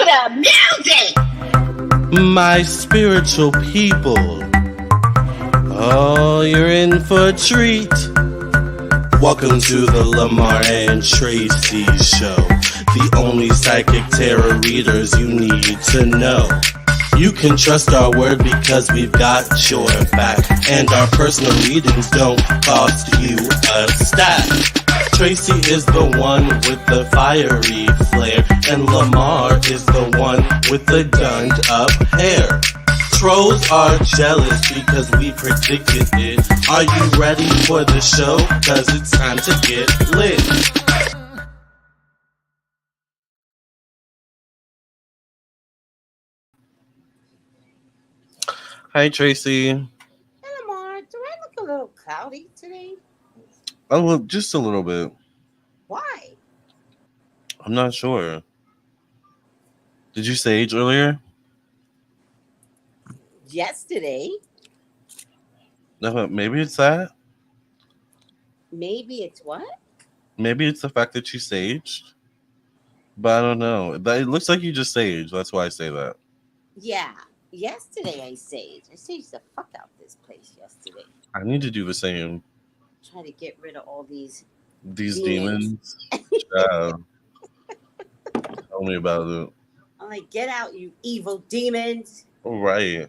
the music! My spiritual people. Oh, you're in for a treat. Welcome to the Lamar and Tracey show. The only psychic tarot readers you need to know. You can trust our word because we've got your back. And our personal readings don't cost you a stack. Tracey is the one with the fiery flair, and Lamar is the one with the gunned up hair. Trolls are jealous because we predicted it. Are you ready for the show? Cause it's time to get lit. Hi, Tracey. Hey, Lamar, do I look a little cloudy today? I look just a little bit. Why? I'm not sure. Did you sage earlier? Yesterday. No, maybe it's that. Maybe it's what? Maybe it's the fact that you saged. But I don't know. It looks like you just saged. That's why I say that. Yeah. Yesterday I saged. I saged the fuck out this place yesterday. I need to do the same. Try to get rid of all these demons. Yeah. Tell me about it. I'm like, get out, you evil demons. Right.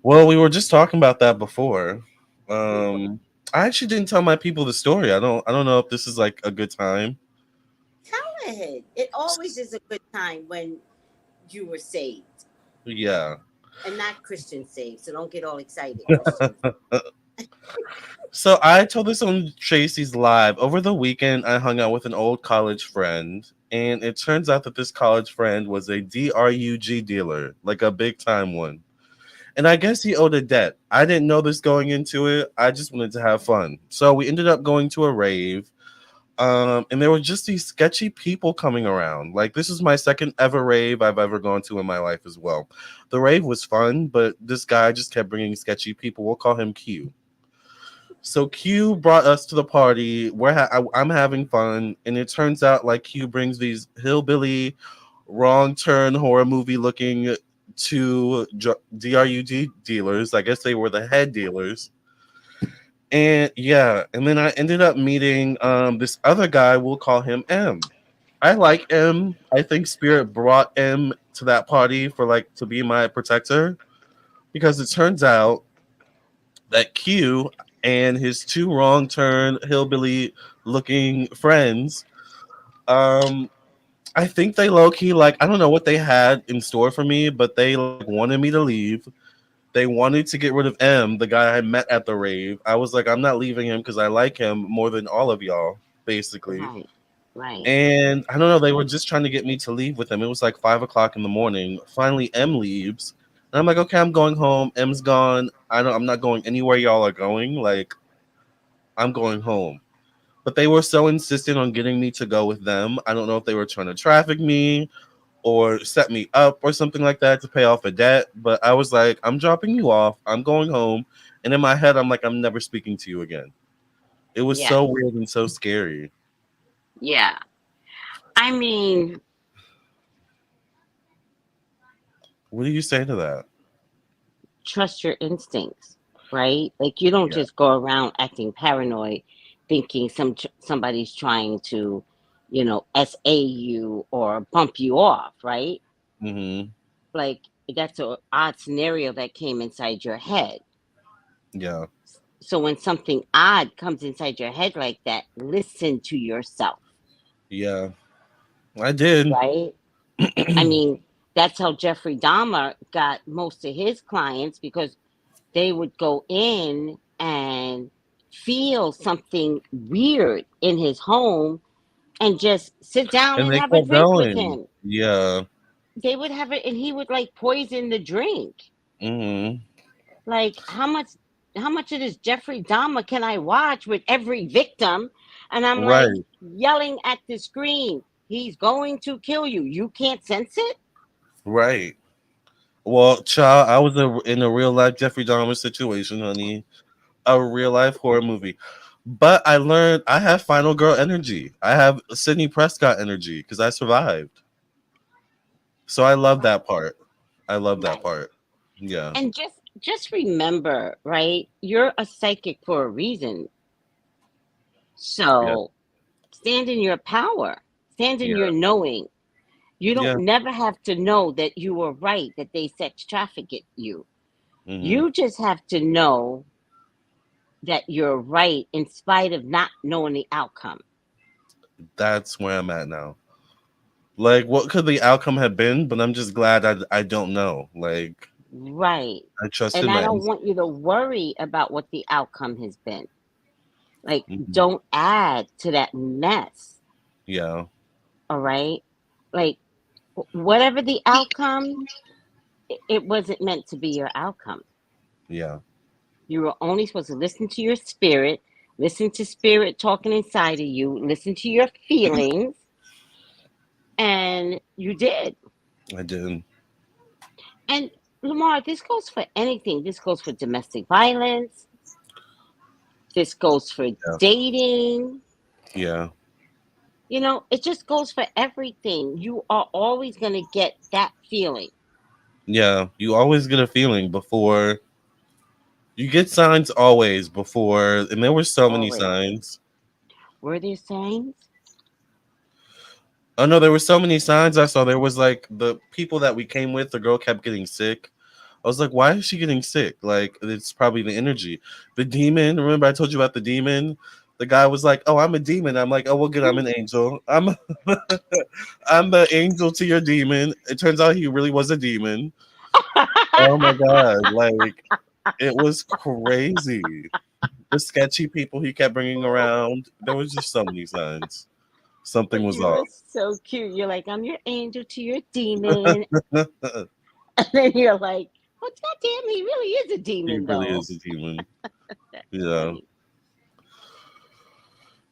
Well, we were just talking about that before. I actually didn't tell my people the story. I don't know if this is like a good time. Tell it. It always is a good time when you were saved. Yeah. And not Christian saved, so don't get all excited. So I told this on Tracey's Live. Over the weekend, I hung out with an old college friend, and it turns out that this college friend was a DRUG dealer, like a big time one. And I guess he owed a debt. I didn't know this going into it. I just wanted to have fun. So we ended up going to a rave. And there were just these sketchy people coming around. Like, this is my second ever rave I've ever gone to in my life as well. The rave was fun, but this guy just kept bringing sketchy people. We'll call him Q. So Q brought us to the party. I'm having fun, and it turns out like Q brings these hillbilly, wrong turn horror movie looking two DRUG dealers. I guess they were the head dealers. And yeah, and then I ended up meeting this other guy. We'll call him M. I like M. I think Spirit brought M to that party for like to be my protector, because it turns out that Q and his two wrong turn hillbilly looking friends, I think they low key, like, I don't know what they had in store for me, but they like wanted me to leave. They wanted to get rid of M, the guy I met at the rave. I was like, I'm not leaving him because I like him more than all of y'all, basically. Right. And I don't know, they were just trying to get me to leave with them. It was like 5:00 in the morning. Finally, M leaves. And I'm like, okay, I'm going home. M's gone. I'm not going anywhere y'all are going. Like, I'm going home. But they were so insistent on getting me to go with them. I don't know if they were trying to traffic me or set me up or something like that to pay off a debt. But I was like, I'm dropping you off. I'm going home. And in my head, I'm like, I'm never speaking to you again. It was so weird and so scary. Yeah. I mean, what do you say to that? Trust your instincts, right? Like, you don't just go around acting paranoid, thinking somebody's trying to, SA you or bump you off, right? Mm-hmm. Like, that's an odd scenario that came inside your head. Yeah. So when something odd comes inside your head like that, listen to yourself. Yeah, I did. Right? I mean, that's how Jeffrey Dahmer got most of his clients, because they would go in and feel something weird in his home and just sit down and have a drink with him. Yeah. They would have it, and he would like poison the drink. Mm-hmm. Like, how much of this Jeffrey Dahmer can I watch with every victim? And I'm like yelling at the screen, he's going to kill you. You can't sense it? Right. Well, child, I was in a real life Jeffrey Dahmer situation, honey. A real life horror movie. But I learned I have final girl energy. I have Sidney Prescott energy because I survived. So I love Right. that part. I love that Right. part. Yeah. And just remember, right? You're a psychic for a reason. Yeah. So stand in your power. Stand in Yeah. your knowing. You don't Yeah. never have to know that you were right, that they sex trafficked you. Hmm. You just have to know that you're right in spite of not knowing the outcome. That's where I'm at now. Like, what could the outcome have been? But I'm just glad I don't know. Like, Right. I trusted And I my don't instinct. want you to worry about what the outcome has been. Like, Hmm. don't add to that mess. Yeah. All right. Like, whatever the outcome, it wasn't meant to be your outcome. Yeah. You were only supposed to listen to your spirit, listen to spirit talking inside of you, listen to your feelings, and you did. I did. And Lamar, this goes for anything. This goes for domestic violence. This goes for Yeah. dating. Yeah. It just goes for everything. You are always going to get that feeling. Yeah. You always get a feeling before you get signs always before, and there were so many Always. signs. Were there signs? Oh no, there were so many signs I saw. There was like the people that we came with, the girl kept getting sick. I was like, why is she getting sick? Like, it's probably the energy. The demon, remember I told you about the demon? The guy was like, oh, I'm a demon. I'm like, oh, well, good, I'm an angel. I'm the angel to your demon. It turns out he really was a demon. Oh my God. Like, it was crazy. The sketchy people he kept bringing around. There was just so many signs. Something But was you were off. so cute. You're like, I'm your angel to your demon. And then you're like, well, goddamn, he really is a He demon, really though. is a demon. That's Yeah. funny.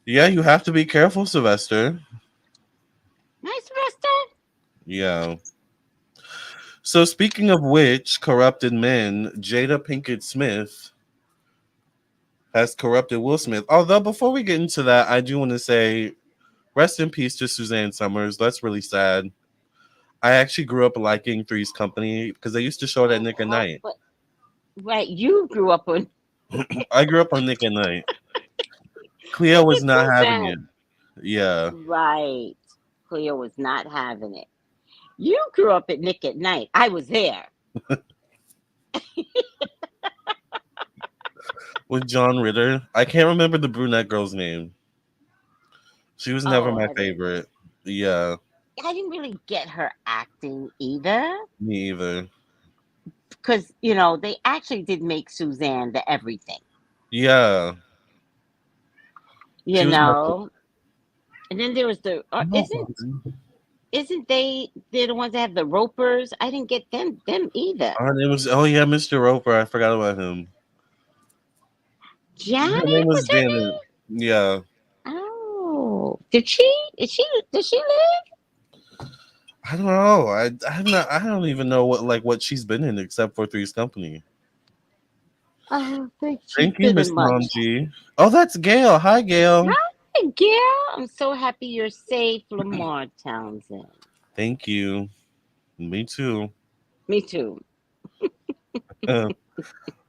Yeah, you have to be careful, Sylvester. Nice restaurant. Yeah. So speaking of which, corrupted men, Jada Pinkett Smith has corrupted Will Smith. Although before we get into that, I do want to say rest in peace to Suzanne Summers. That's really sad. I actually grew up liking Three's Company because they used to show it at Nick at Night. But right, you grew up on. I grew up on Nick at Night. Cleo Look was at not having Suzanne. it. Yeah. Right. Cleo was not having it. You grew up at Nick at Night. I was there. With John Ritter. I can't remember the brunette girl's name. She was never Oh, my favorite. Yeah, I didn't really get her acting either. me either. Because, they actually did make Suzanne the everything. Yeah. You She was my know? And then there was isn't they're the ones that have the ropers? I didn't get them either. Her name was yeah, Mr. Roper. I forgot about him. Her name Janet was was her Janet. name? Yeah. Oh. Did she live? I don't know. I don't even know what she's been in except for Three's Company. I don't think she's Thank you, been Miss in much. Monji. Oh, that's Gail. Hi, Gail. Hi, Gail. I'm so happy you're safe, Lamar Townsend. Thank you. Me too. Me too. Uh,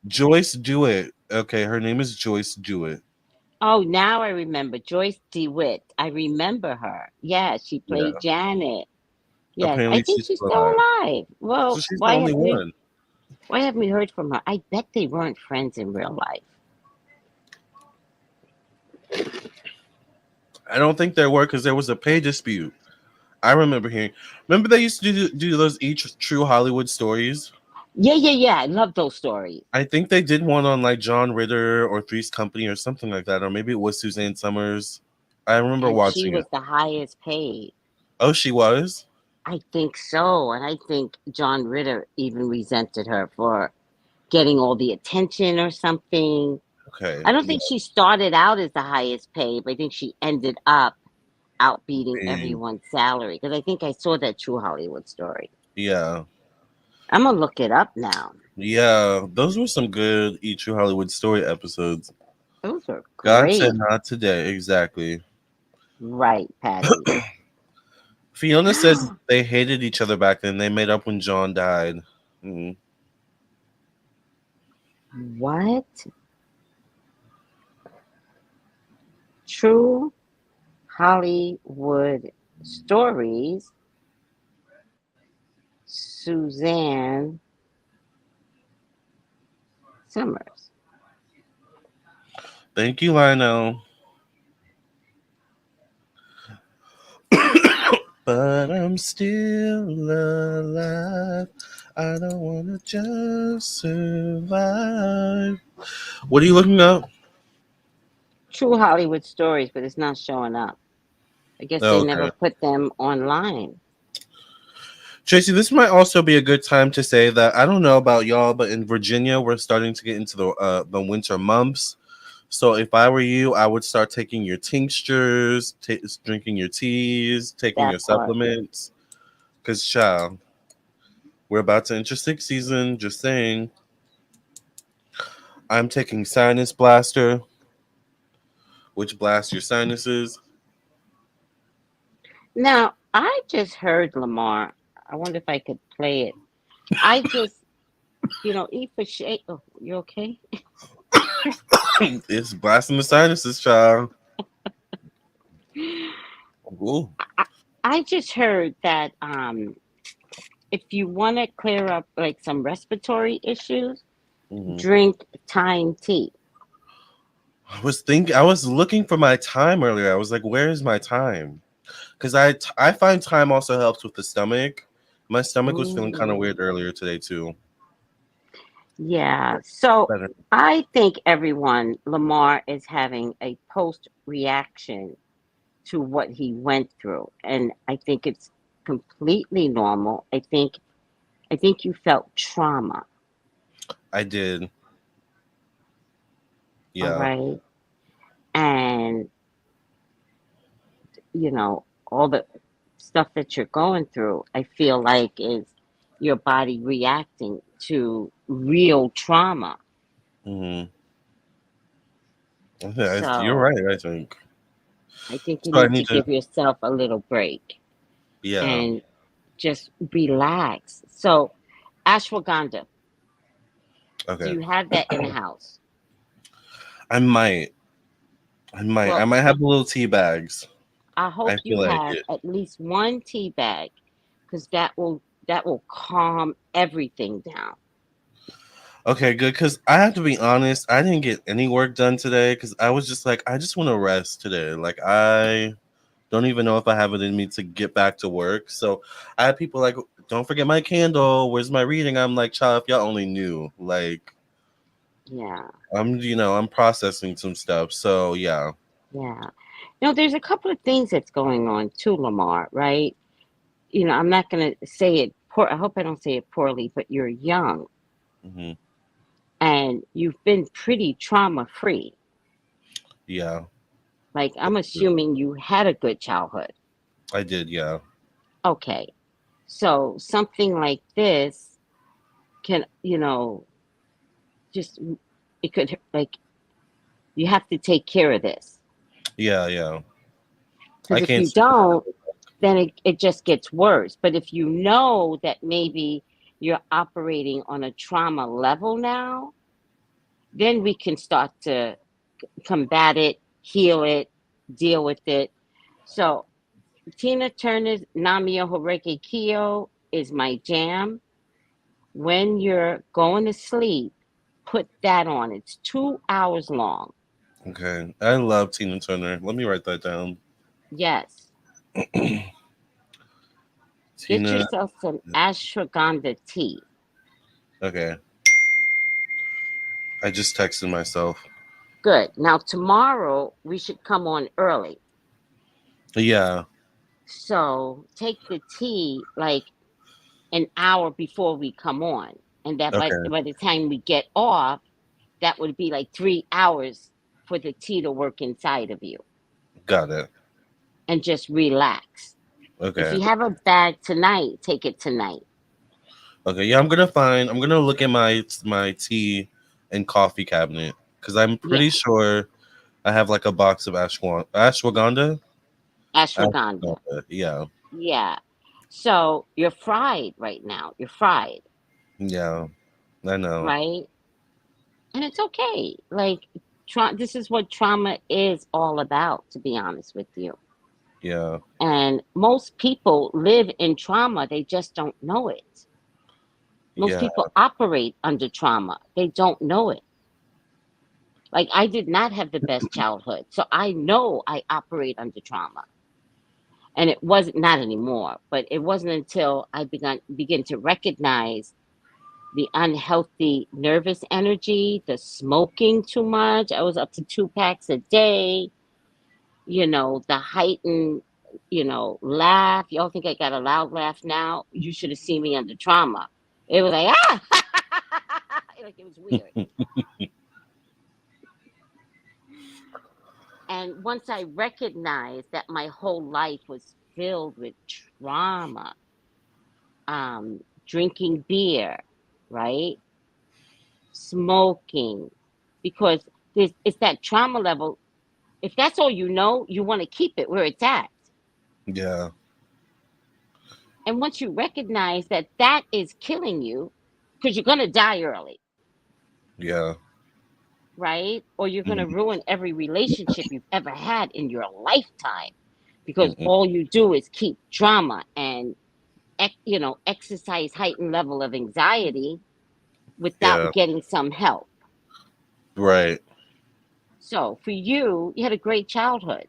Joyce Jewett. Okay, her name is Joyce Jewett. Oh, now I remember Joyce DeWitt. I remember her. Yeah, she played Yeah. Janet. Yes, I Apparently think she's she's still still alive. alive. So Well, she's the why only haven't we one. why haven't we heard from her? I bet they weren't friends in real life. I don't think there were because there was a pay dispute. I remember hearing. Remember they used to do those each true Hollywood stories. Yeah, yeah, yeah. I love those stories. I think they did one on like John Ritter or Three's Company or something like that, or maybe it was Suzanne Summers. I remember And she watching it. was the highest paid. Oh, she was. I think so. And I think John Ritter even resented her for getting all the attention or something. Okay. I don't Yeah. think she started out as the highest paid, but I think she ended up outbeating Dang. everyone's salary. Because I think I saw that True Hollywood story. Yeah. I'm gonna look it up now. Yeah. Those were some good Eat True Hollywood story episodes. Those are God said great. not today. Exactly. Right, Patty. Fiona says they hated each other back then. They made up when John died. Mm. What? True Hollywood stories. Suzanne Summers. Thank you, Lionel. But I'm still alive. I don't want to just survive. What are you looking up? True Hollywood stories, but it's not showing up. I guess they Oh, never okay. put them online. Tracy, this might also be a good time to say that I don't know about y'all, but in Virginia, we're starting to get into the winter months. So if I were you, I would start taking your tinctures, drinking your teas, taking your That part. supplements. Cause child, we're about to enter sixth season. Just saying. I'm taking sinus blaster, which blasts your sinuses. Now, I just heard Lamar. I wonder if I could play it. I just, eat for shake. Oh, you okay? It's blasting the sinuses, child. Ooh. I, I just heard that if you want to clear up like some respiratory issues, Mhm. drink thyme tea. I was looking for my time earlier. I was like, where is my time? Because I find time also helps with the stomach. My stomach was feeling kind of weird Mm, earlier today too. yeah. So Better. I think everyone, Lamar is having a post reaction to what he went through, and I think it's completely normal. I think you felt trauma. I did. All Yeah. right, and all the stuff that you're going through, I feel like is your body reacting to real trauma. Hmm. You're So right. I think I think you so. I need to need to. give yourself a little break Yeah. and just relax. So, ashwagandha, do Okay. you have that in the house? I might. I might. I Well, might have the little tea bags. I I hope feel you like have it. at least one tea bag because that will calm everything down. Okay, good. Because I have to be honest, I didn't get any work done today because I was just like, I just want to rest today. Like, I don't even know if I have it in me to get back to work. So I had people like, don't forget my candle. Where's my reading? I'm like, child, if y'all only knew. Like, Yeah, I'm processing some stuff. So yeah. yeah. There's a couple of things that's going on too, Lamar, right? I'm not going to say it poor. I hope I don't say it poorly, but you're young Hmm. and you've been pretty trauma free. Yeah. Like, I'm assuming you had a good childhood. I did. Yeah. Okay. So something like this can, just, it could, like, you have to take care of this. Yeah. Yeah. I Because if can't you see it. don't, then it just gets worse. But if you know that maybe you're operating on a trauma level now, then we can start to combat it, heal it, deal with it. So Tina Turner's Namio Horeke Kyo is my jam. When you're going to sleep, put that on. It's 2 hours long. Okay. I love Tina Turner. Let me write that down. Yes. Get Tina. yourself some ashwagandha tea. Okay. I just texted myself. Good. Now, tomorrow we should come on early. Yeah. So take the tea like an hour before we come on. And that Okay. by the time we get off, that would be like 3 hours for the tea to work inside of you Got it. and just relax. If Okay. you have a bag tonight, take it tonight. Okay. Yeah, I'm gonna look at my tea and coffee cabinet because I'm Yeah, pretty sure I have like a box of ashwagandha. ashwagandha. Ashwagandha. Yeah. Yeah. So you're fried right now. You're fried, Yeah, I know. right? And it's okay. Like, this is what trauma is all about, to be honest with you. Yeah, And most people live in trauma, they just don't know it. Most yeah, people operate under trauma, they don't know it. Like, I did not have the best childhood, so I know I operate under trauma. And it wasn't, not anymore, but it wasn't until I begin to recognize the unhealthy nervous energy, the smoking too much. I was up to 2 packs a day, the heightened, laugh. Y'all think I got a loud laugh now? You should have seen me under trauma. It was like, ah, like it was weird. And once I recognized that my whole life was filled with trauma, drinking beer, right? Smoking, because it's that trauma level. If that's all you want to keep it where it's at. yeah, And once you recognize that that is killing you, because you're going to die early, yeah. right? Or you're going to Mm, ruin every relationship you've ever had in your lifetime because mm-mm. all you do is keep drama and, exercise heightened level of anxiety Yeah, without getting some help. right. So for you, you had a great childhood.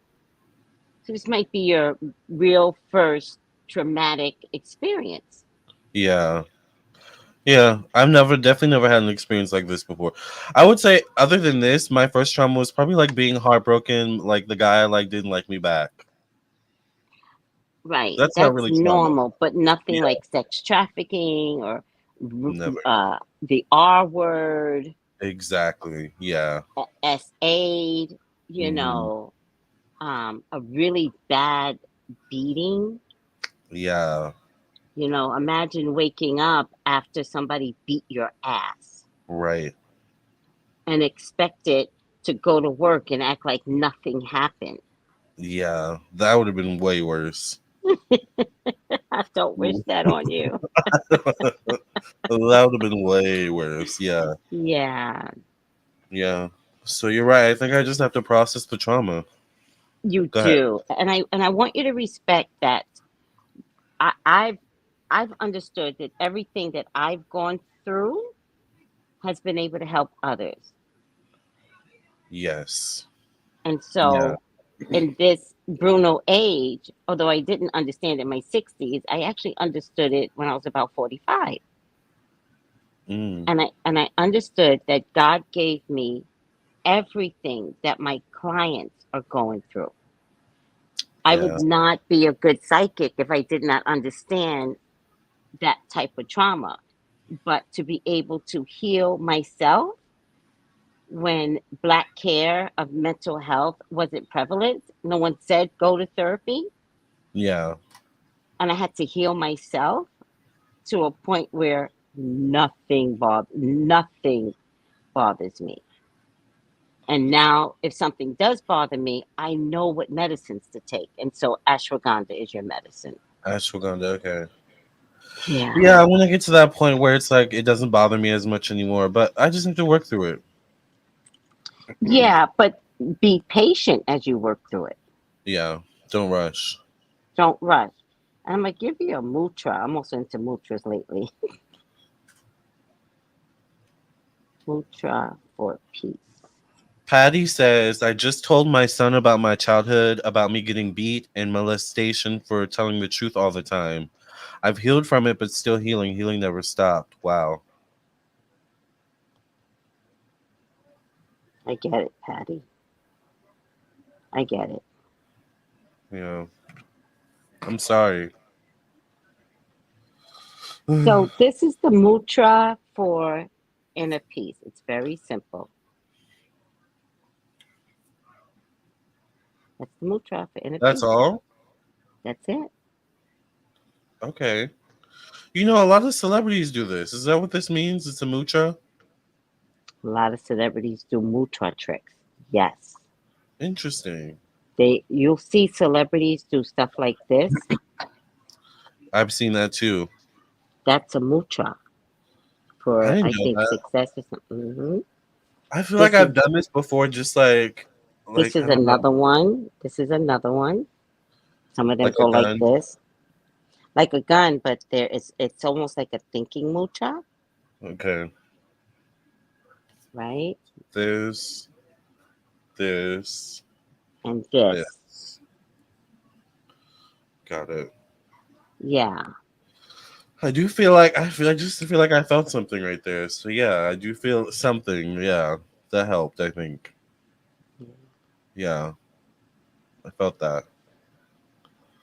So this might be your real first traumatic experience. Yeah. Yeah, I've definitely never had an experience like this before. I would say, other than this, my first trauma was probably like being heartbroken, like the guy I like didn't like me back. Right. That's not That's really trauma. normal, but nothing Yeah, like sex trafficking or never. the R word, Exactly. Yeah. S-aid, Hmm. a really bad beating. Yeah. Imagine waking up after somebody beat your ass Right. and expect it to go to work and act like nothing happened. Yeah. That would have been way worse. I don't wish that on you. That would have been way worse. Yeah. Yeah, Yeah. So you're right. I think I just have to process the trauma. you Go ahead. do. And I want you to respect that. I, I've I've understood that everything that I've gone through has been able to help others. Yes. And Yeah. so in this Bruno age, although I didn't understand it in my 60s, I actually understood it when I was about 45. Mm. And I understood that God gave me everything that my clients are going through. I would Yeah. not be a good psychic if I did not understand that type of trauma. But to be able to heal myself when Black care of mental health wasn't prevalent, no one said go to therapy. Yeah. And I had to heal myself to a point where nothing bothers me. And now, if something does bother me, I know what medicines to take. And so ashwagandha is your medicine. Ashwagandha. Okay. Yeah. Yeah, I want to get to that point where it's like it doesn't bother me as much anymore, but I just have to work through it. Yeah, but be patient as you work through it. Yeah, don't rush. Don't rush. And I'm going to give you a mutra. I'm also into mutras lately. Mutra for peace. Patty says, I just told my son about my childhood, about me getting beat and molestation for telling the truth all the time. I've healed from it, but still healing. Healing never stopped. Wow. I get it, Patty. I get it. Yeah. I'm sorry. So this is the mutra for inner peace. It's very simple. That's the mutra for inner That's peace. all? That's it. Okay. You know, a lot of celebrities do this. Is that what this means? It's a mutra? A lot of celebrities do mutra tricks. Yes. Interesting. You'll see celebrities do stuff like this I've seen that too. That's a mutra I for, didn't I know think, that. success or something. I feel like This is I've done this before, just like I don't know, another one. This is another one. Some of them like a go like gun. this, like a gun, but there is. It's almost like a thinking mutra, Okay, right? this, this, And this, this. Got it. yeah. I just feel like I felt something right there. So yeah, I do feel something. Yeah, that helped. I think. Yeah, I felt that.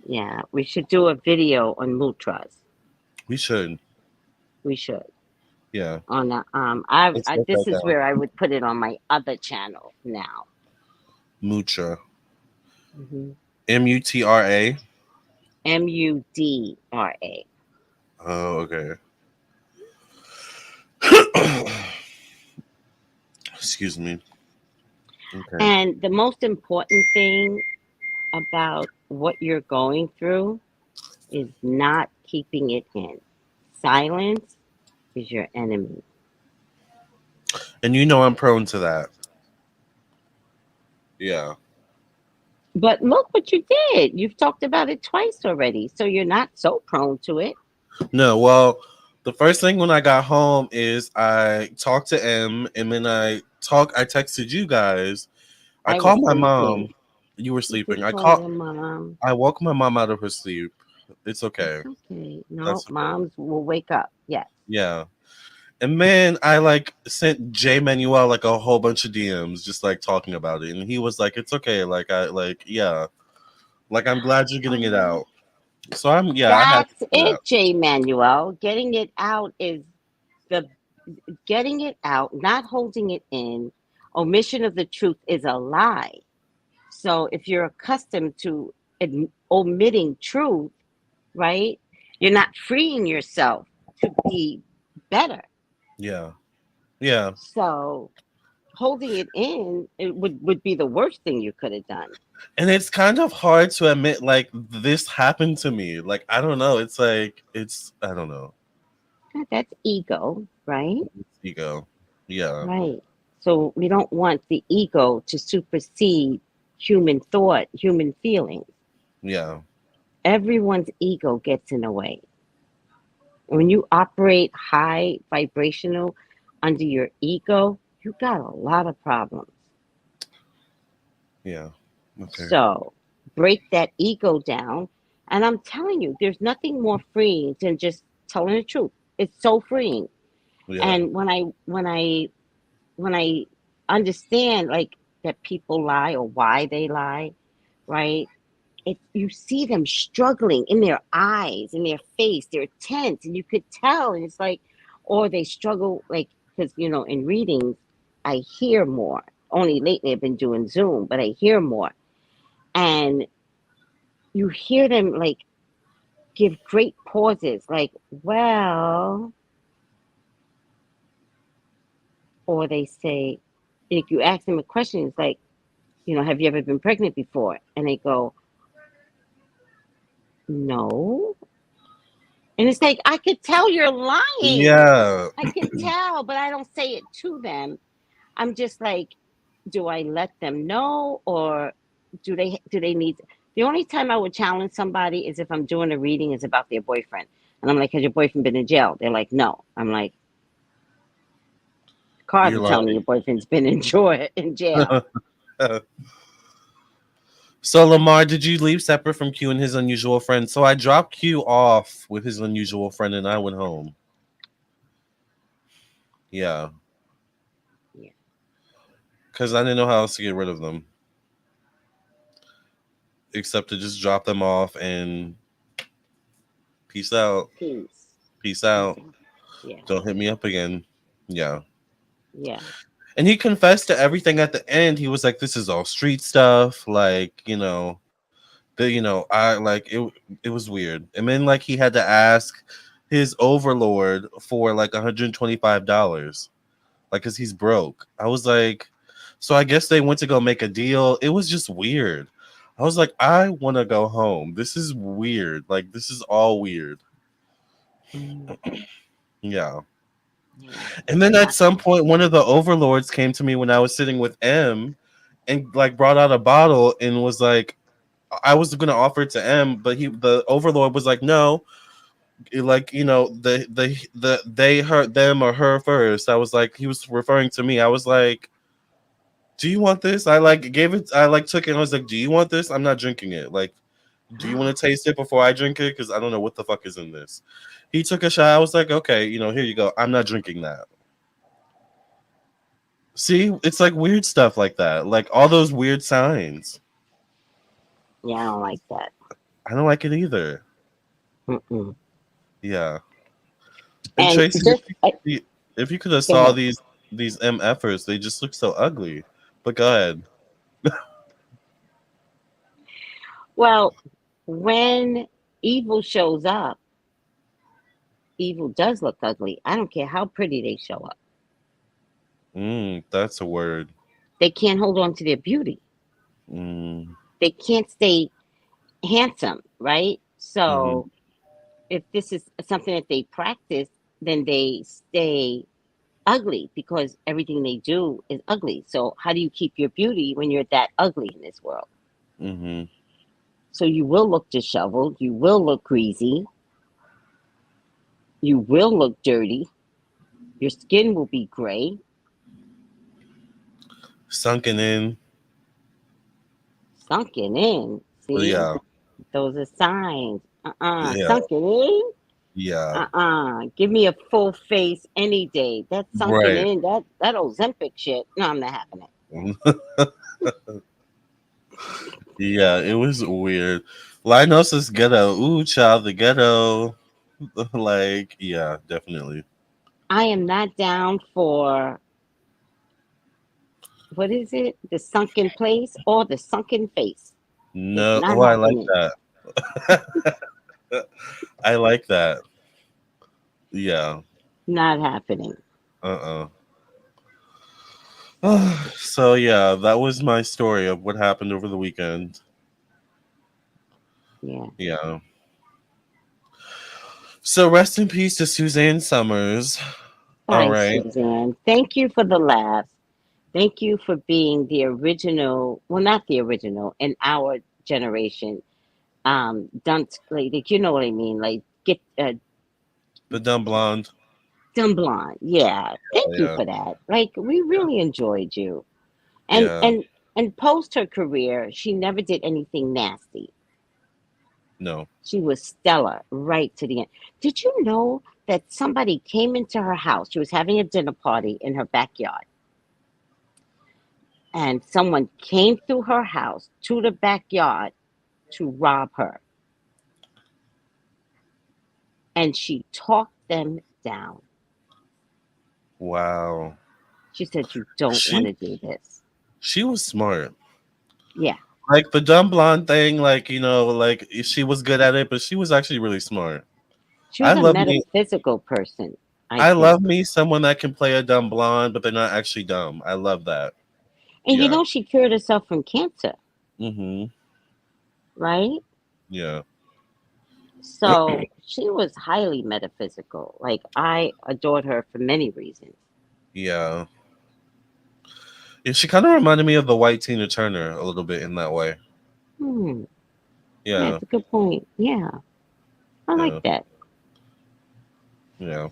Yeah, we should do a video on mutras. We should. We should. Yeah, On the let's I get this that is down. where I would put it on my other channel now. Mutra. Hmm. Mutra. Mudra. Oh, okay. Excuse me. Okay. And the most important thing about what you're going through is not keeping it in. Silence is your enemy. And you know I'm prone to that. Yeah. But look what you did. You've talked about it twice already, so you're not so prone to it. No, well, the first thing when I got home is I talked to M, and then I texted you guys. I I was called my mom. sleeping. You were You could sleeping. call your mom. I woke my mom out of her sleep. It's okay. It's okay. No, That's okay. moms will wake up. Yes. Yeah. And then I like sent Jay Manuel like a whole bunch of DMs just like talking about it. And he was like, it's okay. Like I like yeah. Like I'm glad you're getting it Um, out. So I had to that's do it, that. J. Manuel. Getting it out is the getting it out, not holding it in. Omission of the truth is a lie. So if you're accustomed to omitting truth, right, you're not freeing yourself to be better. Yeah. Yeah. So holding it in, it would be the worst thing you could have done. And it's kind of hard to admit like this happened to me. Like I don't know. It's like it's I don't know. That's ego, right? It's ego. Yeah. Right. So we don't want the ego to supersede human thought, human feelings. Yeah. Everyone's ego gets in the way. When you operate high vibrational under your ego, you got a lot of problems. Yeah. Okay. So break that ego down. And I'm telling you, there's nothing more freeing than just telling the truth. It's so freeing. Yeah. And when I understand like that people lie or why they lie, right? You see them struggling in their eyes, in their face, they're tense, and you could tell. And it's like, or they struggle like because in readings, I hear more. Only lately I've been doing Zoom, but I hear more, and you hear them like give great pauses, like, well, or they say, if you ask them a question, it's like, have you ever been pregnant before? And they go, no. And it's like, I could tell you're lying. Yeah. I can tell, but I don't say it to them. I'm just like, do I let them know, or do they need? The only time I would challenge somebody is if I'm doing a reading is about their boyfriend, and I'm like, has your boyfriend been in jail? They're like, no. I'm like, cards You're are telling me your boyfriend's been in jail. lying. So Lamar, did you leave separate from Q and his unusual friend? So I dropped Q off with his unusual friend and I went home. Yeah. Yeah. Because I didn't know how else to get rid of them. Except to just drop them off and peace out. Peace. Peace Peace out. out. Yeah. Don't hit me up again. Yeah. Yeah. And he confessed to everything at the end. He was like, this is all street stuff. Like, I like it was weird. And then like he had to ask his overlord for like $125. Like cause he's broke. I was like, so I guess they went to go make a deal. It was just weird. I was like, I want to go home. This is weird. Like, this is all weird. Mm, Yeah. yeah. And then at I, some point, one of the overlords came to me when I was sitting with M and like brought out a bottle and was like, I was gonna offer it to M, but the overlord was like, no, like they hurt them or her first. I was like, he was referring to me. I was like, do you want this? I like gave it. I like took it. And I was like, do you want this? I'm not drinking it. Like, do you want to taste it before I drink it? Because I don't know what the fuck is in this. He took a shot. I was like, okay, here you go. I'm not drinking that. See, it's like weird stuff like that. Like all those weird signs. yeah, I don't like that. I don't like it either. Mm-mm. Yeah. And And Tracy, just if you could have go saw ahead. these MFers, they just look so ugly. But go ahead. Well, when evil shows up, evil does look ugly. I don't care how pretty they show up. That's a word. They can't hold on to their beauty. Mm, They can't stay handsome, right? mm-hmm, So if this is something that they practice, then they stay ugly because everything they do is ugly. So how do you keep your beauty when you're that ugly in this world? mm-hmm. So you will look disheveled, you will look greasy, you will look dirty, your skin will be gray, Sunken in. sunken in. See, Yeah, those are signs. yeah, Sunken in. yeah. Give me a full face any day. That's sunken Right. in. That Ozempic shit. No, I'm not having it. Yeah, it was weird. Linus is ghetto. Ooh, child, the ghetto. Like, yeah, definitely. I am not down for what is it? The sunken place or the sunken face. It's No, not oh, I like happening. that. I like that. Yeah. Not happening. Uh-uh. So yeah, that was my story of what happened over the weekend. Yeah. Yeah. So rest in peace to Suzanne Summers. All Bye, right. Suzanne. Thank you for the laughs. Thank you for being the original. Well, not the original in our generation. Dunce like you know what I mean. Like get The dumb blonde. dumb blonde. Yeah. Oh, Thank you yeah. for that. Like we Yeah. really enjoyed you. And Yeah. and and post her career, she never did anything nasty. No. She was stellar right to the end. Did you know that somebody came into her house? She was having a dinner party in her backyard, and someone came through her house to the backyard to rob her, and she talked them down. Wow. She said, "You don't want She to do this." she was smart. Yeah, Like the dumb blonde thing, like like she was good at it, but she was actually really smart. she I was a love me. metaphysical person, I I think. love me someone that can play a dumb blonde, but they're not actually dumb. I love that. And Yeah. she cured herself from cancer, Mhm. right? Yeah. So she was highly metaphysical. Like I adored her for many reasons. Yeah. Yeah, she kind of reminded me of the white Tina Turner a little bit in that way. Hmm. Yeah, Yeah. it's a good point. Yeah, I like Yeah. that. Yeah.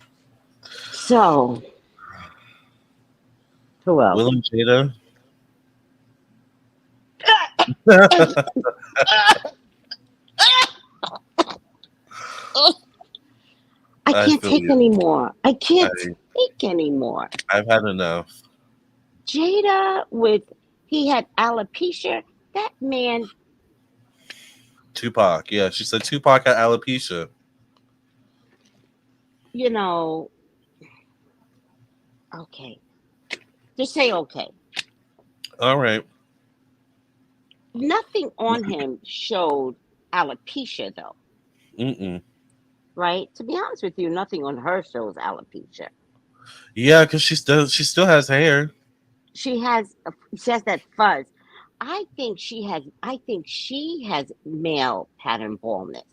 So, who else? Will and Jada. I I can't feel take you. anymore. I I can't take anymore. I've had enough. Jada with he had alopecia. That man, Tupac. Yeah, she said Tupac had alopecia. you know, okay. Just say okay. All right. Nothing on him showed alopecia though, Mm-mm. right? To be honest with you, nothing on her shows alopecia. Yeah, because she still has hair. She has she has that fuzz. I think she has male pattern baldness.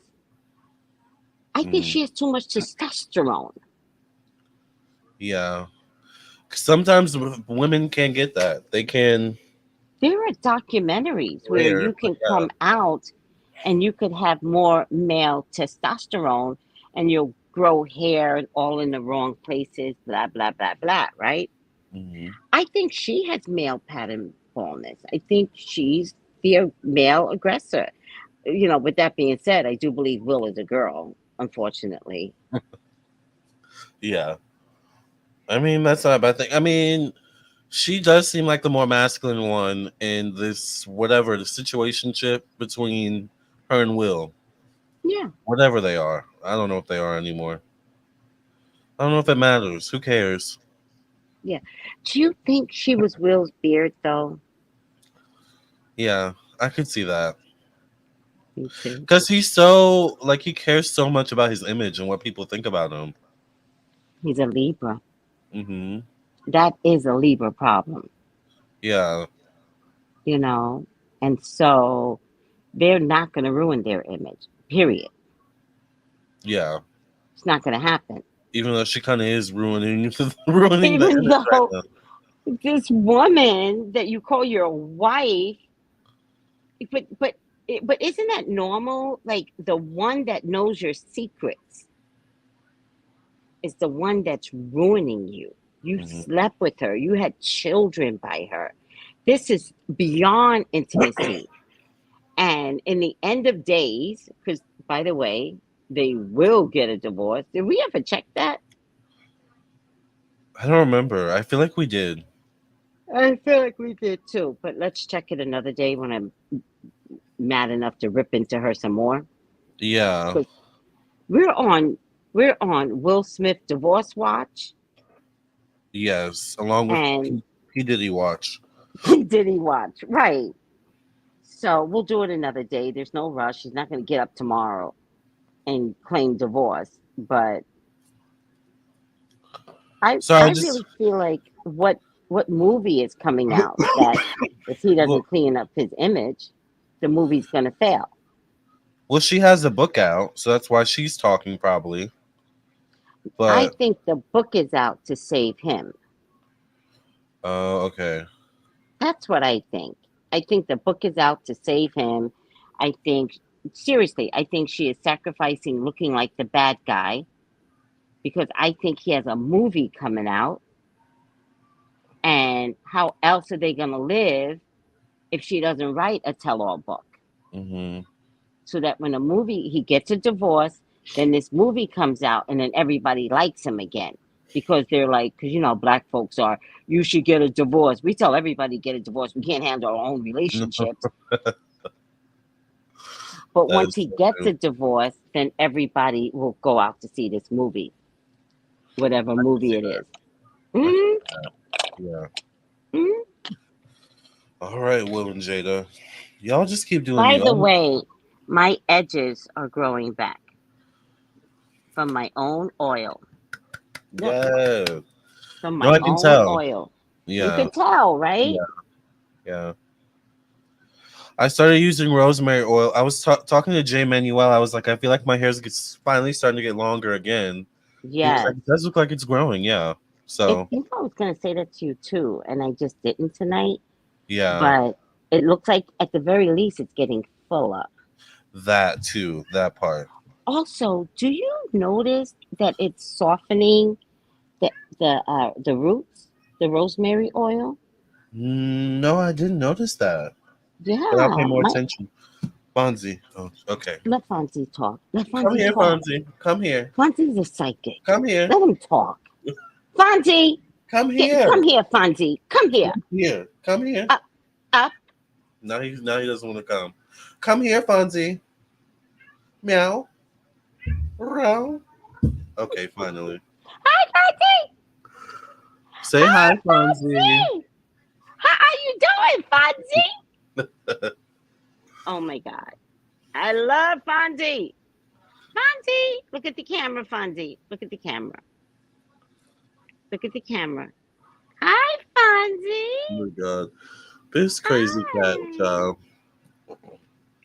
I think Mm, she has too much testosterone. yeah. Sometimes women can't get that. They can There are documentaries where rare, you but can yeah. come out and you could have more male testosterone and you'll grow hair all in the wrong places, blah, blah, blah, blah, right? Mhm. I think she has male pattern baldness. I think she's the male aggressor. With that being said, I do believe Will is a girl, unfortunately. Yeah. I mean, that's not a bad thing. I mean, she does seem like the more masculine one in this whatever the situationship between her and Will. Yeah, Whatever they are. I don't know if they are anymore. I don't know if it matters. Who cares? yeah. Do you think she was Will's beard, though? Yeah, I could see that. Me too. Because he's so, like, he cares so much about his image and what people think about him. He's a Libra. Hmm. That is a Libra problem, Yeah, you know? And so they're not going to ruin their image, period. yeah. It's not going to happen. Even though she kind of is ruining ruining the Even image right though now. this woman that you call your wife, but but isn't that normal? Like the one that knows your secrets is the one that's ruining you. You Hmm. slept with her, you had children by her. This is beyond intimacy. And in the end of days, because by the way, they will get a divorce. Did we ever check that? I don't remember. I feel like we did. I feel like we did too, but let's check it another day when I'm mad enough to rip into her some more. Yeah. Because we're on we're on Will Smith divorce watch Yes. Along with and P Diddy watch. P Diddy watch. Right. So we'll do it another day. There's no rush. She's not going to get up tomorrow and claim divorce. But I So I I just really feel like what movie is coming out that if he well, doesn't clean up his image, the movie's going to fail. well, she has a book out, so that's why she's talking probably. I But think the book is out to save him. okay. That's what I think. I think the book is out to save him. I think, seriously, I think she is sacrificing looking like the bad guy because I think he has a movie coming out. And how else are they going to live if she doesn't write a tell all book? Hmm. So that when he gets a divorce, then this movie comes out and then everybody likes him again. Because they're like, because black folks are, you should get a divorce. We tell everybody get a divorce. We can't handle our own relationships. But That once is he so gets true. a divorce, then everybody will go out to see this movie, whatever I can movie see it that. is. I can Mm-hmm. see that. Yeah. Mm-hmm. All right, Will and Jada. Y'all just keep doing By the y'all. way, my edges are growing back from my own oil. Yep, Yeah. from No, my I can own tell. oil. You Yeah. can tell, right? Yeah. Yeah. I started using rosemary oil. I was talking to Jay Manuel. I was like, I feel like my hair's finally starting to get longer again. He was like, Yes. it does look like it's growing. Yeah. I So, think I was going to say that to you too, and I just didn't tonight. yeah, But it looks like at the very least it's getting fuller. that too, that part. Also, do you notice that it's softening the the roots, the rosemary oil? No, I didn't notice that, but I'll pay Yeah, more my attention. Fonzie. Oh, okay. let Fonzie talk. Let Come Fonzie here, talk. Fonzie. Come here. Fonzie's a psychic. Come here. Let him talk. Fonzie, Come come here. here, Fonzie. Come here. Come here. Come here. Up, up. Now he doesn't want to come. Come here, Fonzie. Meow. Meow. Okay, finally. Hi, Fonzie. Say hi, Hi, Fonzie. Fonzie. How are you doing, Fonzie? Oh my God, I love Fonzie. Fonzie, look at the camera, Fonzie. Look at the camera. Look at the camera. Hi, Oh Fonzie. my god. This crazy cat, Hi. child.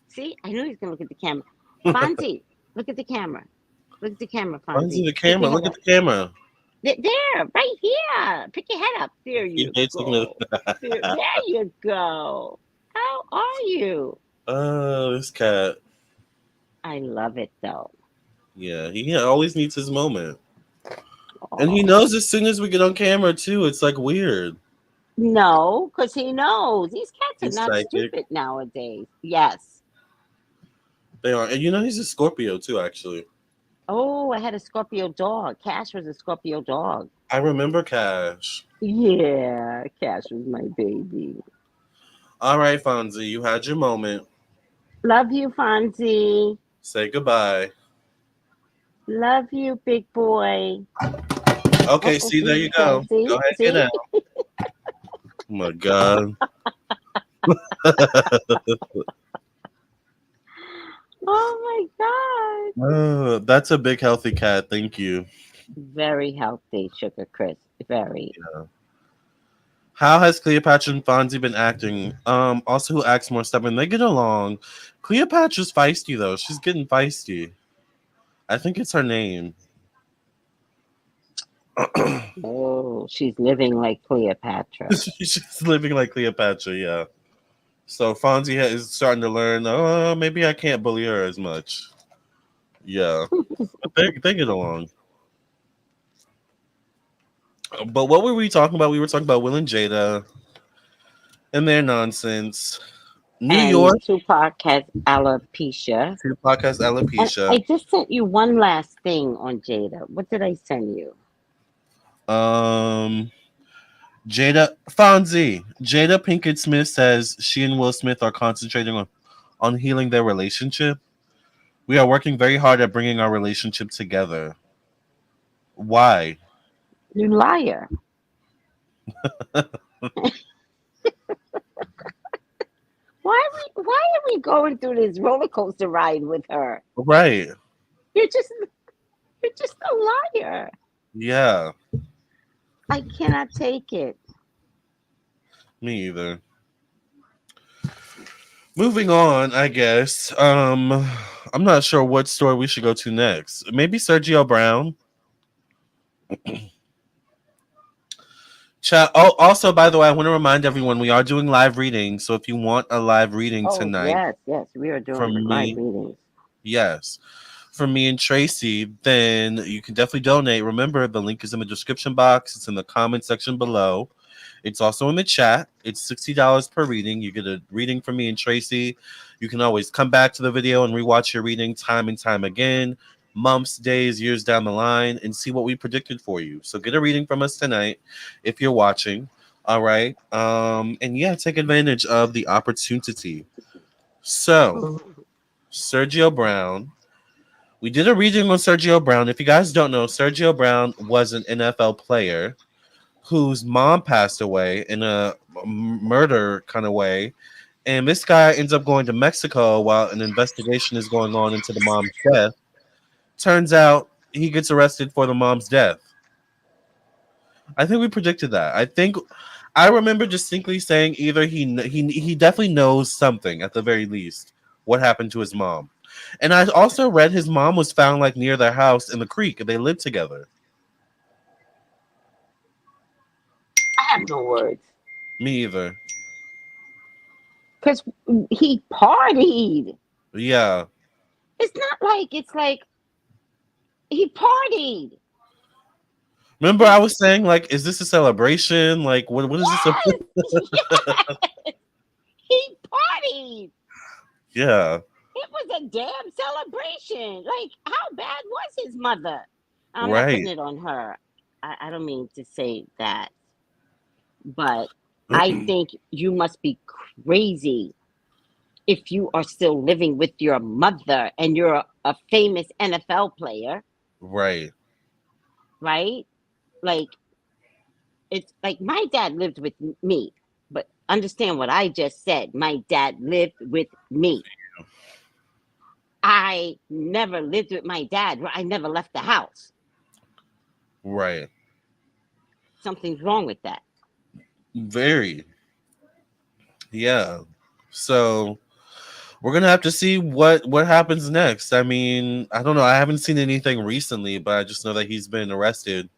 See, I knew he was gonna look at the camera. Fonzie, look at the camera. Look at the camera, Fonzie, Fonzie. the Pick camera. your Look head at up. the camera. There, right here. Pick your head up. There He you hates looking go. at. There you go. How are you? Oh, this cat. I love it though. Yeah, he always needs his moment, and he Oh knows as soon as we get on camera too. It's like weird. no, because he knows these cats are He's not psychic. stupid nowadays. Yes. They are, and he's a Scorpio too. Actually, Oh, I had a Scorpio dog. Cash was a Scorpio dog. I remember Cash. Yeah, Cash was my baby. All right, Fonzie, you had your moment. Love you, Fonzie. Say goodbye. Love you, big boy. Okay, Oh, see, there see, you so go. Go see, ahead, get see. out. Oh my God. Oh my God. Oh, that's a big healthy cat. Thank you. Very healthy, Sugar Chris. Very. How has Cleopatra and Fonzie been acting? Also, who acts more stubborn? They get along. Cleopatra's feisty though. She's getting feisty. I think it's her name. Oh, she's living like Cleopatra. She's living like Cleopatra. Yeah. So Fonzie is starting to learn. Oh, maybe I can't bully her as much. Yeah, they get along. But what were we talking about? We were talking about Will and Jada and their nonsense. New And York, Tupac has alopecia. to podcast And I alopecia. just sent you one last thing on Jada. What did I send you? Um, Jada Pinkett Smith says she and Will Smith are concentrating on healing their relationship. We are working very hard at bringing our relationship together. Why? You liar. Why are we going through this roller coaster ride with her? Right. You're just you're just a liar. Yeah. I cannot take it. Me either. Moving on, I guess. I'm not sure what story we should go to next. Maybe Sergio Brown. Oh, also, by the way, I want to remind everyone we are doing live readings. So if you want a live reading Oh tonight yes, yes, we are doing from live me, readings. yes, from me and Tracey, then you can definitely donate. Remember, the link is in the description box. It's in the comment section below. It's also in the chat. It's $60 per reading. You get a reading from me and Tracey. You can always come back to the video and rewatch your reading time and time again, months, days, years down the line, and see what we predicted for you. So get a reading from us tonight if you're watching. All right. And yeah, take advantage of the opportunity. So, Sergio Brown. We did a reading on Sergio Brown. If you guys don't know, Sergio Brown was an NFL player whose mom passed away in a murder kind of way. And this guy ends up going to Mexico while an investigation is going on into the mom's death. Turns out he gets arrested for the mom's death. I think we predicted that. I remember distinctly saying either he definitely knows something at the very least what happened to his mom. And I also read his mom was found like near their house in the creek and they lived together. I have no words. Me either. Because he partied. Yeah. It's like he partied. Remember, I He was saying, like, is this a celebration? Like, what is this? yes, yes, he partied. Yeah, It was a damn celebration. Like, how bad was his mother? I'm not putting right. it on her. I don't mean to say that, but I think you must be crazy if you are still living with your mother and you're a famous NFL player, Right. right? Like, it's like my dad lived with me, but understand what I just said. My dad lived with me. I never lived with my dad. I never left the house. Right. Something's wrong with that. Very. Yeah. So we're gonna have to see what happens next. I mean, I don't know. I haven't seen anything recently, but I just know that he's been arrested.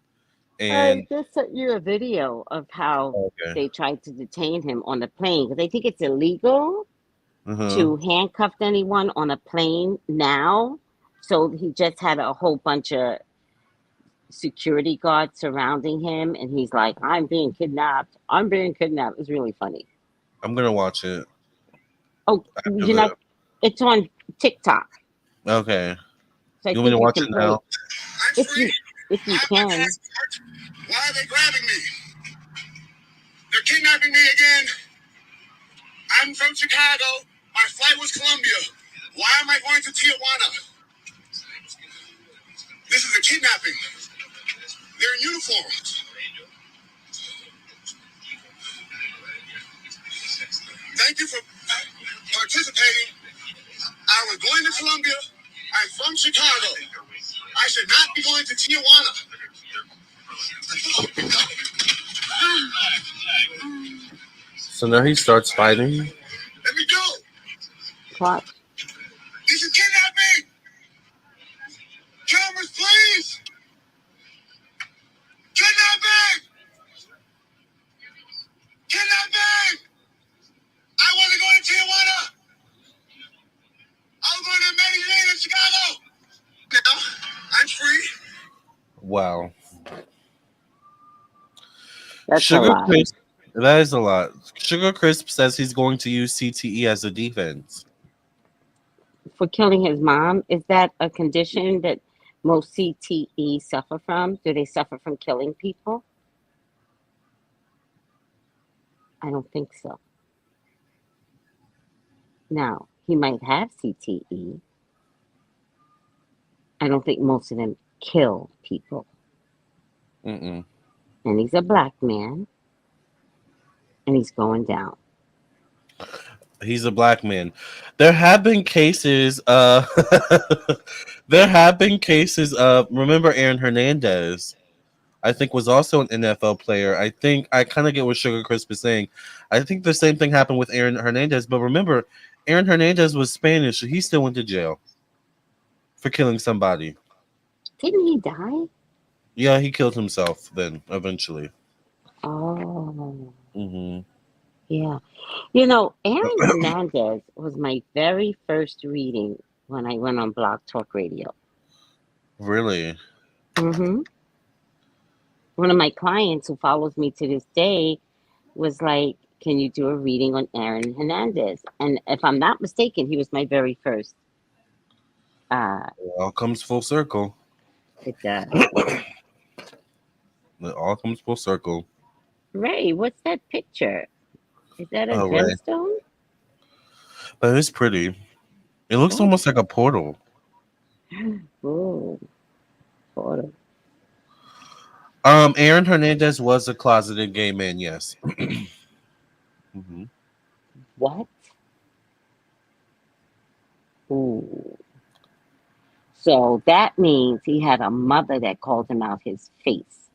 I And just sent you a video of how okay. they tried to detain him on the plane because they think it's illegal Uh-huh. to handcuff anyone on a plane now. So he just had a whole bunch of security guards surrounding him, and he's like, "I'm being kidnapped. I'm being kidnapped." It's really funny. I'm gonna watch it Oh, after you the know, it's on TikTok, okay. so I You want me to think you watch can it play now? it I'm if free. you I have my can. passport. Why are they grabbing me? They're kidnapping me again. I'm from Chicago. My flight was Colombia. Why am I going to Tijuana? This is a kidnapping. They're in uniform. Thank you for participating. I was going to Colombia. I'm from Chicago. I should not be going to Tijuana. So now he starts fighting. Let me go. Watch. This is kidnapping. Cameras, please. Kidnapping. Kidnapping. I want to go to Tijuana. I was going to Medellin in Chicago. Now, I'm free. Wow. That's a Sugar lot. Crisp, that is a lot. Sugar Crisp says he's going to use CTE as a defense. For killing his mom, is that a condition that most CTE suffer from? Do they suffer from killing people? I don't think so. Now, he might have CTE. I don't think most of them kill people. Mm-mm. And he's a black man, and he's going down. He's a black man. There have been cases. There have been cases of. Remember Aaron Hernandez? I think was also an NFL player. I think I kind of get what Sugar Crisp is saying. I think the same thing happened with Aaron Hernandez. But remember, Aaron Hernandez was Spanish. So he still went to jail for killing somebody. Didn't he die? Yeah, he killed himself then eventually. Oh, Hmm. yeah. You know, Aaron Hernandez was my very first reading when I went on Blog Talk Radio. Really? Hmm. One of my clients who follows me to this day was like, "Can you do a reading on Aaron Hernandez?" And if I'm not mistaken, he was my very first. Uh, It all comes full circle. it does. It all comes full circle. Ray, what's that picture? Is that a Oh, right. gemstone? But it's pretty. It looks Oh, almost like a portal. oh, photo. Aaron Hernandez was a closeted gay man. Yes. Hmm. What? Ooh. So that means he had a mother that called him out his face.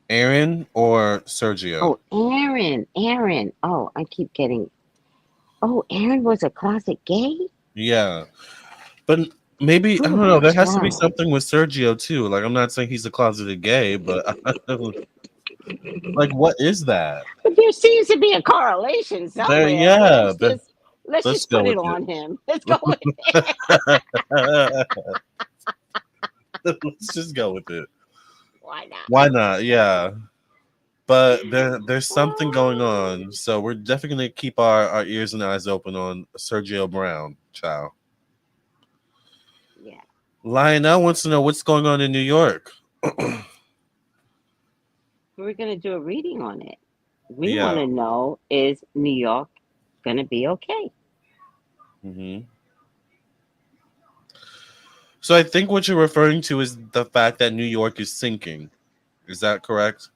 Aaron or Sergio? Oh, Aaron, Aaron. Oh, I keep getting. Oh, Aaron was a closet gay? Yeah, but maybe I Oh, don't know. There that's has to be wild. something with Sergio too. Like I'm not saying he's a closeted gay, but like what is that? But there seems to be a correlation There, somewhere. yeah. Let's Let's just go put it with it. on him. Let's go with Let's just go with it. why not? Why not? Yeah. But there's something going on, so we're definitely gonna keep our ears and eyes open on Sergio Brown. Ciao. Yeah. Lionel wants to know what's going on in New York. We're gonna do a reading on it. We Yeah. wanna know, is New York gonna be okay? Hmm. So I think what you're referring to is the fact that New York is sinking. Is that correct?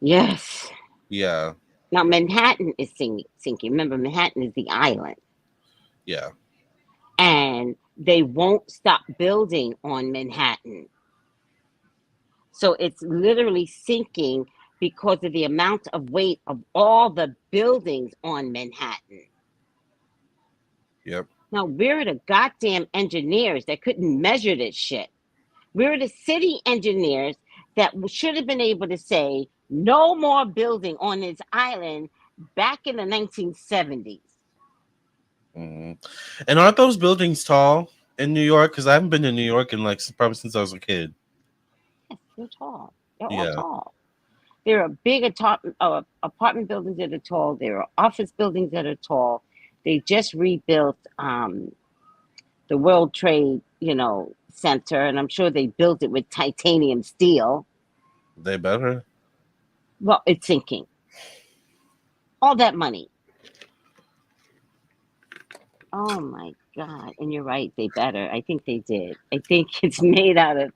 Yes. Yeah. Now Manhattan is sinking. Remember, Manhattan is the island. Yeah. And they won't stop building on Manhattan. So it's literally sinking because of the amount of weight of all the buildings on Manhattan. Yep. Now, we're the goddamn engineers that couldn't measure this shit. We're the city engineers that should have been able to say no more building on this island back in the 1970s. Mm-hmm. And aren't those buildings tall in New York? Because I haven't been to New York in like probably since I was a kid. Yes, they're tall. They're Yeah. all tall. There are big apartment buildings that are tall. There are office buildings that are tall. They just rebuilt the World Trade, Center, and I'm sure they built it with titanium steel. They better. Well, it's sinking. All that money. Oh my God. And you're right, they better. I think they did. I think it's made out of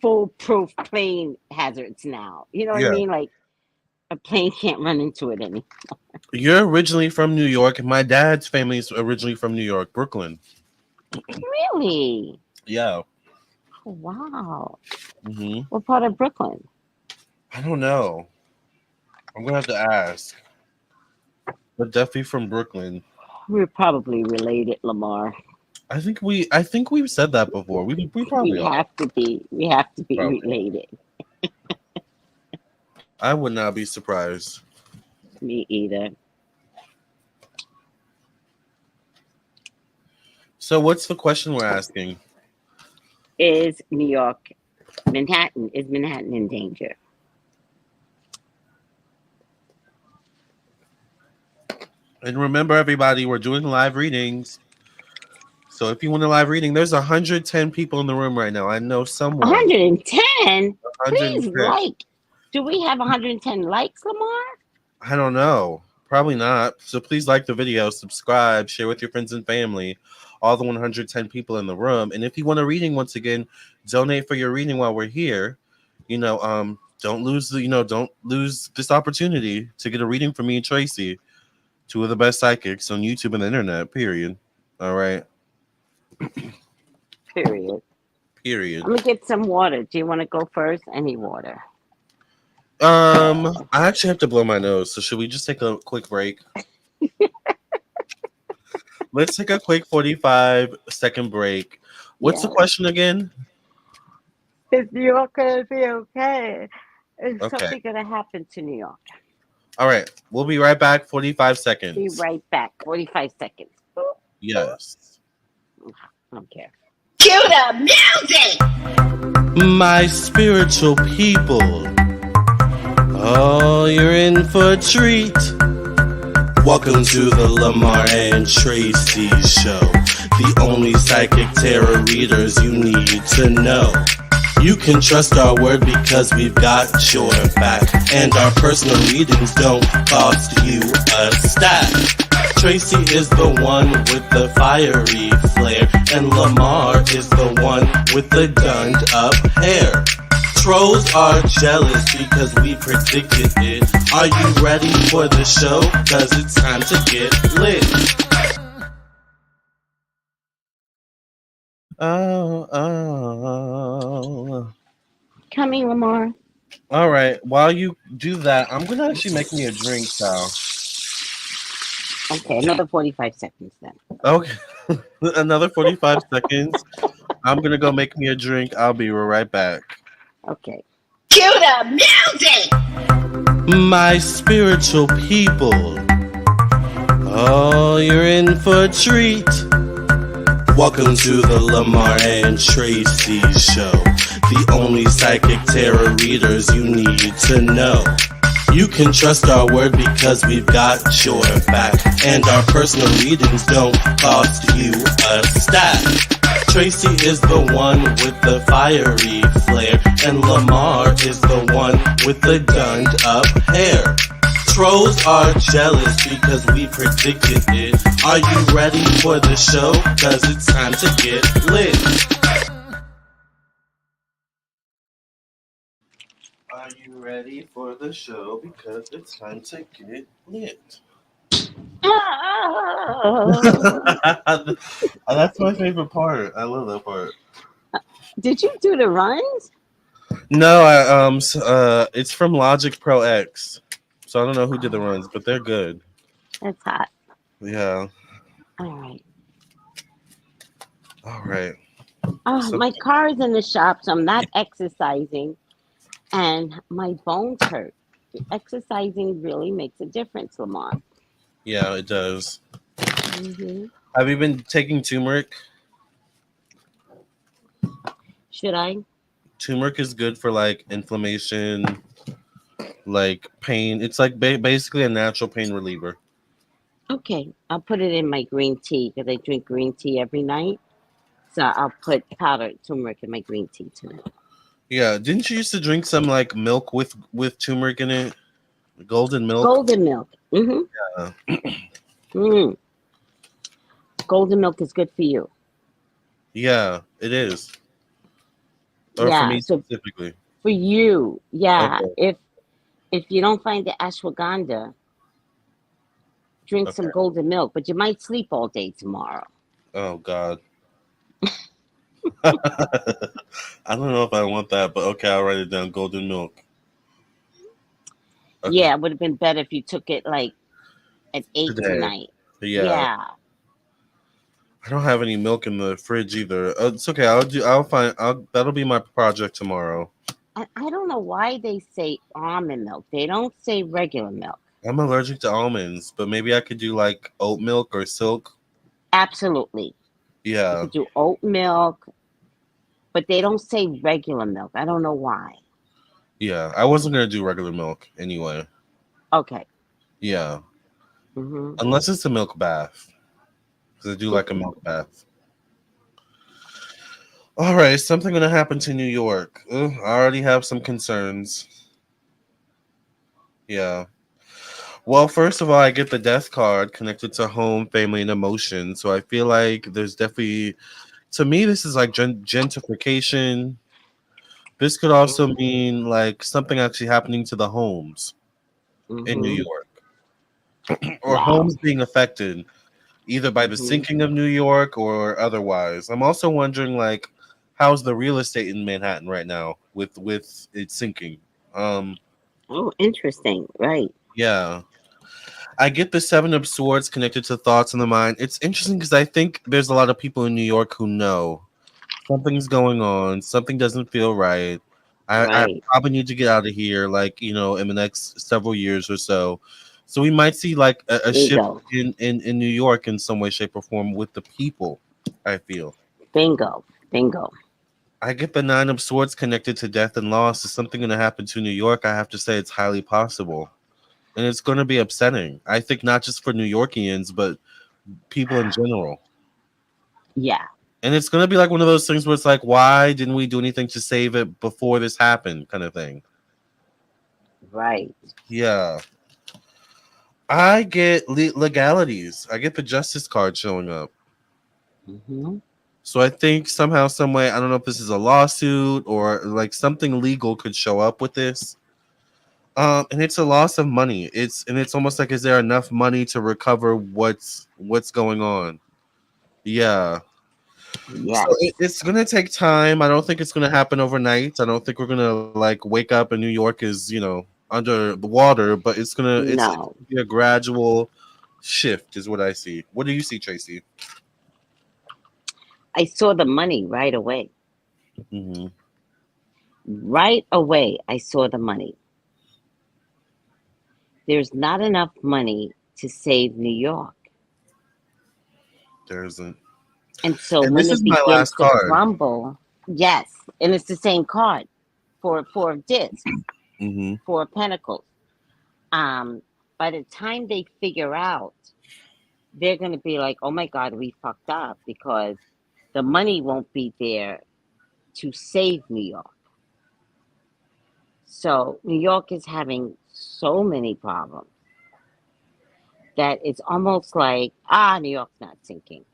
foolproof plane hazards now. You know what I mean? Like a plane can't run into it anymore. You're originally from New York, and my dad's family is originally from New York, Brooklyn. Really? Yeah. Oh, wow. Mm-hmm. What part of Brooklyn? I don't know. I'm gonna have to ask. But definitely from Brooklyn. We're probably related, Lamar. I think we've said that before. We probably We are. have to be. We have to be Probably. related. I would not be surprised. Me either. So what's the question we're asking? Is Manhattan in danger? And remember, everybody, we're doing live readings. So if you want a live reading, there's 110 people in the room right now. I know someone. 110? Please 110. like. Do we have 110 likes, Lamar? I don't know. Probably not. So please like the video, subscribe, share with your friends and family, all the 110 people in the room. And if you want a reading, once again, donate for your reading while we're here. Don't lose this opportunity to get a reading from me and Tracey, two of the best psychics on YouTube and the internet, period. All right. Period. Period. I'm gonna get some water. Do you want to go first? I need water. I actually have to blow my nose, so should we just take a quick break? Let's take a quick 45-second break. What's the question again? Is New York gonna be okay? Is Okay. something gonna happen to New York? All right, we'll be right back. 45 seconds. Be right back. 45 seconds. Yes. I don't care. Cue the music! My spiritual people. Oh, you're in for a treat. Welcome to the Lamar and Tracey show. The only psychic tarot readers you need to know. You can trust our word because we've got your back. And our personal readings don't cost you a stack. Tracey is the one with the fiery flare, and Lamar is the one with the gunned up hair. Trolls are jealous because we predicted it. Are you ready for the show? Cause it's time to get lit. Oh. Coming, Lamar. All right. While you do that, I'm gonna actually make me a drink, Sal. Okay, another 45 seconds then. Okay. Another 45 seconds. I'm gonna go make me a drink. I'll be right back. Okay. Cue the music! My spiritual people. Oh, you're in for a treat. Welcome to the Lamar and Tracey show. The only psychic tarot readers you need to know. You can trust our word because we've got your back. And our personal readings don't cost you a stack. Tracey is the one with the fiery flare, and Lamar is the one with the gunned up hair. Trolls are jealous because we predicted it. Are you ready for the show? Cause it's time to get lit. Are you ready for the show? Because it's time to get lit. That's my favorite part. I love that part. Did you do the runs? No, it's from Logic Pro X. So I don't know who did the Oh, runs, but they're good. that's hot. Yeah. All right. All right. So My car is in the shop, so I'm not exercising, and my bones hurt. Exercising really makes a difference, Lamar. yeah, it does. Hmm. Have you been taking turmeric? Should I? Turmeric is good for like inflammation, like pain. It's like basically a natural pain reliever. Okay, I'll put it in my green tea because I drink green tea every night. So I'll put powdered turmeric in my green tea tonight. Yeah, didn't you used to drink some like milk with turmeric in it? Golden milk. Golden milk. Mm-hmm. Uh, Mm. Golden milk is good for you. yeah, it is. Or for Yeah. me So specifically. for you, yeah. Okay. If you don't find the ashwagandha, drink Okay. some golden milk. But you might sleep all day tomorrow. Oh God. I don't know if I want that, but okay, I'll write it down. Golden milk. Okay. Yeah, it would have been better if you took it like at 8 Today. tonight. Yeah. Yeah. I don't have any milk in the fridge either. It's okay. I'll find. That'll be my project tomorrow. I don't know why they say almond milk. They don't say regular milk. I'm allergic to almonds, but maybe I could do like oat milk or silk. Absolutely. You Yeah. could do oat milk, but they don't say regular milk. I don't know why. Yeah. I wasn't gonna do regular milk anyway. Okay. Yeah. Hmm. Unless it's a milk bath, because I do like a Okay. milk bath. All right. Something gonna happen to New York. Ugh, I already have some concerns. Yeah. Well, first of all, I get the death card connected to home, family, and emotion. So I feel like there's definitely, to me, this is like gentrification. This could also mean like something actually happening to the homes in New Hmm. York, or Wow. homes being affected either by the Hmm. sinking of New York or otherwise. I'm also wondering like how's the real estate in Manhattan right now with it sinking. Um, Oh, interesting. Right. yeah. I get the Seven of Swords connected to thoughts in the mind. It's interesting because I think there's a lot of people in New York who know something's going on, something doesn't feel right. I Right. probably need to get out of here, like, in the next several years or so. So we might see like a shift Bingo. in New York in some way, shape, or form with the people, I feel. Bingo. Bingo. I get the Nine of Swords connected to death and loss. Is something going to happen to New York? I have to say it's highly possible. And it's going to be upsetting. I think not just for New Yorkians, but people in general. Yeah. And it's going to be like one of those things where it's like, why didn't we do anything to save it before this happened, kind of thing. Right. Yeah. I get legalities. I get the justice card showing up. Hmm. So I think somehow, some way, I don't know if this is a lawsuit or like something legal could show up with this. And it's a loss of money. It's almost like, is there enough money to recover what's going on? Yeah. So Yes. it's gonna take time. I don't think it's gonna happen overnight. I don't think we're gonna like wake up and New York is under the water, but it's No. gonna be a gradual shift, is what I see. What do you see, Tracy? I saw the money right away. Hmm. Right away, I saw the money. There's not enough money to save New York. There isn't, And so and when this it is my begins last to card. crumble, yes, and it's the same card for discs, Hmm. for pentacles. Um, by the time they figure out, they're going to be like, "Oh my God, we fucked up," because the money won't be there to save New York. So New York is having so many problems that it's almost like, New York's not sinking.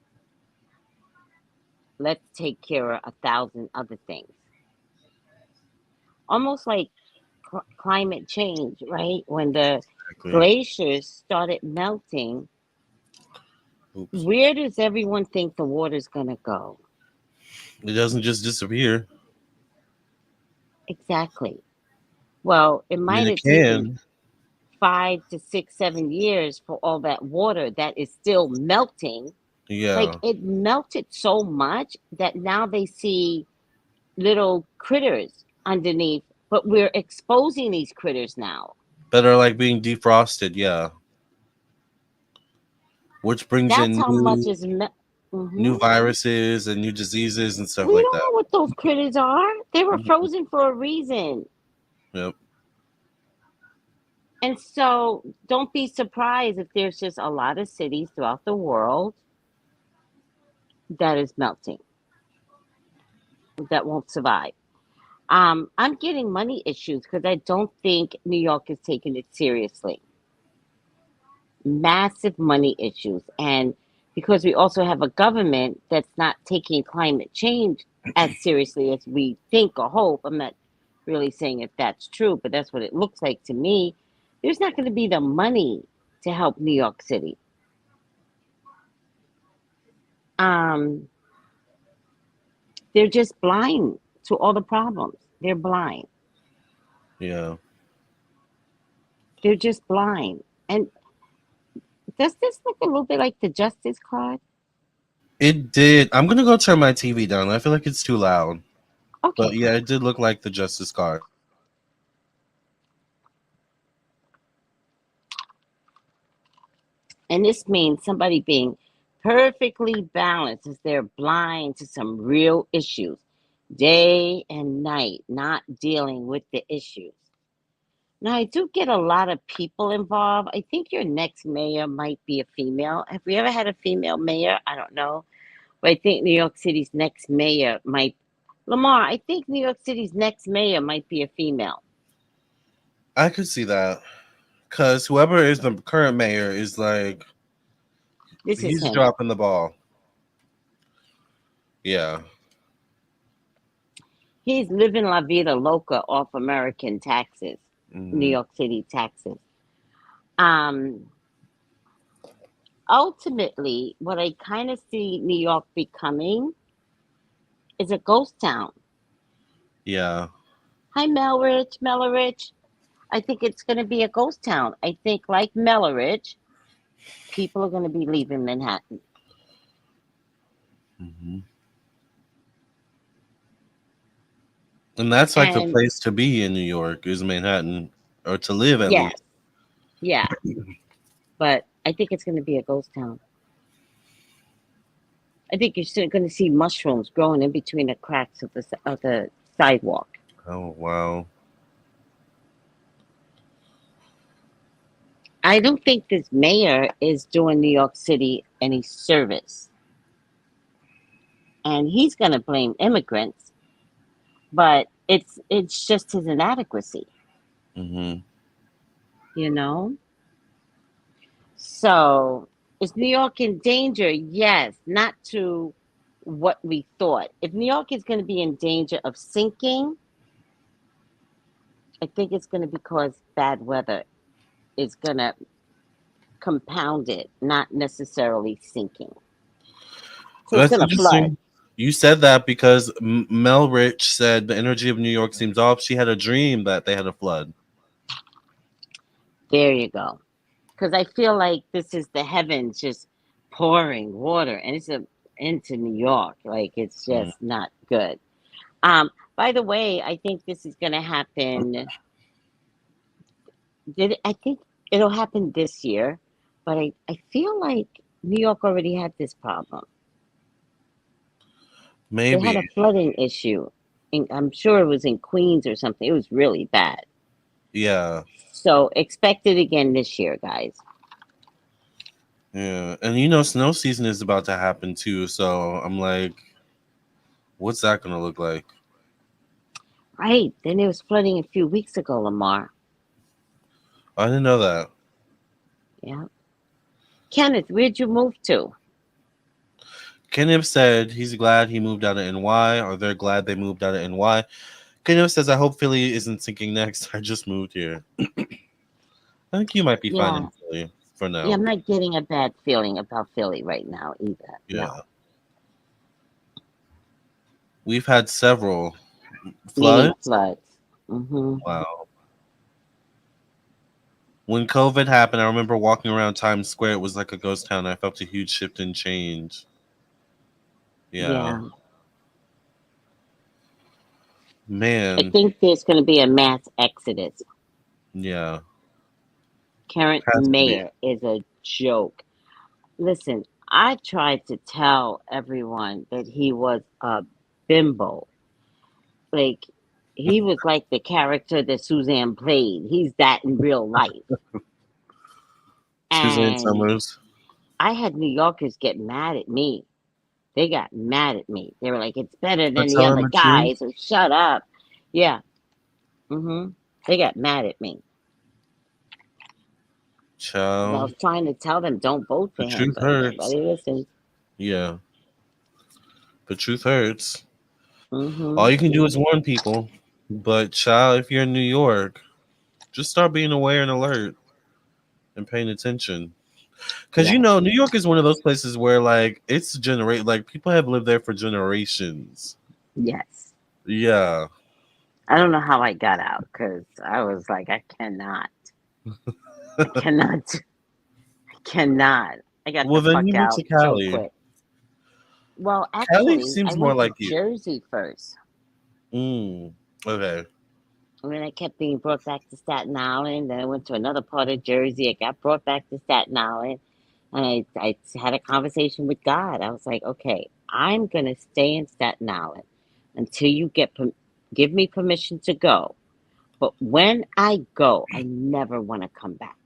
Let's take care of 1,000 other things. Almost like climate change, right? When the Exactly. glaciers started melting, Oops. where does everyone think the water's going to go? It doesn't just disappear. Exactly. Well, it I mean, might it have taken can. 5 to 6, 7 years for all that water that is still melting. Like Yeah. it melted so much that now they see little critters underneath, but we're exposing these critters now. That are like being defrosted. Yeah. Which brings That's in how much is hmm new viruses and new diseases and stuff We like don't that. know what those critters are. They were Mhm. frozen for a reason. Yep. And so don't be surprised if there's just a lot of cities throughout the world that is melting, that won't survive. I'm getting money issues because I don't think New York is taking it seriously. Massive money issues. And because we also have a government that's not taking climate change as seriously as we think or hope. I'm not really saying if that's true, but that's what it looks like to me. There's not going to be the money to help New York City. Um, they're just blind to all the problems. They're blind. Yeah. They're just blind. And does this look a little bit like the Justice card? It did. I'm gonna go turn my TV down. I feel like it's too loud. But Okay. yeah, it did look like the Justice card. And this means somebody being perfectly balanced as they're blind to some real issues, day and night, not dealing with the issues. Now, I do get a lot of people involved. I think your next mayor might be a female. Have we ever had a female mayor? I don't know. But I think New York City's next mayor might, Lamar, I think New York City's next mayor might be a female. I could see that. Cause whoever is the current mayor is like This is he's him. dropping the ball. Yeah. He's living La Vida Loca off American taxes, New Hmm. York City taxes. Um, Ultimately, what I kind of see New York becoming is a ghost town. Yeah. Hi, Melrich, Melrich. I think it's going to be a ghost town. I think, like Melrich, people are going to be leaving Manhattan. Hmm. And that's like the And place to be in New York is Manhattan, or to live at yes, least. yeah, but I think it's going to be a ghost town. I think you're still going to see mushrooms growing in between the cracks of the sidewalk. Oh wow. I don't think this mayor is doing New York City any service. And he's going to blame immigrants, but it's just his inadequacy, Hmm. you know? So, is New York in danger? Yes, not to what we thought. If New York is going to be in danger of sinking, I think it's going to be because bad weather is going to compound it, not necessarily sinking. So it's That's going to flood. interesting. You said that because Mel Rich said the energy of New York seems off. She had a dream that they had a flood. There you go. Because I feel like this is the heavens just pouring water, and into New York. Like it's Mm. just not good. By the way, I think this is going to happen. I think it'll happen this year, but I feel like New York already had this problem. They had Maybe. a flooding issue. I'm sure it was in Queens or something. It was really bad. Yeah. So expect it again this year, guys. Yeah. And you know, snow season is about to happen too. So I'm like, what's that going to look like? Right. Then there was flooding a few weeks ago, Lamar. I didn't know that. Yeah. Kenneth, where'd you move to? Kenneth said he's glad he moved out of NY, or they're glad they moved out of NY. Kenneth says, I hope Philly isn't sinking next. I just moved here. I think you might be fine in Yeah. Philly for Yeah, now. I'm not getting a bad feeling about Philly right now either. No. Yeah. We've had several Meaning floods. floods. Mm-hmm. Wow. When COVID happened, I remember walking around Times Square. It was like a ghost town. I felt a huge shift and change. Yeah. Yeah. I Man. think there's going to be a mass exodus. Yeah. Current Has to be. mayor is a joke. Listen, I tried to tell everyone that he was a bimbo. Like, he was like the character that Suzanne played. He's that in real life. Suzanne And Somers. I had New Yorkers get mad at me. They got mad at me. They were like, "It's better For than the telling other the truth. guys." So shut up. Yeah. They got mad at me because I Child. was trying to tell them don't vote The for him, truth but hurts. nobody listens. Yeah. The truth hurts. Hmm All you can do is warn people. But child, if you're in New York, just start being aware and alert and paying attention. Because Yes. New York is one of those places where like it's generate like people have lived there for generations. Yes. Yeah. I don't know how I got out because I was like, I cannot. I cannot. I cannot. I got Well, the then fuck you move to out so Cali. quick. Well, Cali actually, I seems more went to like you. Jersey first. Mm. Okay. And then I kept being brought back to Staten Island. Then I went to another part of Jersey. I got brought back to Staten Island. And I had a conversation with God. I was like, okay, I'm going to stay in Staten Island until you give me permission to go. But when I go, I never want to come back.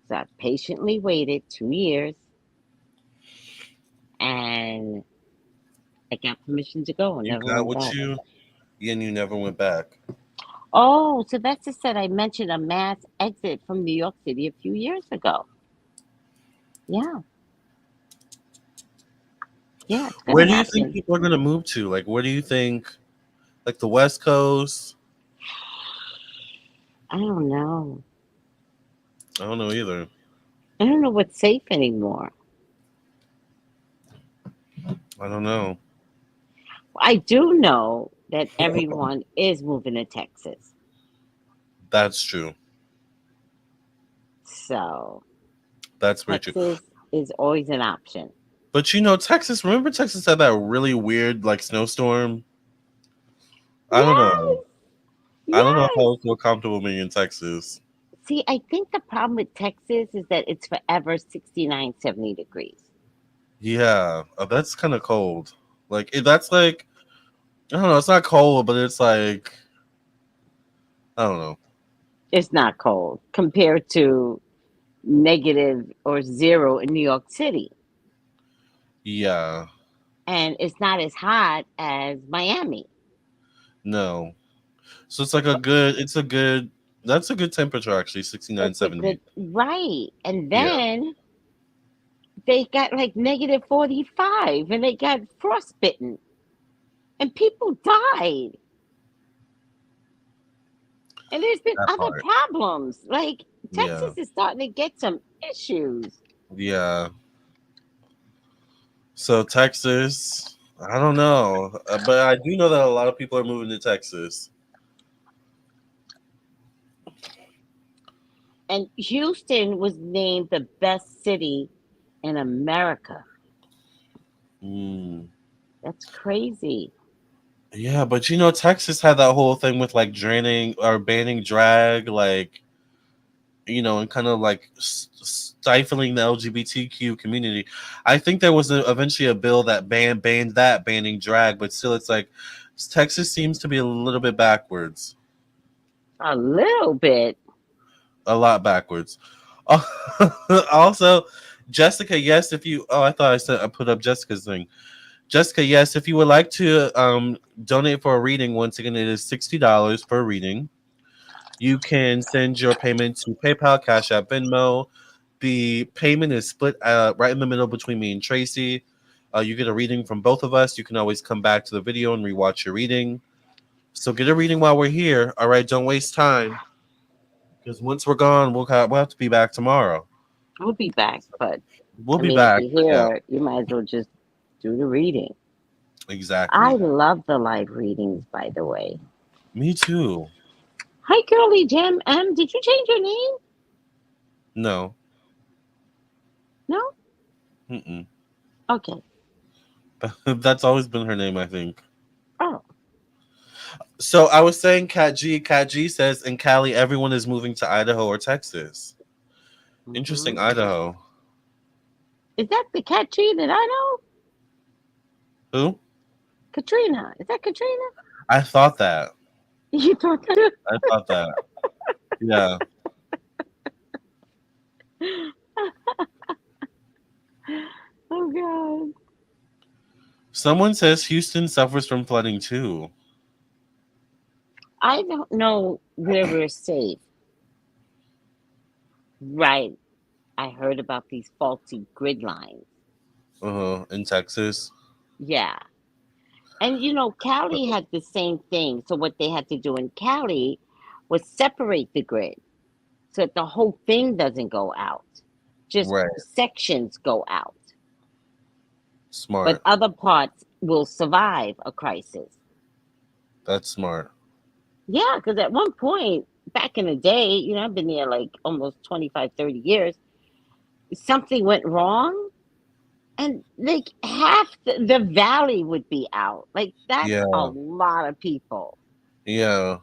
So I patiently waited 2 years and I got permission to go and You never got went what back. you and you never went back. Oh, Sylvester said I mentioned a mass exit from New York City a few years ago. Yeah, yeah, it's going Where to do you think happen. people are gonna move to? Like where do you think like the West Coast? I don't know. I don't know either. I don't know what's safe anymore. I don't know. I do know that everyone is moving to Texas. That's true. So That's very true. Texas is always an option. But Texas, remember Texas had that really weird like snowstorm? I don't Yes, know. I don't know if I yes. would feel comfortable being in Texas. See, I think the problem with Texas is that it's forever 69, 70 degrees. Yeah, that's kind of cold. That's like I don't know. It's not cold, but it's like I don't know. It's not cold compared to negative or zero in New York City. Yeah, And it's not as hot as Miami. no. So it's like a good. It's a good. That's a good temperature actually. 69, It's a 70. good, right. And Yeah, then they got like negative 45 and they got frostbitten and people died. And there's been that other part. problems. Like Yeah, Texas is starting to get some issues. yeah. So Texas, I don't know, but I do know that a lot of people are moving to Texas. And Houston was named the best city in America. Mm. That's crazy. Yeah, but Texas had that whole thing with like draining or banning drag, like and kind of like stifling the LGBTQ community. I think there was eventually a bill that banning drag, but still, it's like Texas seems to be a little bit backwards, A little bit. a lot backwards. Also, Jessica, yes, if you. Oh, I thought I put up Jessica's thing. Jessica, yes, if you would like to donate for a reading, once again, it is $60 for a reading. You can send your payment to PayPal, Cash App, Venmo. The payment is split right in the middle between me and Tracey. You get a reading from both of us. You can always come back to the video and rewatch your reading. So get a reading while we're here. All right, don't waste time because once we're gone, we'll have to be back tomorrow. We'll be back, but We'll I be mean, if back. you're But yeah, here, you might as well just do the reading. I exactly. love the live readings, by the way. Me too. Hi, Girly Jam M. Did you change your name? No. No? Mm-mm. Okay. That's always been her name, I think. Oh. So I was saying Cat G. Cat G says in Cali, everyone is moving to Idaho or Texas. Hmm. Interesting, Idaho. Is that the Katrina that I know? Who? Katrina. Is that Katrina? I thought that. You thought that? I thought that. Yeah. Oh, God. Someone says Houston suffers from flooding too. I don't know where we're safe. Right. I heard about these faulty grid lines. In Texas. Yeah. And Cali had the same thing. So what they had to do in Cali was separate the grid so that the whole thing doesn't go out. Just Right. sections go out. But Smart. other parts will survive a crisis. That's smart. Yeah, because at one point, back in the day, I've been there like almost 25, 30 years, something went wrong and like half the valley would be out. Like that's a Yeah. lot of people. Yeah.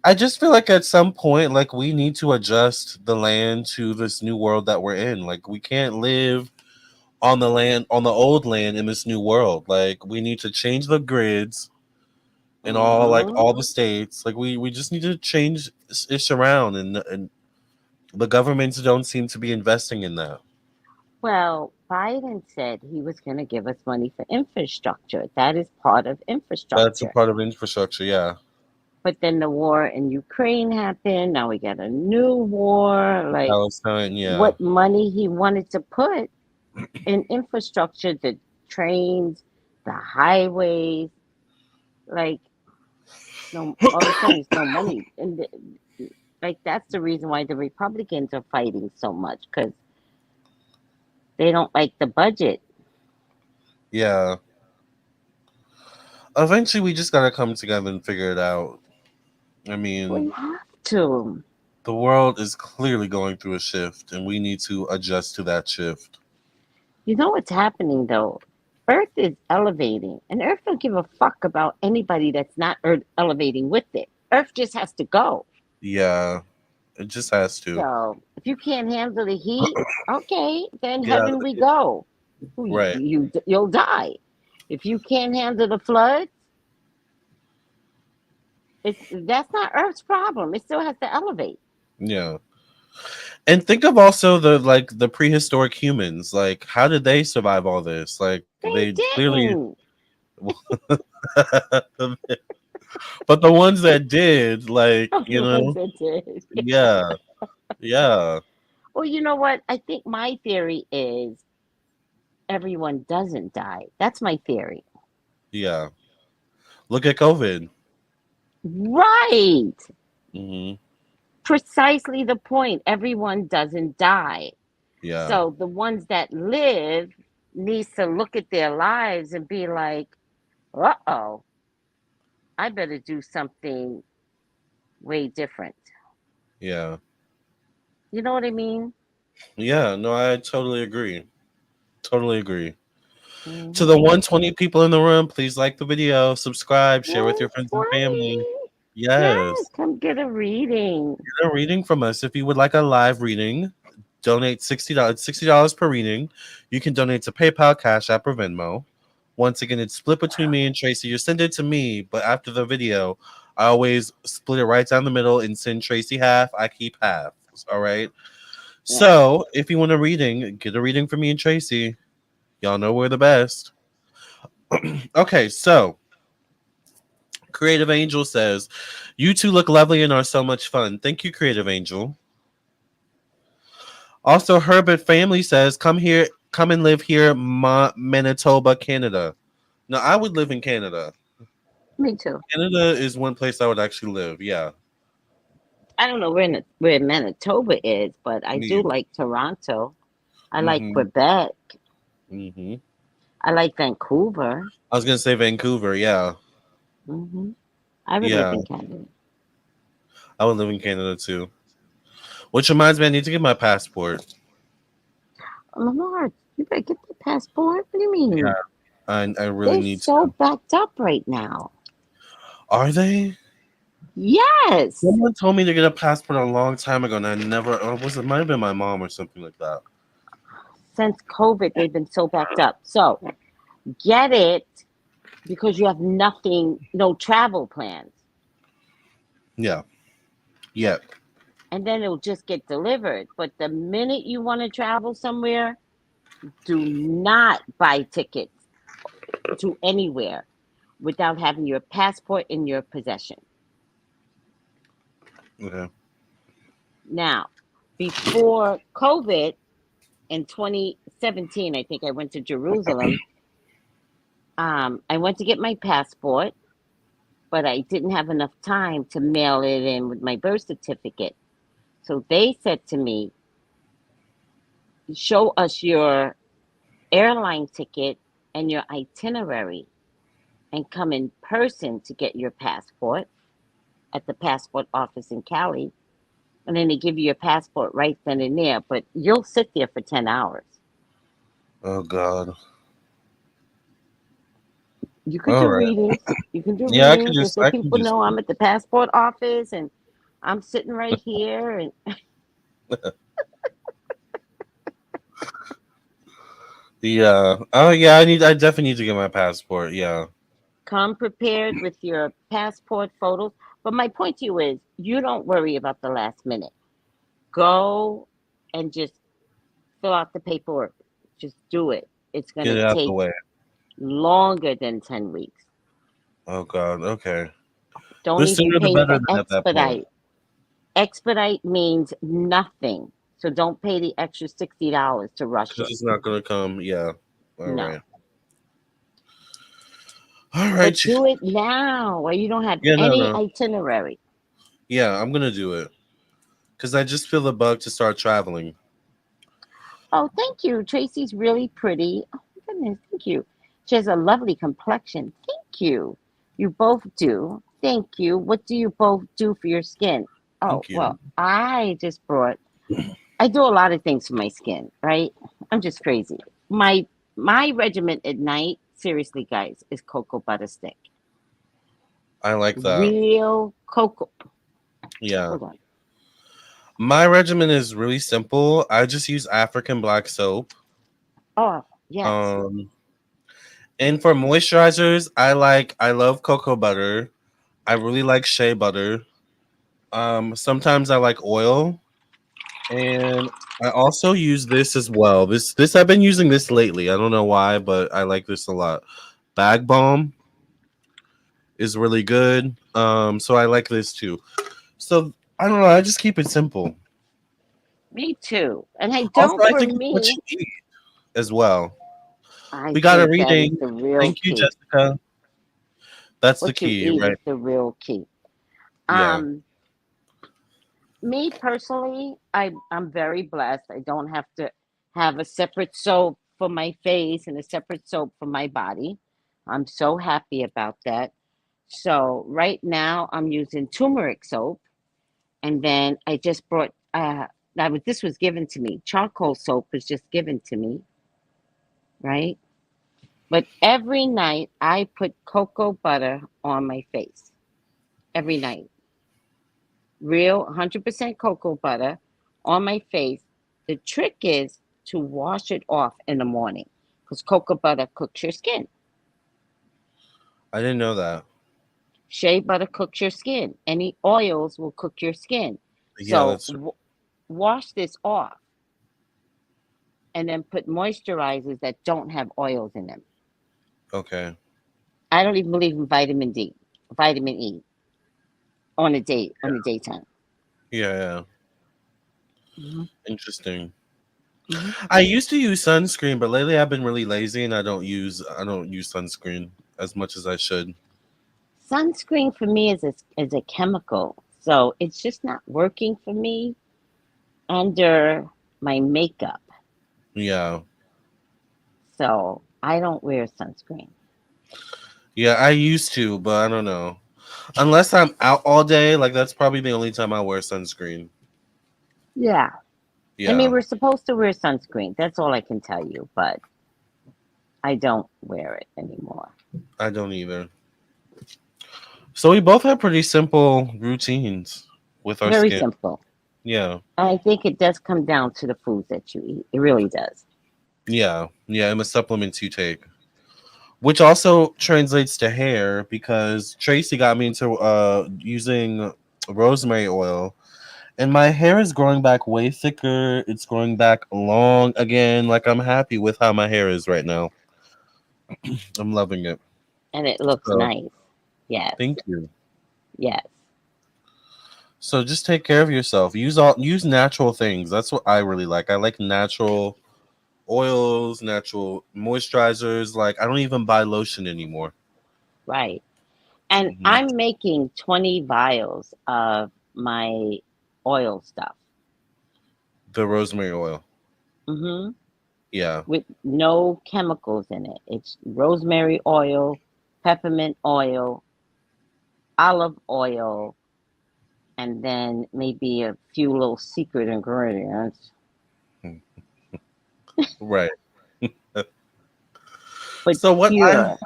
I just feel like at some point, like we need to adjust the land to this new world that we're in. Like we can't live on the land, on the old land in this new world. Like we need to change the grids in all, like Hmm. all the states. Like we just need to change ish around, and the governments don't seem to be investing in that. Well, Biden said he was going to give us money for infrastructure. That is part of That's a infrastructure. part of infrastructure. Yeah. But then the war in Ukraine happened. Now we got a new war. Like, Palestine. Yeah. what money he wanted to put in infrastructure, the trains, the highways, like, no, all of a sudden, it's no money. And like, that's the reason why the Republicans are fighting so much because they don't like the budget. Yeah. Eventually, we just gotta come together and figure it out. I We mean, have to. the world is clearly going through a shift, and we need to adjust to that shift. You know what's happening though? Earth is elevating, and Earth don't give a fuck about anybody that's not Earth elevating with it. Earth just has to go. Yeah, it just has to. So if you can't handle the heat, okay, then Get out of heaven we the go. right. You'll die. If you can't handle the floods, that's not Earth's problem. It still has to elevate. Yeah. And think of also the prehistoric humans. Like, how did they survive all this? Like, They they clearly, didn't. but the ones that did, like, The ones that did. yeah, yeah, Well, you know what? I think my theory is everyone doesn't die. That's my theory. yeah. Look at COVID. Right. Hmm. Precisely the point. Everyone doesn't die. Yeah, So the ones that live needs to look at their lives and be like, uh-oh, I better do something way different. yeah, You know what I mean? yeah. No, I totally agree. Totally agree. To the Hmm. 120 people in the room, please like the video, subscribe, share with your friends and family. 120. Yes, Yes. come get a reading. Get a reading from us. If you would like a live reading, donate $60. $60 per reading. You can donate to PayPal, Cash App, or Venmo. Once again, it's split between me and Tracy. You send it to me, but after the video, I always split it right down the middle and send Tracy half. I keep half. All right. Yeah. So if you want a reading, get a reading from me and Tracy. Y'all know we're the best. Okay, so Creative Angel says, "You two look lovely and are so much fun." Thank you, Creative Angel. Also, Herbert Family says, "Come here, come and live here, Manitoba, Canada." No, I would live in Canada. Me too. Canada is one place I would actually live. Yeah, I don't know where Manitoba is, but I me do either. like Toronto. I like Hmm. Quebec. Hmm. I like Vancouver. I was gonna say Vancouver. Yeah, Hmm. I would live Yeah, in Canada. I would live in Canada too. Which reminds me, I need to get my passport. Lamar, you better get the passport. What do you Yeah, mean? I really They're need so to. backed up right now. Are they? Yes. Someone told me to get a passport a long time ago, and I never. Or was it might have been my mom or something like that? Since COVID, they've been so backed up. So get it because you have nothing, no travel plans. Yeah. Yeah. And then it'll just get delivered. But the minute you want to travel somewhere, do not buy tickets to anywhere without having your passport in your possession. Okay. Now, before COVID in 2017, I think I went to Jerusalem. I went to get my passport, but I didn't have enough time to mail it in with my birth certificate. So they said to me, show us your airline ticket and your itinerary and come in person to get your passport at the passport office in Cali. And then they give you your passport right then and there, but you'll sit there for 10 hours. Oh God. You could All do right. readings. You can do Yeah, I could readings. just. Just let I can people just. know I'm at the passport office and I'm sitting right here and Yeah. Oh yeah. I need. I definitely need to get my passport. Yeah. come prepared with your passport photos. But my point to you is you don't worry about the last minute. Go and just fill out the paperwork. Just do it. It's going Get to it out the take way. longer than 10 weeks. Oh God. Okay. Don't The even sooner the pay better. for Then at that point, expedite. Expedite means nothing. So don't pay the extra $60 to rush because it. it's not gonna come. Yeah. All No. right. All But right. do it now or you don't have Yeah. No. any No. itinerary. Yeah. I'm gonna do it because I just feel the bug to start traveling. Oh, thank you. Tracy's really pretty. Oh, my goodness. Thank you. She has a lovely complexion. Thank you. You both do. Thank you. What do you both do for your skin? Oh, Thank you. well, I do a lot of things for my skin, right? I'm just crazy. My regimen at night, seriously, guys, is cocoa butter stick. I like that. Real cocoa. Yeah. Hold on. My regimen is really simple. I just use African black soap. Oh, yes. Um, and for moisturizers, I love cocoa butter. I really like shea butter. Sometimes I like oil, and I also use this as well. This I've been using this lately. I don't know why, but I like this a lot. Bag balm is really good. So I like this too. So I don't know. I just keep it simple. Me too. And I Also, don't I for think it's what me. you eat as well. I We got a think that is reading. the real Thank you, key. Jessica. That's the What you key, eat is right? the real key. Yeah. Um, Me personally, I'm very blessed. I don't have to have a separate soap for my face and a separate soap for my body. I'm so happy about that. So right now I'm using turmeric soap, and then I just brought this was given to me. Charcoal soap was just given to me, right? But every night I put cocoa butter on my face. Every night. Real 100% cocoa butter on my face. The trick is to wash it off in the morning because cocoa butter cooks your skin. I didn't know that. Shea butter cooks your skin. Any oils will cook your skin. Yeah, So that's wash this off and then put moisturizers that don't have oils in them. okay. I don't even believe in vitamin D, vitamin E on the daytime. Yeah, yeah. Mhm, Interesting. mhm. I used to use sunscreen, but lately I've been really lazy and I don't use sunscreen as much as I should. Sunscreen for me is a chemical, so it's just not working for me under my makeup. Yeah. So I don't wear sunscreen. Yeah, I used to, but I don't know. Unless I'm out all day, like that's probably the only time I wear sunscreen. Yeah. I mean, Yeah, we're supposed to wear sunscreen. That's all I can tell you, but I don't wear it anymore. I don't either. So we both have pretty simple routines with our Very skin. simple. Yeah. I think it does come down to the foods that you eat. It really does. Yeah. Yeah. And the supplements you take. Which also translates to hair because Tracy got me into using rosemary oil. And my hair is growing back way thicker. It's growing back long again. Like I'm happy with how my hair is right now. I'm loving it. And it looks So nice. Yes. thank you. Yes. So just take care of yourself. Use natural things. That's what I really like. I like natural oils, natural moisturizers. Like I don't even buy lotion anymore. Right. And Hmm. I'm making 20 vials of my oil stuff. The rosemary oil. Hmm. Yeah. With no chemicals in it. It's rosemary oil, peppermint oil, olive oil, and then maybe a few little secret ingredients. Right. But So what I pure.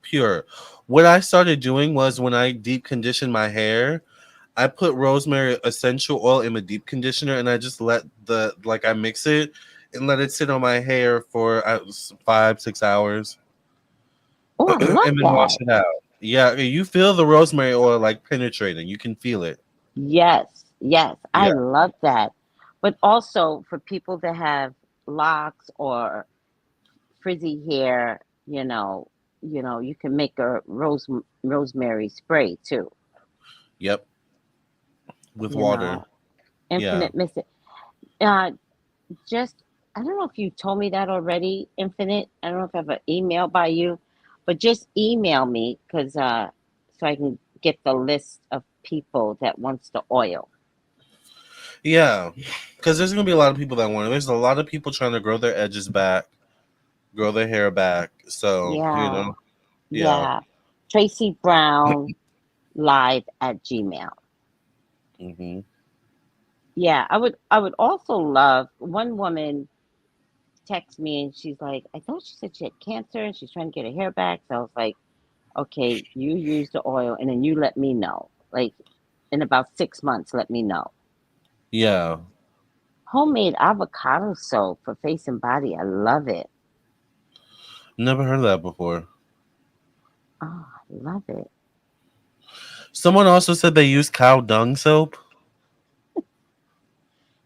pure. What I started doing was when I deep conditioned my hair, I put rosemary essential oil in my deep conditioner and I just let I mix it and let it sit on my hair for 5-6 hours Oh, I love and then wash that. it out. Yeah, you feel the rosemary oil like penetrating. You can feel it. Yes, yes, I Yeah. love that. But also for people that have locks or frizzy hair, you can make a rosemary spray too. Yep. With You water. know, Yeah. Infinite Mist. Uh, just I don't know if you told me that already, Infinite. I don't know if I have an email by you, but just email me because so I can get the list of people that wants the oil. Yeah. Because there's gonna be a lot of people that want it. There's a lot of people trying to grow their edges back, grow their hair back. So, Yeah, yeah. yeah. Tracey Brown live at Gmail. Hmm. Yeah, I would also love one woman text me and she's like, I thought she said she had cancer and she's trying to get her hair back. So I was like, okay, you use the oil and then you let me know. Like in about 6 months, let me know. Yeah. Homemade avocado soap for face and body. I love it. Never heard of that before. Oh, I love it. Someone also said they use cow dung soap.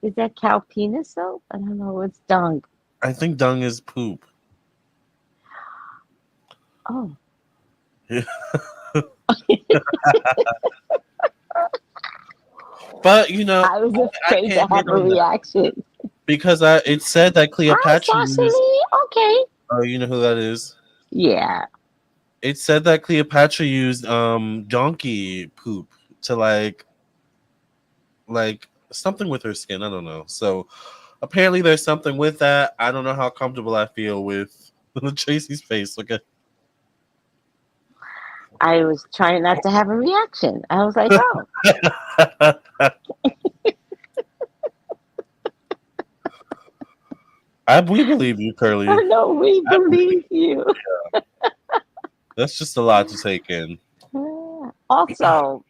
Is that cow penis soap? I don't know. It's dung. I think dung is poop. Oh, But I was I afraid to can't hate have a on that reaction. because it said that Hi, Cleopatra used. Cecily. Okay. Oh, you know who that is? Yeah. It said that Cleopatra used donkey poop to like something with her skin. I don't know. So apparently there's something with that. I don't know how comfortable I feel with Tracy's face. Look at. I was trying not to have a reaction. I was like, oh, We believe you, I Curly. know we I believe believe you. that's just a lot to take in. Also,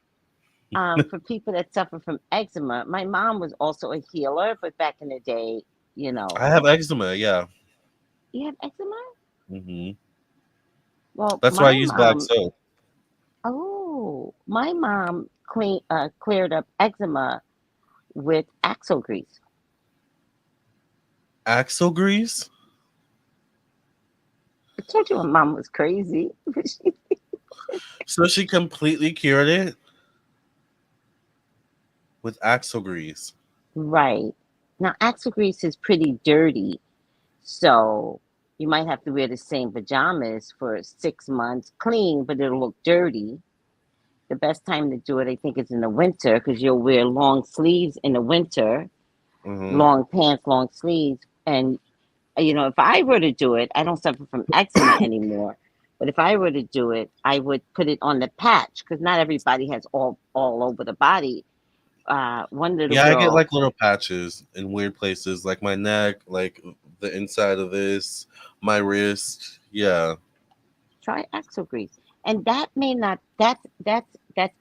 for people that suffer from eczema, my mom was also a healer, but back in the day, you know, I have eczema. Yeah. you have eczema? Hmm. Well, That's why I my use black mom, soap. my mom cleared up eczema with axle grease. Axle grease. I told you my mom was crazy. So she completely cured it with axle grease. Right. Now, axle grease is pretty dirty. So you might have to wear the same pajamas for 6 months, clean, but it'll look dirty. The best time to do it, I think, is in the winter because you'll wear long sleeves in the winter, Hmm. long pants, long sleeves. And, if I were to do it, I don't suffer from eczema anymore. But if I were to do it, I would put it on the patch because not everybody has all over the body. One little Yeah, I get girl, like little patches in weird places, like my neck, like the inside of this, my wrist. Yeah. try axle grease, and that may not. That's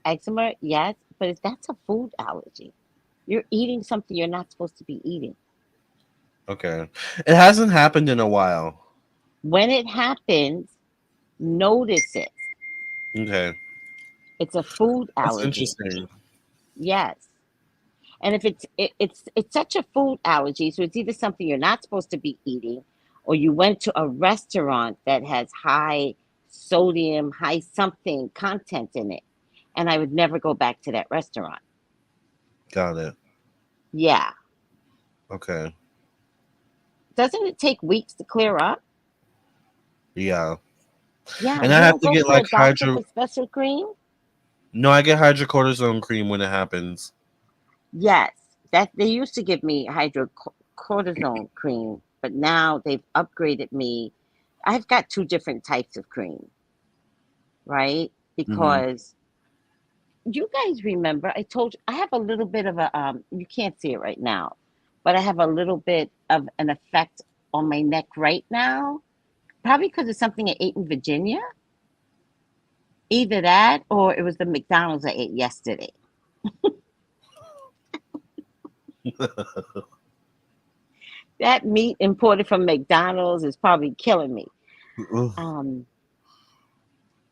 eczema, yes, but if that's a food allergy, you're eating something you're not supposed to be eating. Okay. It hasn't happened in a while. When it happens, notice it. Okay. It's a food That's allergy. interesting. Yes. And if it's such a food allergy, so it's either something you're not supposed to be eating, or you went to a restaurant that has high sodium, high something content in it. And I would never go back to that restaurant. Got it. Yeah. Okay. Doesn't it take weeks to clear up? Yeah. Yeah. And I You have don't to go get to a like doctor for special cream? no, I get hydrocortisone cream when it happens. Yes. That they used to give me hydrocortisone cream, but now they've upgraded me. I've got two different types of cream, right? Hmm. Because you guys remember I told you I have a little bit of a you can't see it right now, but I have a little bit of an effect on my neck right now, probably because of something I ate in Virginia. Either that or it was the McDonald's I ate yesterday. That meat imported from McDonald's is probably killing me. Um,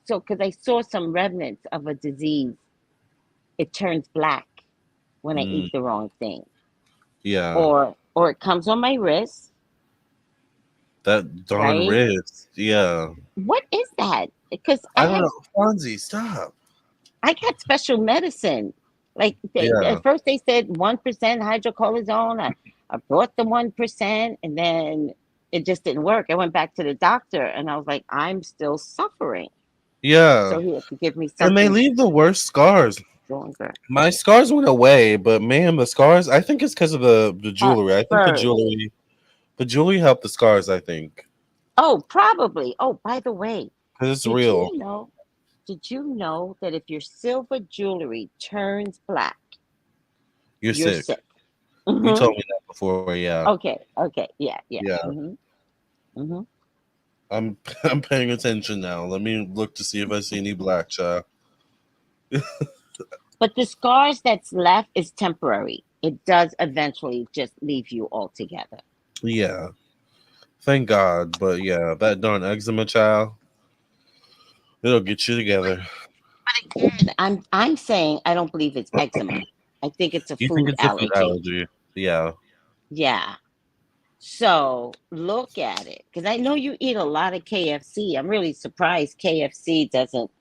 so because I saw some remnants of a disease, it turns black when I Mm, eat the wrong thing, yeah. or it comes on my wrist, That darn right? wrist. Yeah. What is that? Because I don't know. Fonzie, stop. I got special medicine. Like Yeah. at first they said 1% hydrocortisone. I brought the 1%, and then it just didn't work. I went back to the doctor, and I was like, I'm still suffering. Yeah. So he had to give me And they something leave the worst scars. stronger. My scars went away, but man, the scars, I think it's because of the At jewelry. I think first, the jewelry helped the scars, I think. oh, probably. Oh, by the way, Because it's did real. you know? Did you know that if your silver jewelry turns black, You're you're sick. sick? You Hmm. told me that before, yeah. Okay. Okay. Yeah. Yeah. Yeah. Hmm. Hmm. I'm I'm paying attention now. Let me look to see if I see any black child. But the scars that's left is temporary. It does eventually just leave you altogether. Yeah. Thank God. But yeah, that darn eczema child, it'll get you together. And I'm saying I don't believe it's eczema. I think it's a You think food it's a food allergy. allergy? Yeah. Yeah. So look at it. Because I know you eat a lot of KFC. I'm really surprised KFC doesn't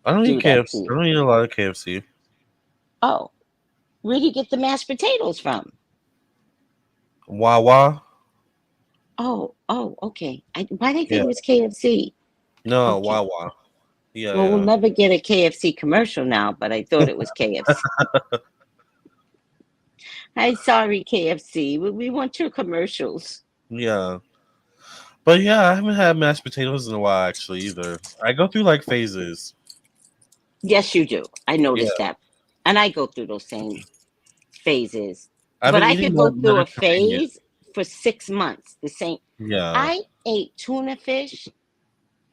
I don't eat do that to KFC. I you. don't eat a lot of KFC. Oh, where do you get the mashed potatoes from? Wawa? Oh, okay. Why did I think Yeah. it was KFC? No, Okay. Wawa. Yeah, Well, we'll yeah. never get a KFC commercial now, but I thought it was KFC. I'm sorry, KFC. We want your commercials. Yeah. But yeah, I haven't had mashed potatoes in a while actually either. I go through like phases. Yes, you do. I Yeah. noticed that. And I go through those same phases. I've But been I eating could go through a Mediterranean. phase for 6 months. The same. Yeah. I ate tuna fish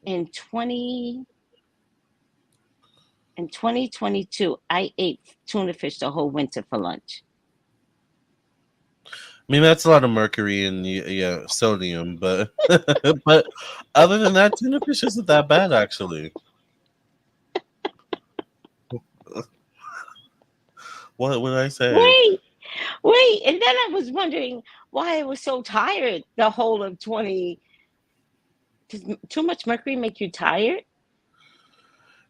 in 2022. I ate tuna fish the whole winter for lunch. I mean that's a lot of mercury and yeah, sodium, but but other than that, tuna fish isn't that bad actually. What would I say? Wait, wait. And then I was wondering why I was so tired the whole of 20. Does too much mercury make you tired?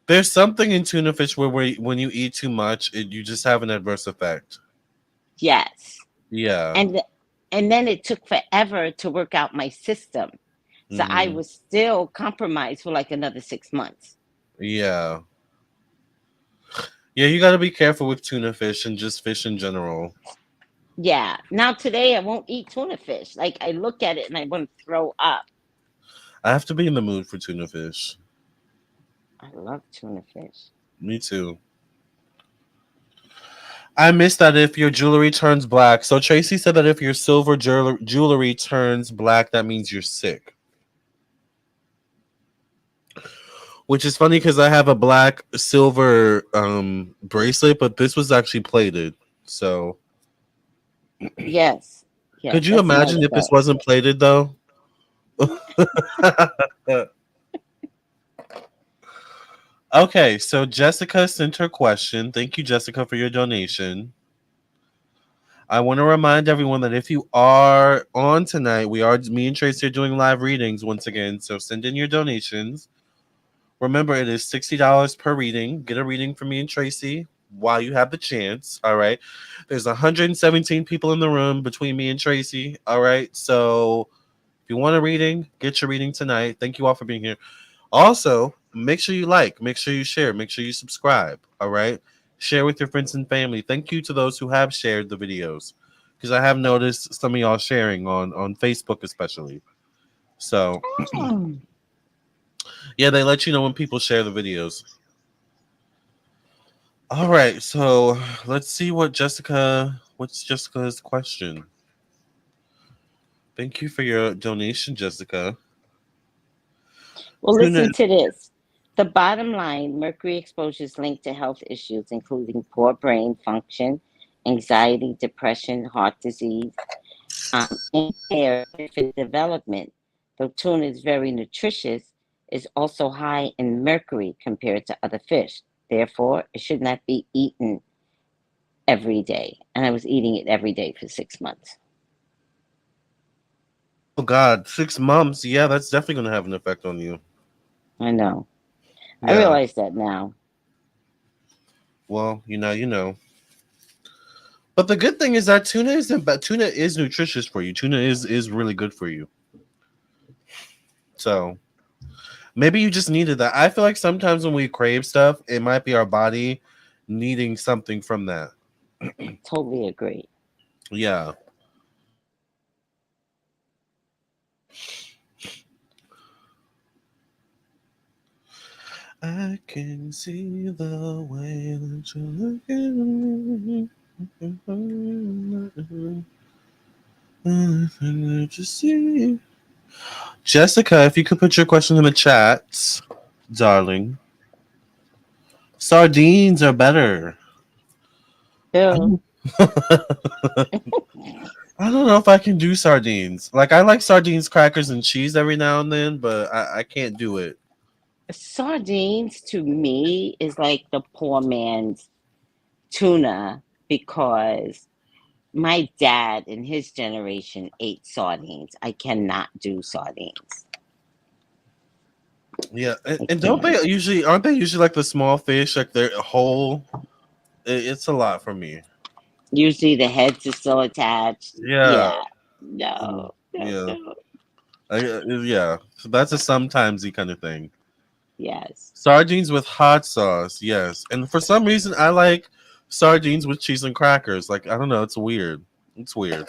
There's something in tuna fish where when you eat too much, you just have an adverse effect. Yes. Yeah. And and then it took forever to work out my system. So I Hmm. was still compromised for like another 6 months. Yeah. Yeah, you got to be careful with tuna fish and just fish in general. Yeah. Now today I won't eat tuna fish. Like I look at it and I want to throw up. I have to be in the mood for tuna fish. I love tuna fish. Me too. I missed that if your jewelry turns black. So Tracy said that if your silver jewelry turns black, that means you're sick. Which is funny because I have a black silver bracelet, but this was actually plated. So Yes. Yes, could you that's nice imagine if this though. wasn't plated though? Okay, so Jessica sent her question. Thank you, Jessica, for your donation. I want to remind everyone that if you are on tonight, me and Tracy are doing live readings once again. So send in your donations. Remember, it is $60 per reading. Get a reading from me and Tracy while you have the chance. All right. There's 117 people in the room between me and Tracy. All right. So if you want a reading, get your reading tonight. Thank you all for being here. Also, make sure you make sure you share, make sure you subscribe. All right. Share with your friends and family. Thank you to those who have shared the videos, because I have noticed some of y'all sharing on Facebook especially. So Oh. yeah, they let you know when people share the videos. All right, so let's see what's Jessica's question. Thank you for your donation, Jessica. Well, Tuna. listen to this. The bottom line, mercury exposure is linked to health issues, including poor brain function, anxiety, depression, heart disease, impaired infant development. Though tuna is very nutritious, is also high in mercury compared to other fish. Therefore, it should not be eaten every day. And I was eating it every day for 6 months. Oh God, 6 months. Yeah, that's definitely gonna have an effect on you. I know. I Yeah. realize that now. Well, you know. But the good thing is that tuna isn't bad. Tuna is nutritious for you. Tuna is really good for you. So maybe you just needed that. I feel like sometimes when we crave stuff, it might be our body needing something from that. Totally agree. Yeah. I can see the way that you look at me. Anything that you see. Jessica, if you could put your question in the chat, darling. Sardines are better. I Bill, don't, I don't know if I can do sardines. Like I like sardines, crackers, and cheese every now and then, but I can't do it. sardines to me is like the poor man's tuna because my dad in his generation ate sardines. I cannot do sardines. Yeah, I and don't can't. they usually aren't they usually like the small fish, like they're whole? It's a lot for me. Usually the heads are still attached. Yeah, Yeah. No. No, yeah, no. yeah. So that's a sometimesy kind of thing. Yes. Sardines with hot sauce, yes. And for some reason, I like sardines with cheese and crackers. Like I don't know, it's weird. It's weird,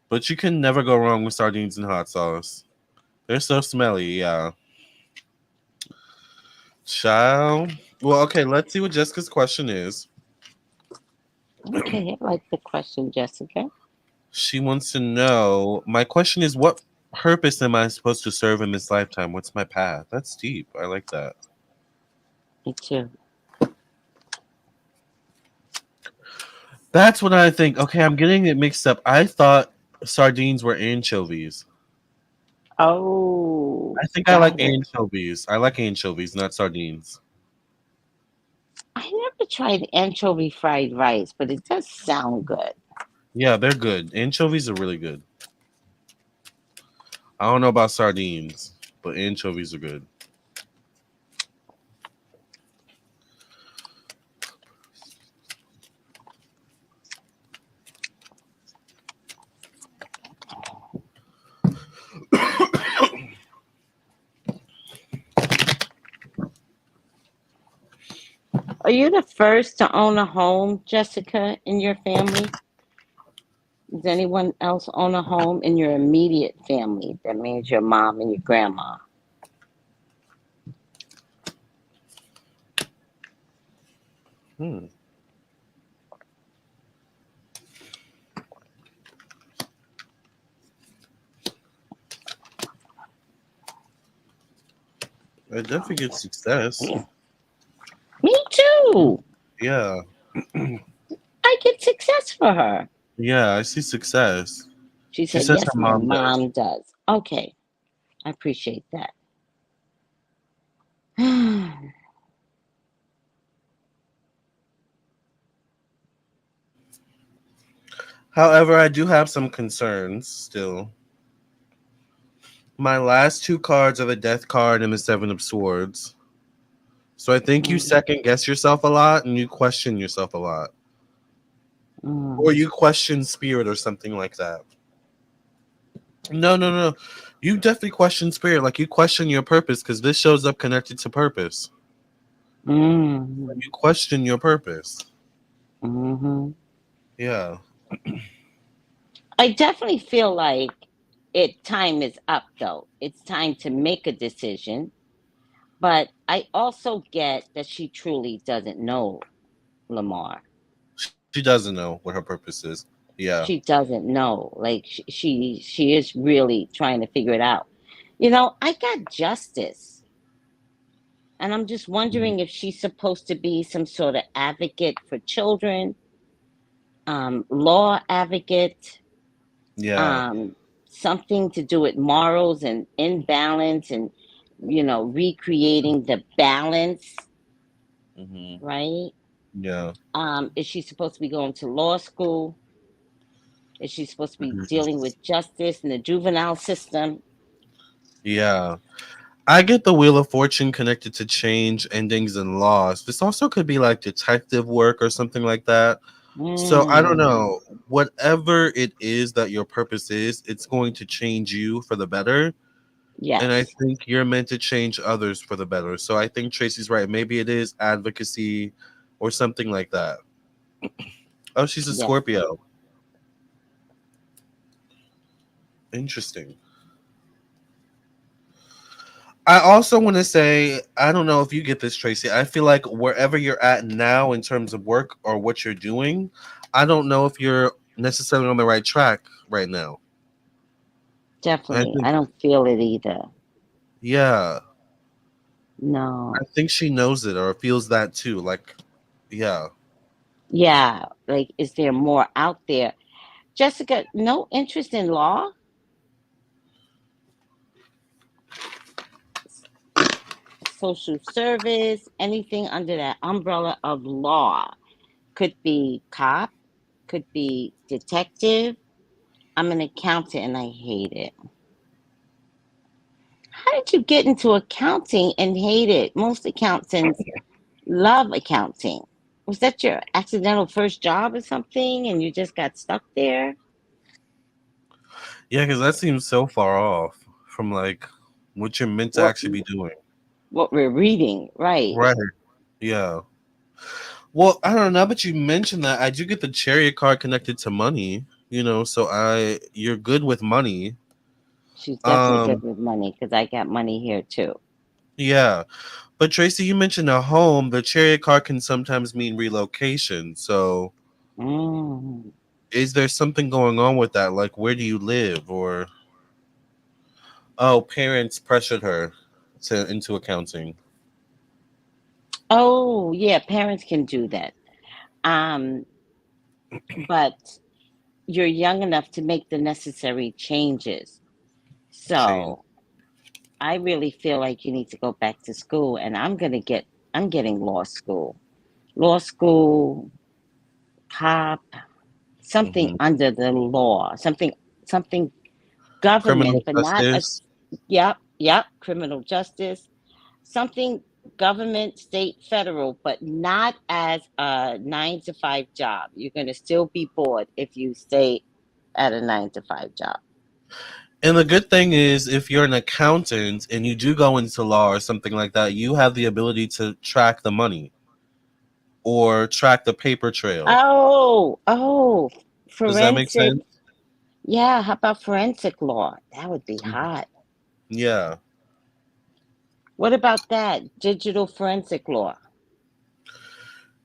but you can never go wrong with sardines and hot sauce. They're so smelly, yeah. Child. Well, okay. Let's see what Jessica's question is. Okay, I like the question, Jessica. She wants to know. My question is, what purpose am I supposed to serve in this lifetime? What's my path? That's deep. I like that. Me too. That's what I think. Okay, I'm getting it mixed up. I thought sardines were anchovies. Oh, I think I like got it. anchovies. I like anchovies, not sardines. I never tried anchovy fried rice, but it does sound good. Yeah, they're good. Anchovies are really good. I don't know about sardines, but anchovies are good. Are you the first to own a home, Jessica, in your family? Does anyone else own a home in your immediate family? That means your mom and your grandma. Hmm. I definitely get success. Me too. Yeah. I get success for her. Yeah, I see success. She She said, says yes, her my mom does. mom does. Okay. I appreciate that. However, I do have some concerns still. My last two cards are the Death card and the Seven of Swords. So I think you Mm, second guess yourself a lot and you question yourself a lot. Or mm. you question spirit or something like that. No, no, no. You definitely question spirit. Like you question your purpose because this shows up connected to purpose. Mm, You question your purpose. hmm. Yeah. I definitely feel like time is up though. It's time to make a decision. But I also get that she truly doesn't know Lamar. She doesn't know what her purpose is. Yeah. She doesn't know. Like she is really trying to figure it out. I got justice. And I'm just Mhm. wondering if she's supposed to be some sort of advocate for children, law advocate, Yeah. um, something to do with morals and imbalance and, recreating the balance, Hmm. right? Yeah. Is she supposed to be going to law school? Is she supposed to be Mhm. dealing with justice in the juvenile system? Yeah. I get the Wheel of Fortune connected to change, endings, and loss. This also could be like detective work or something like that. So I don't Mm, know. Whatever it is that your purpose is, it's going to change you for the better. And I yes, think you're meant to change others for the better. So I think Tracy's right. Maybe it is advocacy or something like that. Oh, she's a yes. Scorpio. Interesting. I also want to say, I don't know if you get this, Tracy. I feel like wherever you're at now in terms of work or what you're doing, I don't know if you're necessarily on the right track right now. I Definitely. think, I don't feel it either. yeah, I No. think she knows it or feels that too. Like, yeah, Yeah. Like, is there more out there? Jessica, no interest in law, social service, anything under that umbrella of law. Could be cop, could be detective. I'm an accountant and I hate it. How did you get into accounting and hate it? Most accountants love accounting. Was that your accidental first job or something and you just got stuck there? yeah, because that seems so far off from like what you're meant to What actually be doing. what we're reading, right? Right. Yeah. Well, I don't know, but you mentioned that I do get the chariot card connected to money, so you're good with money. She's definitely good Um, with money because I got money here too. yeah. But Tracy, you mentioned a home. The chariot card can sometimes mean relocation. So Mm. is there something going on with that? Like where do you live? Or oh, parents pressured her to into accounting. Oh, yeah, parents can do that. Um, but you're young enough to make the necessary changes. Change. So I really feel like you need to go back to school, and I'm getting law school, cop, something Hmm. under the law, something Criminal government, but not a, justice. yep, criminal justice, something government, state, federal, but not as a 9 to 5 job. You're going to still be bored if you stay at a 9 to 5 job. And the good thing is, if you're an accountant and you do go into law or something like that, you have the ability to track the money or track the paper trail. Oh, Does that make forensic. sense? Yeah, how about forensic law? That would be hot. Yeah. What about that? Digital forensic law.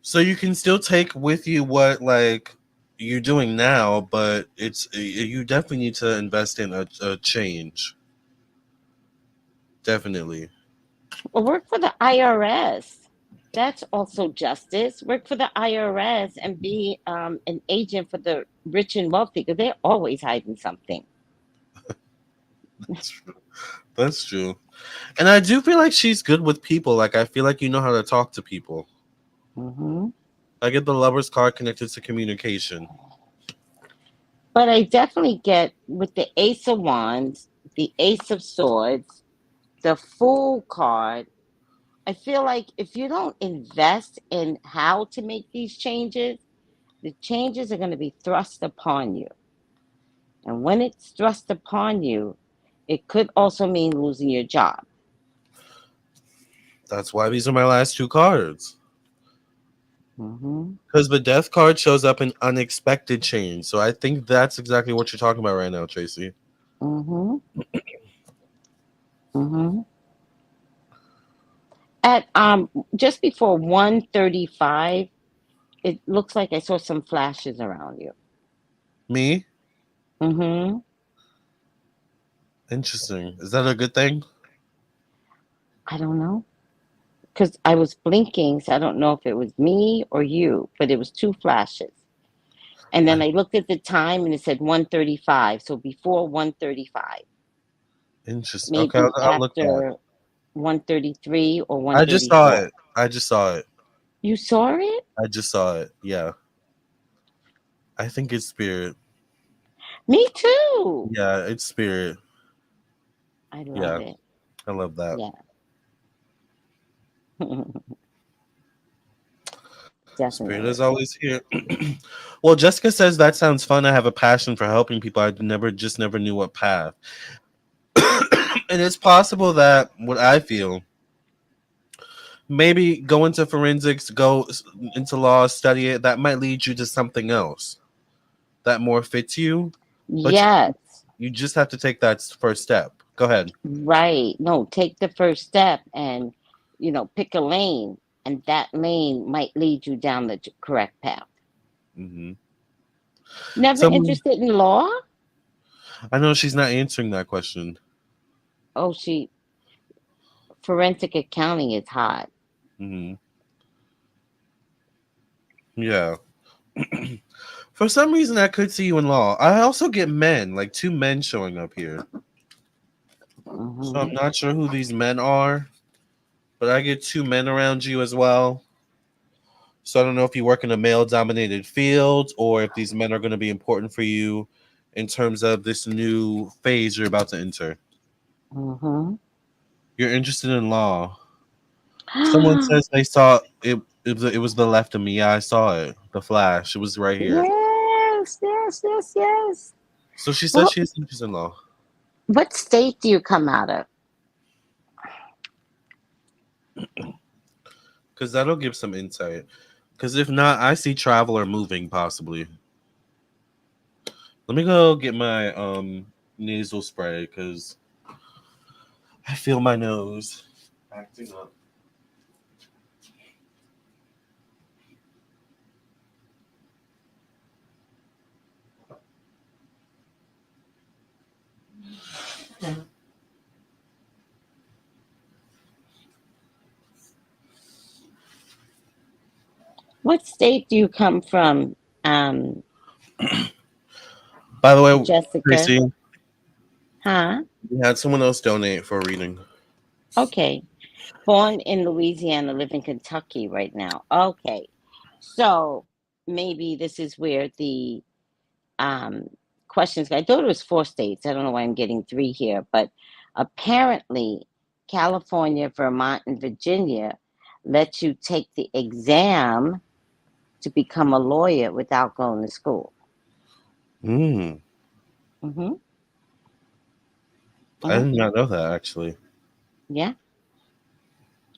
So you can still take with you what like you're doing now, but you definitely need to invest in a change. Definitely. Well, work for the IRS. That's also justice. Work for the IRS and be an agent for the rich and wealthy because they're always hiding something. That's true. That's true. And I do feel like she's good with people. Like I feel like you know how to talk to people. Hmm. I get the lover's card connected to communication. But I definitely get with the Ace of Wands, the Ace of Swords, the Fool card. I feel like if you don't invest in how to make these changes, the changes are going to be thrust upon you. And when it's thrust upon you, it could also mean losing your job. That's why these are my last two cards. Hmm. Because the death card shows up in unexpected change. So I think that's exactly what you're talking about right now, Tracy. Hmm. Hmm. At just before 1:35, it looks like I saw some flashes around you. Me? Hmm. Interesting. Is that a good thing? I don't know. Because I was blinking, so I don't know if it was me or you, but it was two flashes. And then I, I looked at the time and it said 1:35. So before 1:35, interesting. Okay, maybe I'll look back. after 1:33 or I just saw 1:34. it. I just saw it. You saw it? I just saw it. Yeah. I think it's spirit. Me too. Yeah, it's spirit. I love Yeah, it. I love that. Yeah. Spirit is Definitely. always here. Well, Jessica says that sounds fun. I have a passion for helping people. I never knew what path. And it's possible that what I feel, maybe go into forensics, into law, study it. That might lead you to something else that more fits you. But Yes. you just have to take that first step. Go ahead. Right. No, take the first step and, pick a lane, and that lane might lead you down the correct path. Hmm. Never Someone, interested in law? I know she's not answering that question. Oh, forensic accounting is hot. Hmm. Yeah. For some reason, I could see you in law. I also get men, like two men showing up here. So I'm Hmm. not sure who these men are, but I get two men around you as well. So I don't know if you work in a male dominated field or if these men are going to be important for you in terms of this new phase you're about to enter. Hmm. You're interested in law. Someone says they saw it. It was the left of me. Yeah, I saw it. The flash. It was right here. Yes, yes, yes, yes. So she says Well, she has interest in law. what state do you come out of? Because that'll give some insight. Because if not, I see travel or moving possibly. Let me go get my nasal spray because I feel my nose acting up. What state do you come from, um, By the way, Jessica? Tracy, Huh? we had someone else donate for a reading. Okay. Born in Louisiana, live in Kentucky right now. Okay. So maybe this is where the um, questions. I thought it was four states. I don't know why I'm getting three here, but apparently California, Vermont, and Virginia let you take the exam to become a lawyer without going to school. Mm, Hmm. I Hmm. did not know that actually. Yeah.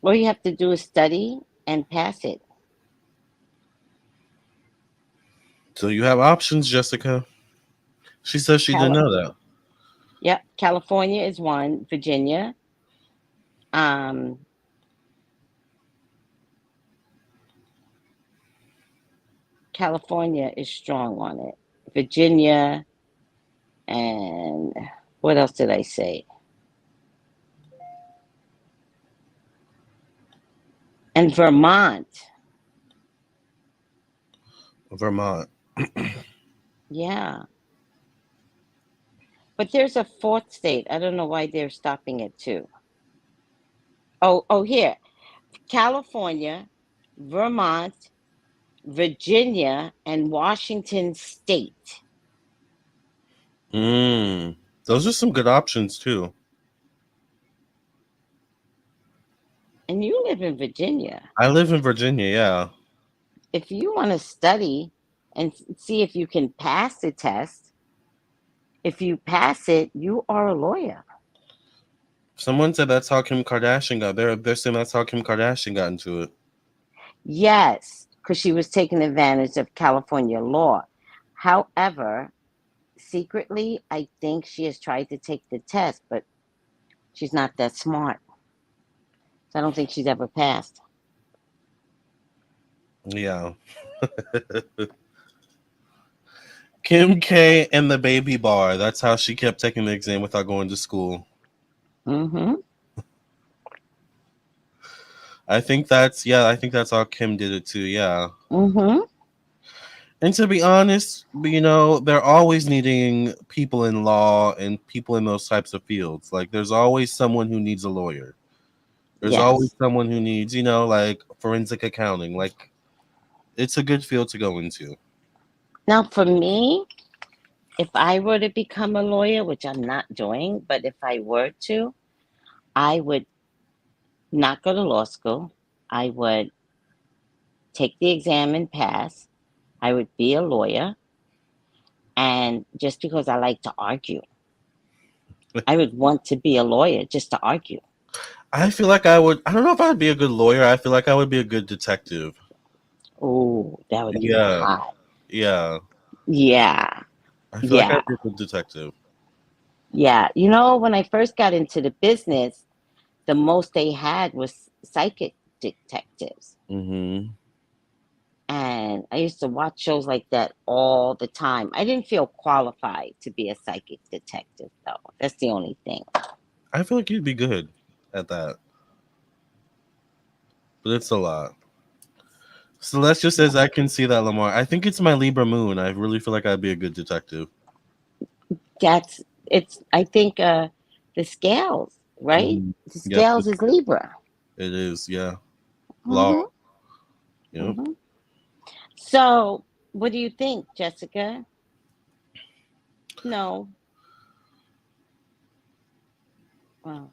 All you have to do is study and pass it. So you have options, Jessica. She says she didn't know that. Yep, California is one. Virginia. California is strong on it. Virginia, and what else did I say? And Vermont. Vermont. Yeah. But there's a fourth state. I don't know why they're stopping it too. Oh, here. California, Vermont, Virginia, and Washington State. Those are some good options too. And you live in Virginia. I live in Virginia, yeah. If you want to study and see if you can pass the test, if you pass it, you are a lawyer. Someone said that's how Kim Kardashian got. They're saying that's how Kim Kardashian got into it. Yes, because she was taking advantage of California law. However, secretly, I think she has tried to take the test, but she's not that smart. So I don't think she's ever passed. Yeah. Kim K and the baby bar. That's how she kept taking the exam without going to school. Mm-hmm. I think that's how Kim did it too, yeah. Mm-hmm. And to be honest, they're always needing people in law and people in those types of fields. Like there's always someone who needs a lawyer. There's always someone who needs, like forensic accounting. Like it's a good field to go into. Now, for me, if I were to become a lawyer, which I'm not doing, but if I were to, I would not go to law school. I would take the exam and pass. I would be a lawyer. And just because I like to argue, I would want to be a lawyer just to argue. I feel like I don't know if I'd be a good lawyer. I feel like I would be a good detective. Oh, that would be hot. Yeah. Yeah. I feel like I'd be a good detective. Yeah. When I first got into the business, the most they had was psychic detectives. Mm-hmm. And I used to watch shows like that all the time. I didn't feel qualified to be a psychic detective, though. That's the only thing. I feel like you'd be good at that. But it's a lot. Celeste just says, I can see that, Lamar. I think it's my Libra moon. I really feel like I'd be a good detective. I think the scales, right? Mm-hmm. The scales is Libra. It is, yeah. Law. Mm-hmm. Yep. Mm-hmm. So, what do you think, Jessica? No. Wow.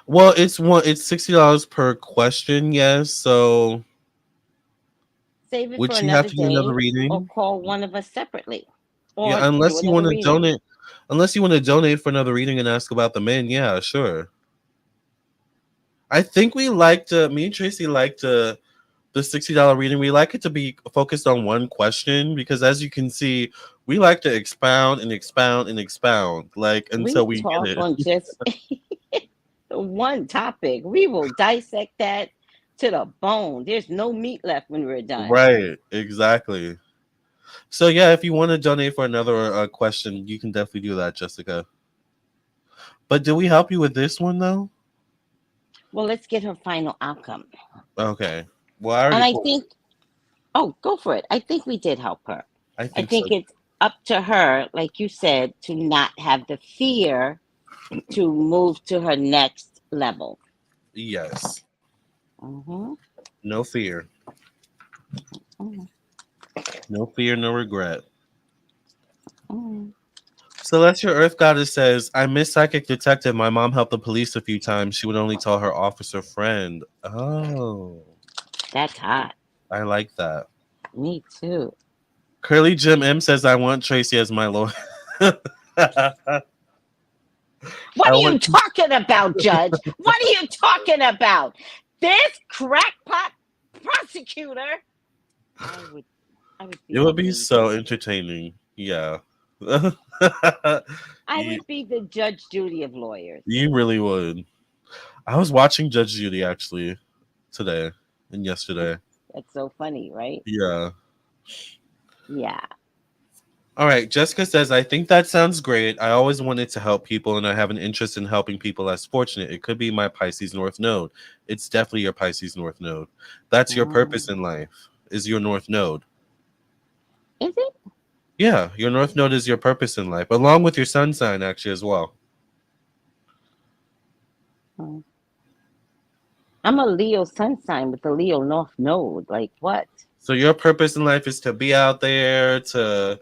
Well, it's $60 per question, yes. So save it would for she another have to do day, another reading? or call one of us separately. Or yeah, unless you want to reading. donate. Unless you want to donate for another reading and ask about the men, yeah, sure. I think me and Tracey liked the $60 reading. We like it to be focused on one question because, as you can see, we like to expound and expound and expound, like until we talk get it. on just one topic. We will dissect that to the bone. There's no meat left when we're done. Right, exactly. So yeah, if you want to donate for another question, you can definitely do that, Jessica. But did we help you with this one though? Well, let's get her final outcome. Okay. Well, I think. Oh, go for it. I think we did help her. I think so. It's up to her, like you said, to not have the fear to move to her next level. Yes. Mm-hmm. No fear. Mm-hmm. No fear, no regret. Mm-hmm. Celeste, your Earth Goddess says, I miss Psychic Detective. My mom helped the police a few times. She would only tell her officer friend. Oh. That's hot. I like that. Me too. Curly Jim M says, I want Tracey as my lawyer. What are you talking about, Judge? What are you talking about? This crackpot prosecutor? I would it would be so entertaining. Yeah. I you, would be the Judge Judy of lawyers. you really would. I was watching Judge Judy actually today and yesterday. That's so funny, right? Yeah. Yeah. All right. Jessica says, I think that sounds great. I always wanted to help people and I have an interest in helping people less fortunate. It could be my Pisces North Node. It's definitely your Pisces North Node. That's your purpose Mm. in life, is your North Node. Is it? Yeah. Your North Node is your purpose in life, along with your sun sign, actually, as well. Mm. I'm a Leo sun sign with the Leo North Node. Like what? So your purpose in life is to be out there, to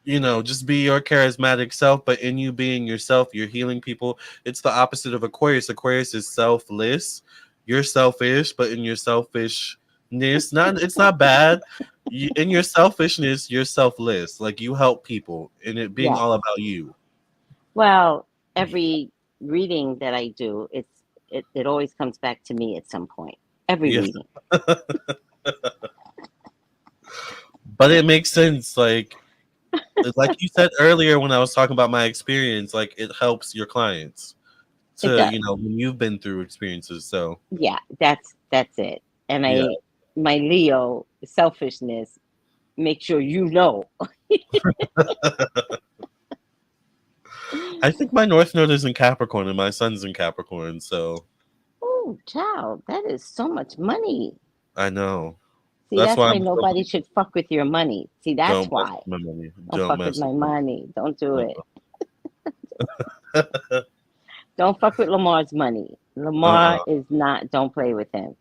just be your charismatic self, but in you being yourself, you're healing people. It's the opposite of Aquarius. Aquarius is selfless. You're selfish, but in your selfishness, it's not bad. In your selfishness, you're selfless. Like you help people, and it being Yes. all about you. Well, every reading that I do, it always comes back to me at some point. Every Yeah, reading. but it makes sense. Like you said earlier when I was talking about my experience, like it helps your clients It to does. when you've been through experiences. So Yeah, that's it. And yeah. my Leo selfishness make sure you know. I think my North Node is in Capricorn and my Sun's in Capricorn, so Oh, child, that is so much money. I know. See, That's that's why why I'm so nobody should fuck with your money. See, that's don't mess why. with my money. Don't Don't fuck with mess my with money. Don't do my it. Don't fuck with Lamar's money. Lamar uh-uh. is not, don't play with him.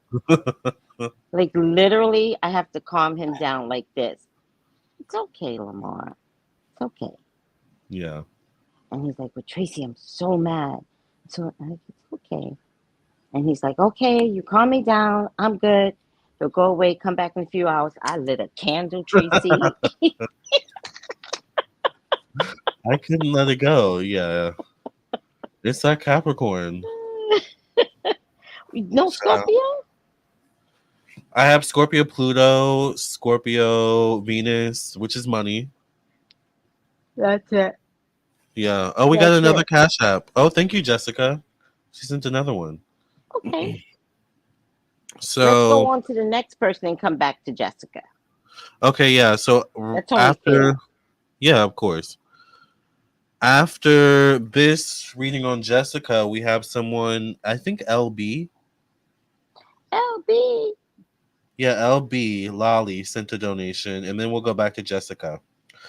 Like literally, I have to calm him down like this. It's okay, Lamar. It's okay. Yeah. And he's like, "Well, Tracey, I'm so mad." So I'm like, it's okay. And he's like, "Okay, you calm me down. I'm good." He'll go away, come back in a few hours. I lit a candle, Tracey. I couldn't let it go. Yeah. It's that Capricorn. No So, Scorpio? I have Scorpio Pluto, Scorpio Venus, which is money. That's it. Yeah. Oh, we got That's another it. Cash App. Oh, thank you, Jessica. She sent another one. Okay. Let's go So, on to the next person and come back to Jessica. okay, yeah. So That's only after, fair. yeah, of course. After this reading on Jessica, we have someone, I think LB. LB. Yeah, LB, Lolly sent a donation, and then we'll go back to Jessica.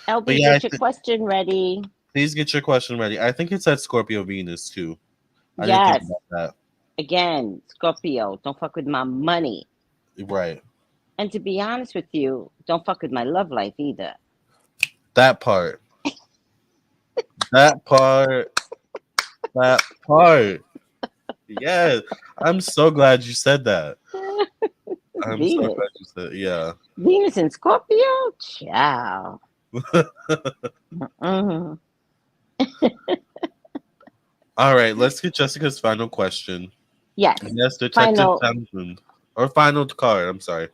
But LB, yeah, get your question ready. please get your question ready. I think it's at Scorpio Venus, too. I didn't think Yes. about Again, Scorpio, don't fuck with my money. that. Right. And to be honest with you, don't fuck with my love life either. That part. That part. That part. Yes. I'm so glad you said that. I'm so Venus. glad you said yeah. Venus and Scorpio? Ciao. Mm-hmm. All right, let's get Jessica's final question. Yes. Yes, Detective Final. Townsend. Or final card, I'm sorry.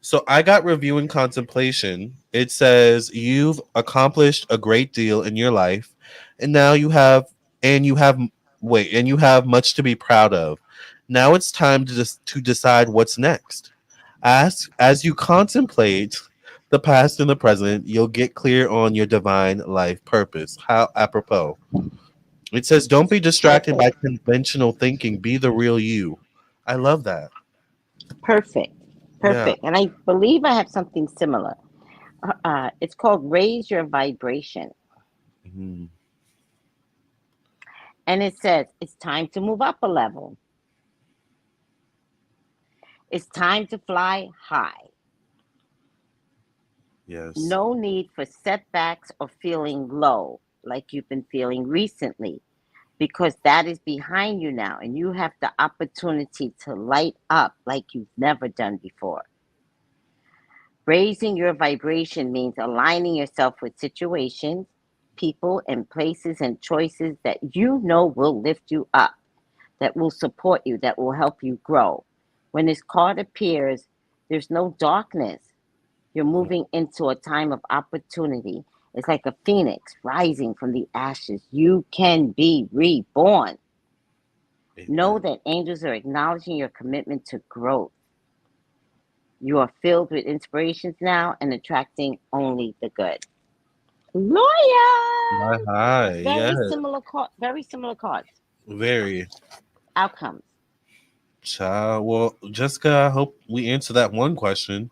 So I got review and contemplation. It says you've accomplished a great deal in your life, and now you have and you have much to be proud of. Now it's time to decide what's next. As you contemplate the past and the present, you'll get clear on your divine life purpose. How apropos. It says don't be distracted by Perfect. conventional thinking. Be the real you. I love that. Perfect. Yeah. Perfect. And I believe I have something similar. It's called Raise Your Vibration. Mhm. And it says it's time to move up a level. It's time to fly high. Yes. No need for setbacks or feeling low like you've been feeling recently, because that is behind you now and you have the opportunity to light up like you've never done before. Raising your vibration means aligning yourself with situations, people, and places and choices that you know will lift you up, that will support you, that will help you grow. When this card appears, there's no darkness. You're moving into a time of opportunity. It's like a phoenix rising from the ashes. You can be reborn. Know that angels are acknowledging your commitment to growth. You are filled with inspirations now and attracting only the good. Lawyer. Hi. Very Yeah. similar cards. Very. Outcomes. Child. Well, Jessica, I hope we answer that one question.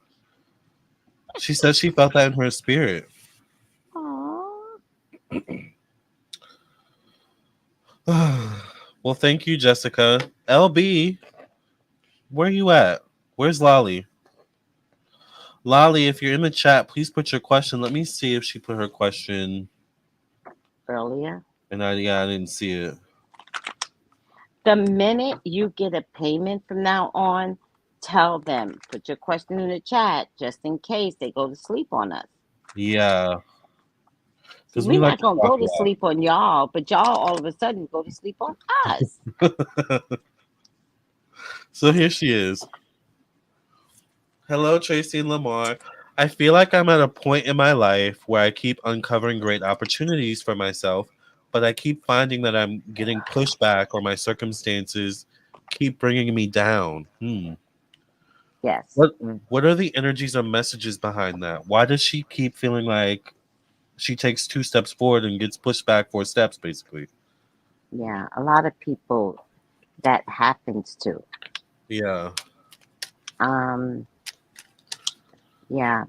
She said she felt that in her spirit. Aww. Well, thank you, Jessica. LB, where you at? Where's Lolly? Lolly, if you're in the chat, please put your question. Let me see if she put her question. Earlier. And I didn't see it. The minute you get a payment from now on, tell them. Put your question in the chat just in case they go to sleep on us. Yeah. Because we We're like not going to go to sleep on y'all, but y'all all of a sudden go to sleep on us. So here she is. Hello, Tracey and Lamar. I feel like I'm at a point in my life where I keep uncovering great opportunities for myself, but I keep finding that I'm getting pushed back or my circumstances keep bringing me down. Yes. What are the energies or messages behind that? Why does she keep feeling like she takes 2 steps forward and gets pushed back 4 steps, basically? Yeah, a lot of people that happens to. Yeah. Yeah.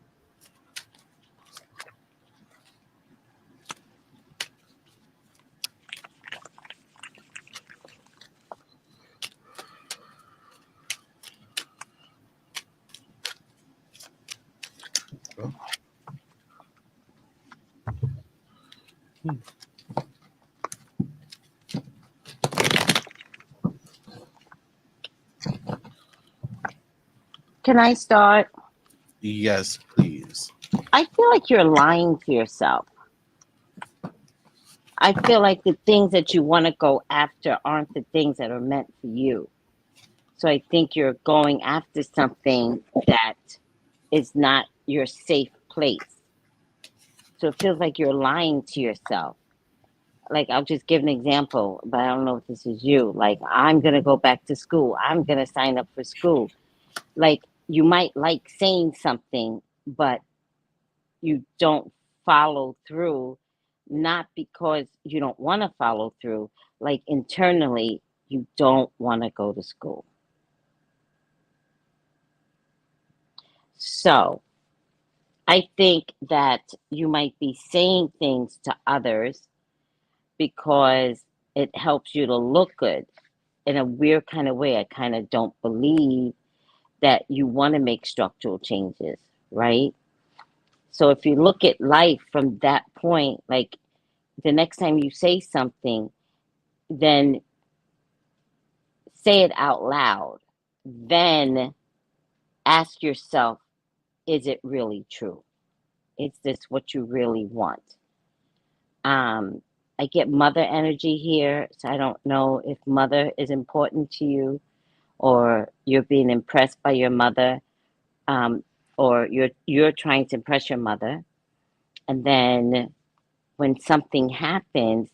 Can I start? Yes, please. I feel like you're lying to yourself. I feel like the things that you want to go after aren't the things that are meant for you. So I think you're going after something that is not your safe place. So it feels like you're lying to yourself. Like, I'll just give an example, but I don't know if this is you. Like, I'm going to go back to school. I'm going to sign up for school. Like, you might like saying something, but you don't follow through, not because you don't want to follow through. Like, internally, you don't want to go to school. So I think that you might be saying things to others because it helps you to look good. In a weird kind of way, I kind of don't believe that you want to make structural changes, right? So if you look at life from that point, like the next time you say something, then say it out loud. Then ask yourself, is it really true? Is this what you really want? I get mother energy here, so I don't know if mother is important to you, or you're being impressed by your mother, or you're trying to impress your mother, and then when something happens,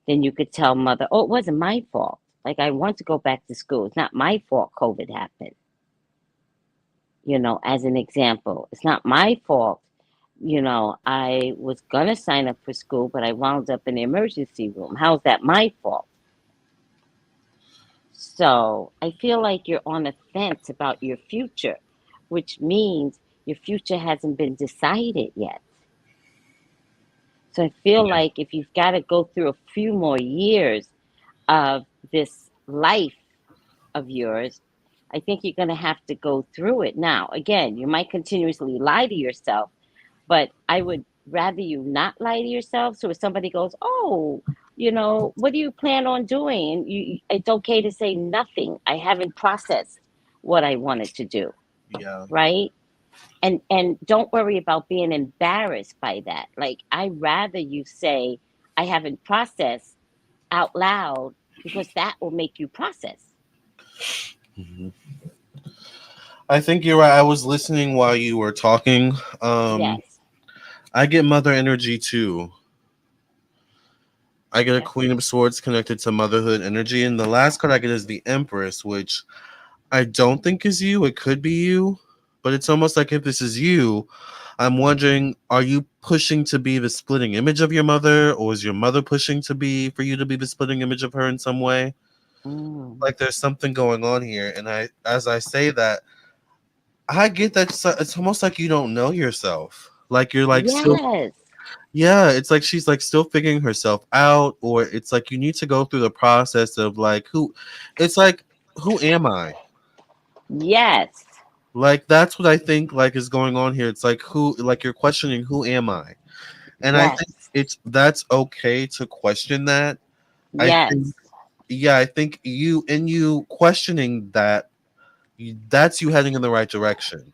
then you could tell mother, "Oh, it wasn't my fault. Like, I want to go back to school. It's not my fault COVID happened." As an example, it's not my fault. I was gonna sign up for school, but I wound up in the emergency room. How's that my fault? So I feel like you're on a fence about your future, which means your future hasn't been decided yet. So I feel like if you've got to go through a few more years of this life of yours, I think you're going to have to go through it. Now, again, you might continuously lie to yourself, but I would rather you not lie to yourself. So if somebody goes, "Oh, what do you plan on doing?" And it's okay to say nothing. I haven't processed what I wanted to do. Yeah. Right? And don't worry about being embarrassed by that. Like, I'd rather you say, "I haven't processed," out loud, because that will make you process. Mm-hmm. I think you're right. I was listening while you were talking. Yes. I get mother energy too. I get a Yes. Queen of Swords connected to motherhood energy, and the last card I get is the Empress, which I don't think is you. It could be you, but it's almost like if this is you, I'm wondering: are you pushing to be the splitting image of your mother, or is your mother pushing to be for you to be the splitting image of her in some way? Mm. Like there's something going on here, and as I say that, I get that it's almost like you don't know yourself. Like you're like still, Yes. yeah. It's like she's like still figuring herself out, or it's like you need to go through the process of like who. It's like who am I? Yes. Like that's what I think like is going on here. It's like who like you're questioning who am I? And I think Yes. that's okay to question that. I think Yes. yeah, I think you questioning that that's you heading in the right direction.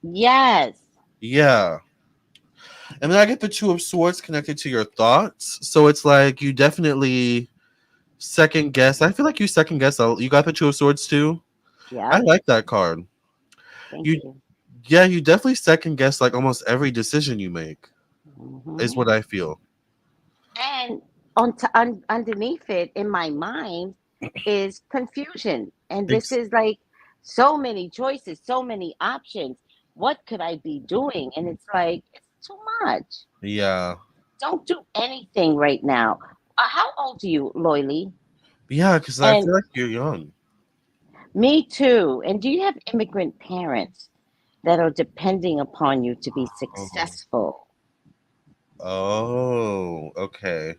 Yes. Yeah. And then I get the Two of Swords connected to your thoughts. So it's like you definitely second guess. I feel like you second guess. You got the Two of Swords too? I Yep. like that card. Thank You you. yeah, you definitely second guess like almost every decision you make, is Hmm. what I feel. And underneath it, in my mind, is confusion. And this Ex- is like so many choices, so many options. What could I be doing? And it's like, it's too much. yeah. Don't do anything right now. How old are you, Loyly? Yeah, because I And feel like you're young. me too. And do you have immigrant parents that are depending upon you to be Oh. successful? Oh, okay.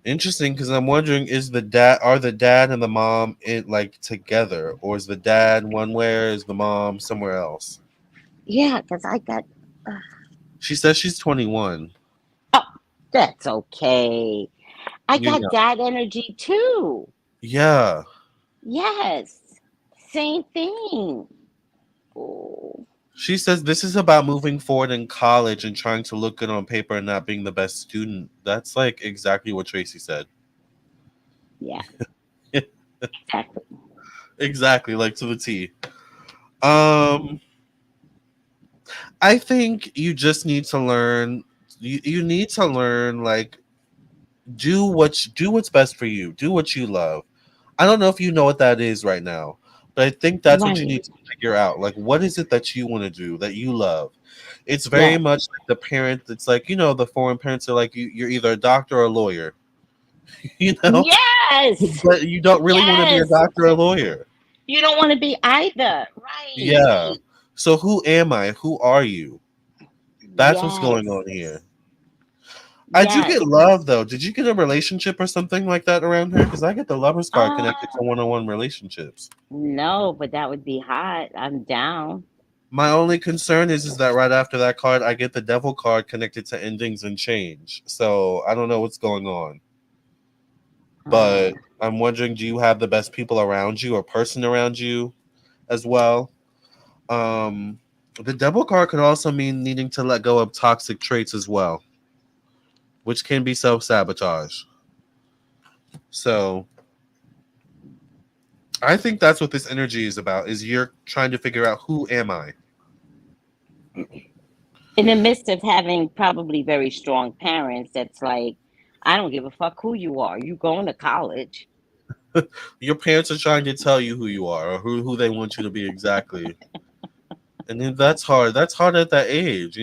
Interesting, because I'm wondering, is the dad are the dad and the mom in like together, or is the dad one way, or is the mom somewhere else? Yeah, because I got. Uh, She says she's 21. oh, that's okay. I You got know. that energy too. Yeah. Yes. Same thing. Oh, She says this is about moving forward in college and trying to look good on paper and not being the best student. That's like exactly what Tracy said. yeah, exactly. Exactly, like to the T. Um, I think you just need to learn. You need to learn like do what's best for you. Do what you love. I don't know if you know what that is right now, but I think that's what you Right. need to figure out. Like, what is it that you want to do that you love? It's very Yes. much like the parent that's like, the foreign parents are like, you're either a doctor or a lawyer, you know, Yes. but you don't really want to be a Yes. doctor or a lawyer. You don't want to be either. Right. Yeah. So who am I? Who are you? That's what's going Yes. on here. I do Yes. get love though. Did you get a relationship or something like that around her? Because I get the lovers card connected to Uh, one-on-one relationships. no, but that would be hot. I'm down. My only concern is that right after that card, I get the devil card connected to endings and change. So I don't know what's going on. Uh, But I'm wondering, do you have the best people around you or person around you as well? Um, the devil card could also mean needing to let go of toxic traits as well, which can be self-sabotage. So I think that's what this energy is about, is you're trying to figure out who am I? in the midst of having probably very strong parents, that's like, I don't give a fuck who you are. You going to college. Your parents are trying to tell you who you are or who they want you to be exactly. And then that's hard. That's hard at that age.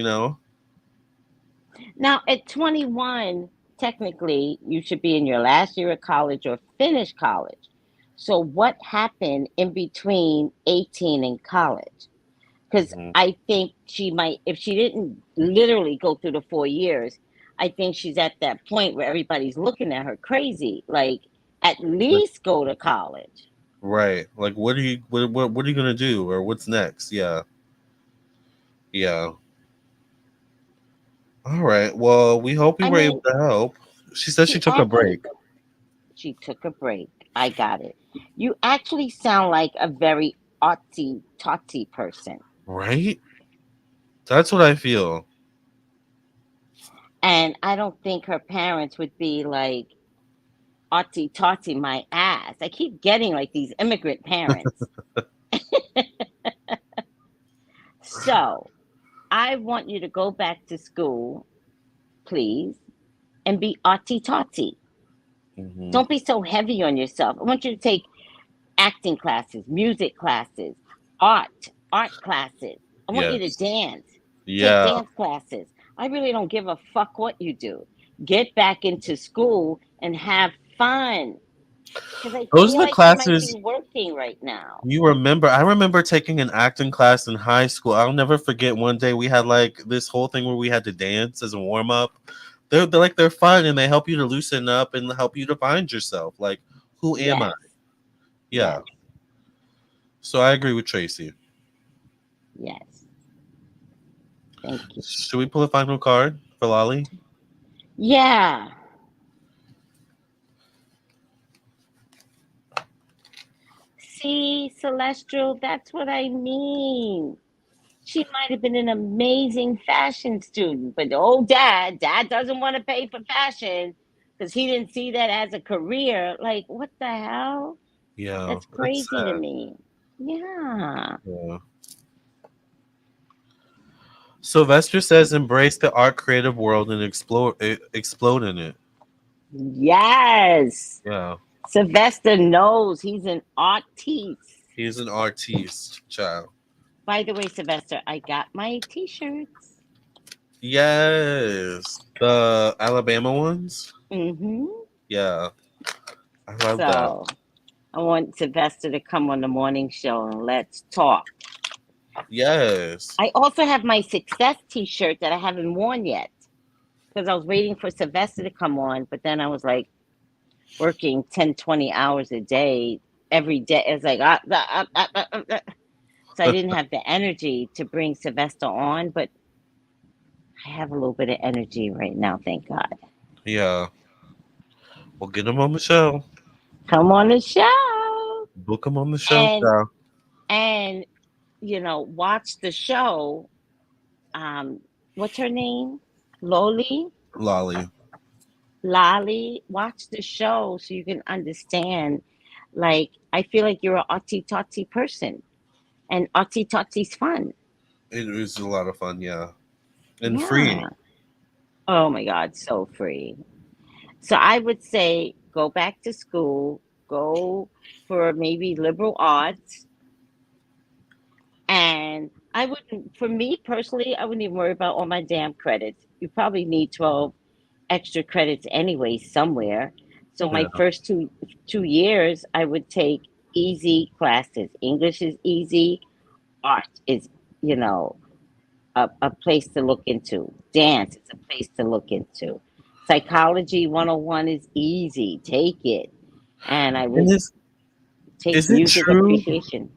Now, at 21, technically, you should be in your last year of college or finish college. So, what happened in between 18 and college? Because Hmm. I think she might, if she didn't literally go through the 4 years, I think she's at that point where everybody's looking at her crazy. Like, at Like, least go to college. right. Like, what are you gonna do, or what's next? Yeah, yeah. All right. Well, we hope we I were able mean, to help. She says she she took a actually, break. she took a break. I got it. You actually sound like a very artsy, totty person. Right. That's what I feel. And I don't think her parents would be like, artsy totty my ass. I keep getting like these immigrant parents. So I want you to go back to school, please, and be arty totty. Mhm. Don't be so heavy on yourself. I want you to take acting classes, music classes, art classes. I want you to Yes. dance, take Yeah. dance classes. I really don't give a fuck what you do. Get back into school and have fun. Because I Those feel are the like you might classes be working right now. you remember. I remember taking an acting class in high school. I'll never forget one day we had like this whole thing where we had to dance as a warm up. They're fun and they help you to loosen up and help you to find yourself. Like, who am I? Yes, Yeah. yes, So I agree with Tracy. yes. Thank you. Should we pull a final card for Lolly? Yeah. See, Celestial, that's what I mean. She might have been an amazing fashion student, but dad doesn't want to pay for fashion because he didn't see that as a career. Like, what the hell? Yeah, That's that's crazy to sad. me. Yeah. Yeah. Sylvester says, "Embrace the art creative world and explode in it." Yes. Yeah, Sylvester knows he's an artiste. he's an artiste, child. By the way, Sylvester, I got my t-shirts. Yes, the Alabama ones. Mm-hmm. Yeah, I love that. So I want Sylvester to come on the morning show and let's talk. Yes. I also have my success t-shirt that I haven't worn yet because I was waiting for Sylvester to come on, but then I was like working 10, 20 hours a day every day. It's like, so I didn't have the energy to bring Sylvester on, but I have a little bit of energy right now, thank God. Yeah. We'll get him on the show. Come on the show Book him on the show, and, child. and, watch the show. What's her name? Loli? Lolly. Lolly, watch the show so you can understand. Like, I feel like you're a arty totty person, and arty totty's fun. It was a lot of fun, yeah. And free. Yeah. Oh my God, so free. So I would say go back to school, go for maybe liberal arts, and I wouldn't, for me personally, I wouldn't even worry about all my damn credits. You probably need 12 extra credits anyway somewhere. So Yeah. my first two years, I would take easy classes. English is easy. Art is, you know, a place to look into. Dance is a place to look into. Psychology 101 is easy. Take it. And I And would take is it music true? appreciation.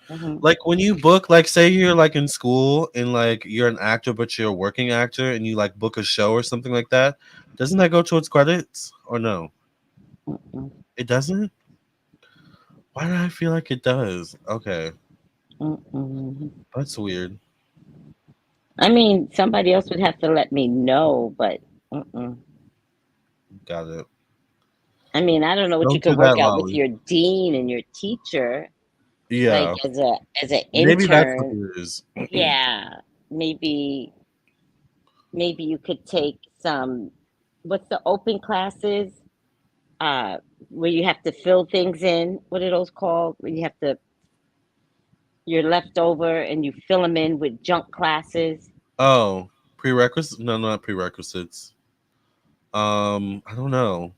Mhm. Like when you book, like say you're like in school and like you're an actor, but you're a working actor and you like book a show or something like that, doesn't that go towards credits or no? Mm-mm. It doesn't? Why do I feel like it does? Okay. Mm-mm. That's weird. I mean, somebody else would have to let me know, but mm-mm. Got it. I mean, I don't know what you Don't do could work that, out with Lolly. your dean and your teacher, like Yeah. as an Maybe that's what intern. it is. Yeah, maybe you could take some. What's the open classes? Where you have to fill things in. What are those called? Where you have to you're left over and you fill them in with junk classes. Oh, prerequisites? No, not prerequisites. I don't know.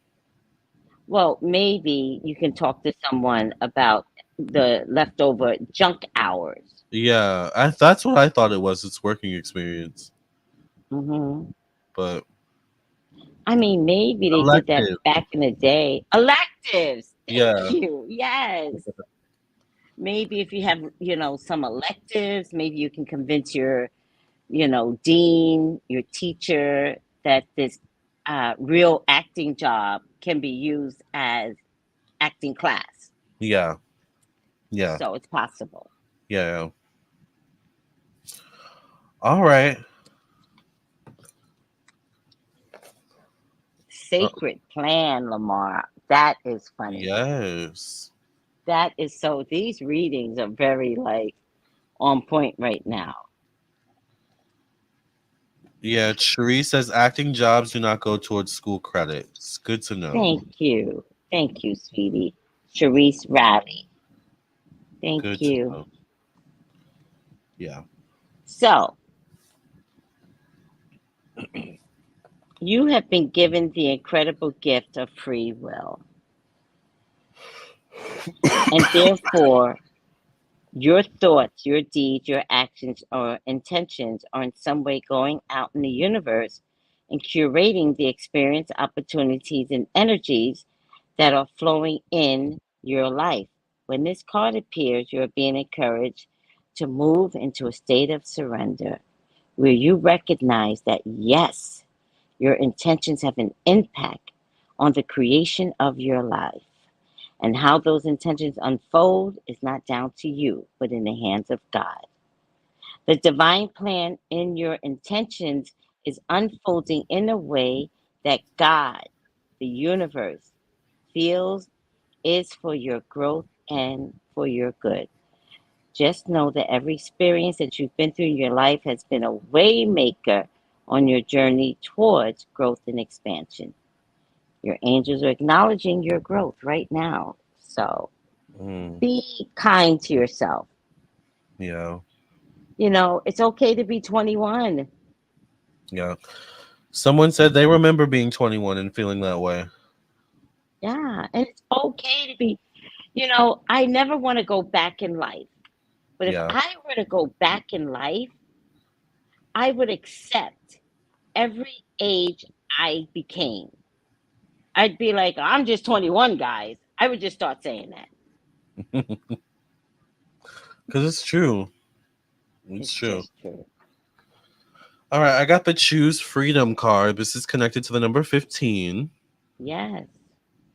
Well, maybe you can talk to someone about the leftover junk hours. Yeah, that's what I thought it was. It's working experience, Hmm. but I mean, maybe they did that elective. back in the day. Electives. Thank Yeah, you. Yes. Maybe if you have, some electives, maybe you can convince your, dean, your teacher that this real acting job can be used as acting class. yeah, yeah, So it's possible. yeah. All right. Sacred plan, Lamar. That is funny. Yes. That is so. These readings are very like on point right now. Yeah, Cherie says acting jobs do not go towards school credits. Good to know. Thank you. Thank you, sweetie. Sharice Riley. Thank Good to you. know. Yeah. So, you have been given the incredible gift of free will. And therefore, your thoughts, your deeds, your actions, or intentions are in some way going out in the universe and curating the experience, opportunities, and energies that are flowing in your life. When this card appears, you're being encouraged to move into a state of surrender where you recognize that, yes, your intentions have an impact on the creation of your life. And how those intentions unfold is not down to you, but in the hands of God. The divine plan in your intentions is unfolding in a way that God, the universe, feels is for your growth and for your good. Just know that every experience that you've been through in your life has been a way maker on your journey towards growth and expansion. Your angels are acknowledging your growth right now. So Mm, be kind to yourself. yeah. It's okay to be 21. Yeah. Someone said they remember being 21 and feeling that way. Yeah. And it's okay to be, I never want to go back in life. But if Yeah. I were to go back in life, I would accept every age I became. I'd be like, I'm just 21, guys. I would just start saying that. Because it's true. It's It's true. just true. All right. I got the Choose Freedom card. This is connected to the number 15. Yes.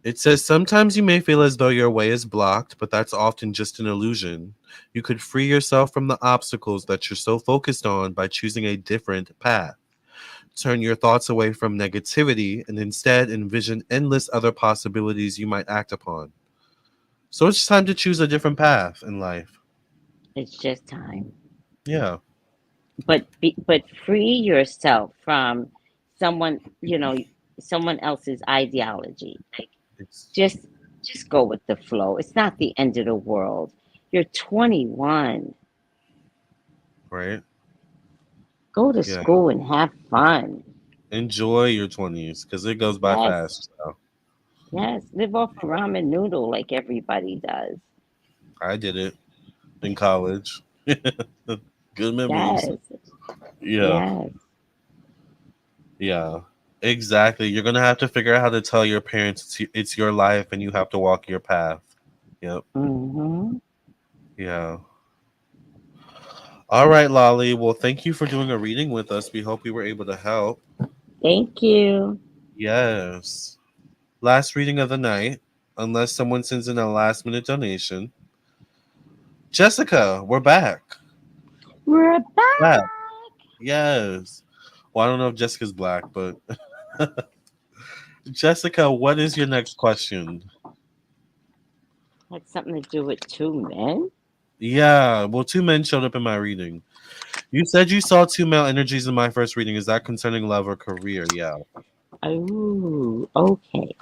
It says sometimes you may feel as though your way is blocked, but that's often just an illusion. You could free yourself from the obstacles that you're so focused on by choosing a different path. Turn your thoughts away from negativity and instead envision endless other possibilities you might act upon. So it's time to choose a different path in life. It's just time. Yeah. But free yourself from someone, someone else's ideology. Like It's just just go with the flow. It's not the end of the world. You're 21. right. Go to Yeah. school and have fun. Enjoy your 20s because it goes by Yes, fast. So yes. Live off a ramen noodle like everybody does. I did it in college. Good memories. Yes, Yeah. yes. Yeah. Exactly. You're going to have to figure out how to tell your parents it's your life and you have to walk your path. Yep. Hmm. Yeah. All right, Lolly. Well, thank you for doing a reading with us. We hope we were able to help. Thank you. Yes. Last reading of the night, unless someone sends in a last minute donation. Jessica, we're back. We're back. Back. Yes. Well, I don't know if Jessica's black, but Jessica, what is your next question? Had something to do with two men. Yeah, well, two men showed up in my reading. You said you saw two male energies in my first reading. Is that concerning love or career? Yeah. Oh, okay.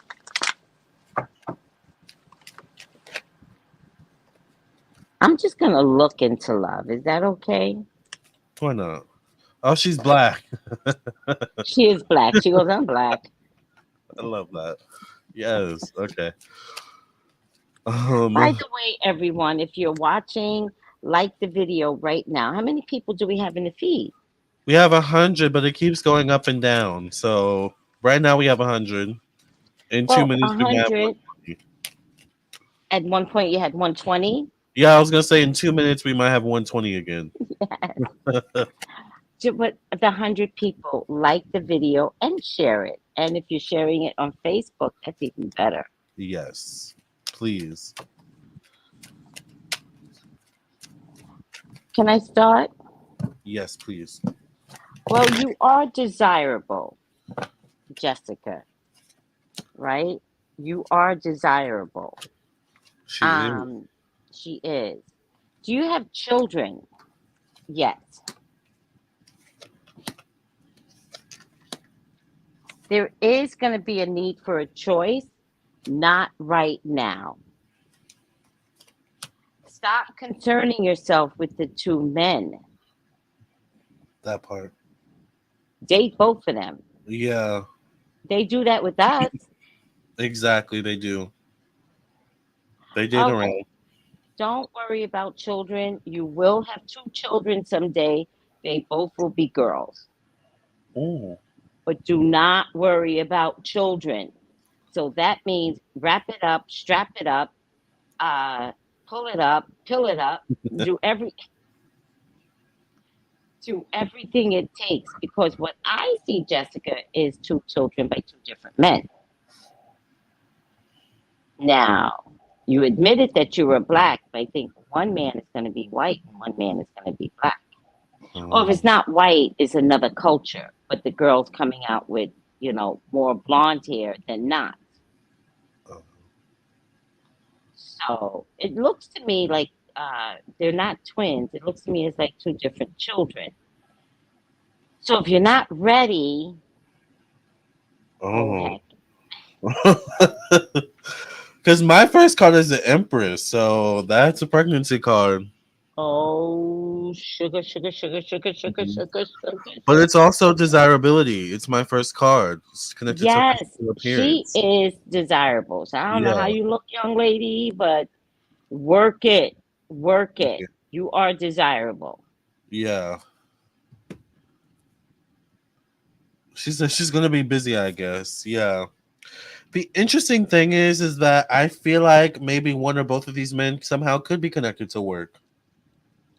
I'm just gonna look into love. Is that okay? Why not? Oh, she's black. She is black. She goes, I'm black. I love that. Yes. Okay. By Um, the way, everyone, if you're watching, like the video right now. How many people do we have in the feed? we have 100, but it keeps going up and down. So right now we have 100. In two Well, minutes we might have 100. 120. At one point, you had 120. Yeah, I was gonna say in 2 minutes we might have 120 again. But the 100 people like the video and share it. And if you're sharing it on Facebook, that's even better. Yes, please. Can I start? Yes, please. Well, you are desirable, Jessica, right? You are desirable. She is. Um, she is. Do you have children yet? there is going to be a need for a choice, not right now. Stop concerning yourself with the two men. That part. Date both of them. Yeah, They do that with us. exactly. They do. They did Okay. around. Don't worry about children. You will have two children someday. They both will be girls. Ooh. But do not worry about children. So that means wrap it up, strap it up, pull it up, pill it up, do everything it takes. Because what I see, Jessica, is two children by two different men. Now, you admitted that you were black, but I think one man is going to be white and one man is going to be black. Or if it's not white, it's another culture. But the girl's coming out with, more blonde hair than not. So it looks to me like they're not twins. It looks to me as like two different children. So if you're not ready, Oh. heck. Because my first card is the Empress, so that's a pregnancy card. Oh, sugar. But it's also desirability. It's my first card. It's connected to Yes, physical she appearance. is desirable. So I don't know how Yeah. you look, young lady, but work it. Work it. Yeah. You are desirable. Yeah. She's gonna be busy, I guess. Yeah. The interesting thing is that I feel like maybe one or both of these men somehow could be connected to work.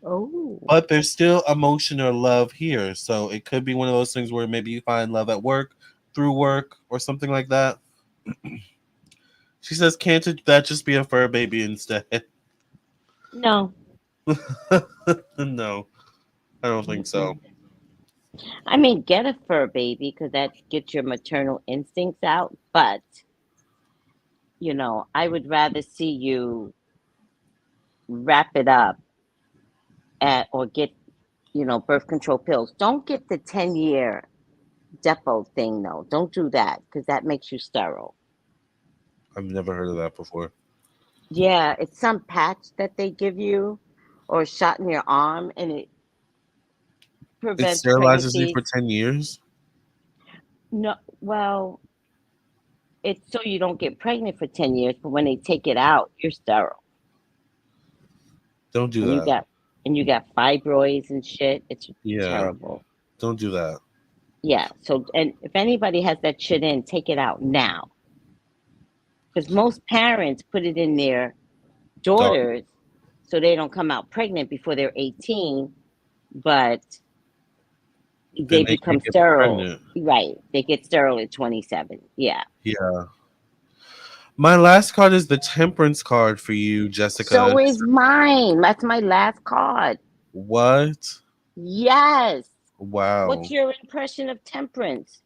Oh. But there's still emotion or love here. So it could be one of those things where maybe you find love at work, through work, or something like that. She says, can't that just be a fur baby instead? No. No, I don't think so. I mean, get a fur baby because that gets your maternal instincts out. But, I would rather see you wrap it up or get, birth control pills. Don't get the 10-year Depo thing, though. Don't do that because that makes you sterile. I've never heard of that before. Yeah, it's some patch that they give you or a shot in your arm, and it It prevents sterilizes you pregnancies. for 10 years? No, well, it's so you don't get pregnant for 10 years, but when they take it out, you're sterile. Don't do And that. you got fibroids and shit. It's Yeah, terrible. don't do that. Yeah. So, and if anybody has that shit in, take it out now. Because most parents put it in their daughters so they don't come out pregnant before they're 18, but Then they they become can't get sterile. pregnant. Right. They get sterile at 27. Yeah. Yeah. My last card is the Temperance card for you, Jessica. So is mine. That's my last card. What? Yes. Wow. What's your impression of temperance?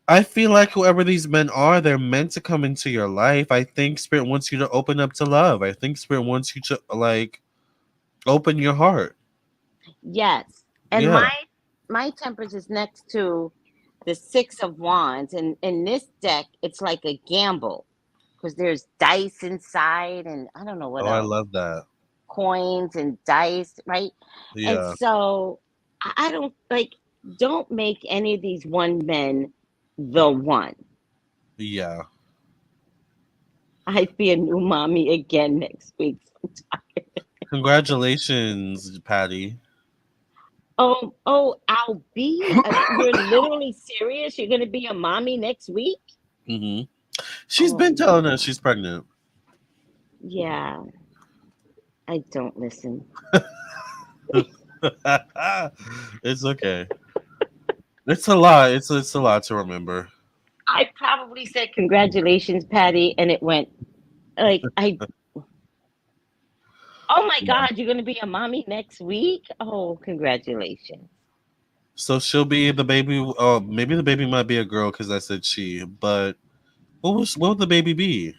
I feel like whoever these men are, they're meant to come into your life. I think Spirit wants you to open up to love. I think Spirit wants you to open your heart. Yes. And Yeah. my temperance is next to the Six of Wands. And in this deck, it's like a gamble because there's dice inside and I don't know what Oh, I else. love that. Coins and dice, right? And Yeah. so I don't make any of these one men the one. Yeah. I'd be a new mommy again next week. Congratulations, Patty. Oh, I'll be. You're literally serious? You're going to be a mommy next week? Hmm. She's been telling us she's pregnant. Yeah. I don't listen. It's okay. It's a lot. It's a lot to remember. I probably said congratulations, Patty, and it went like oh my God, you're going to be a mommy next week? Oh, congratulations. So she'll be the baby. Oh, maybe the baby might be a girl because I said she. But what will the baby be?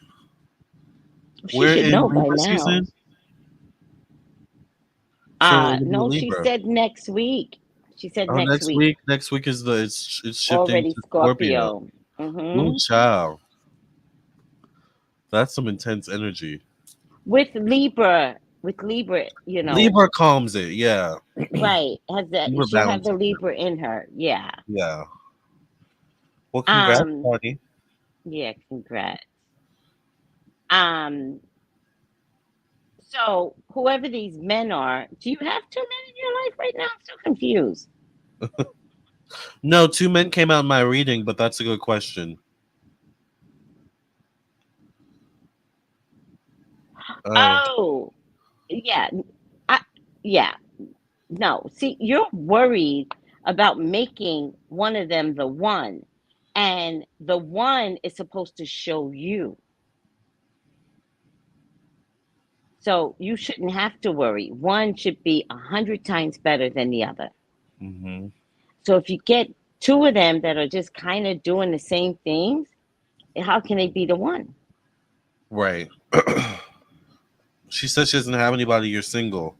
She We're should in know by Libra now. season. So it'll be No, she Libra. said next week. She said Oh, next next week. week. Next week is it's shifting Already to Scorpio. Scorpio. Ooh, Hmm. child. That's some intense energy. With Libra, Libra calms it. Yeah. right? Has that? Libra She'll have the balances it. Libra in her. Yeah. Yeah. Well, congrats, Um. Bonnie. Yeah. Congrats. Um. So whoever these men are, do you have two men in your life right now? I'm so confused. No, two men came out in my reading, but that's a good question. Oh, Oh, yeah. I, yeah. No. See, you're worried about making one of them the one, and the one is supposed to show you. So you shouldn't have to worry. One should be 100 times better than the other. hmm, So if you get two of them that are just kind of doing the same things, how can they be the one? right. She says she doesn't have anybody. You're single.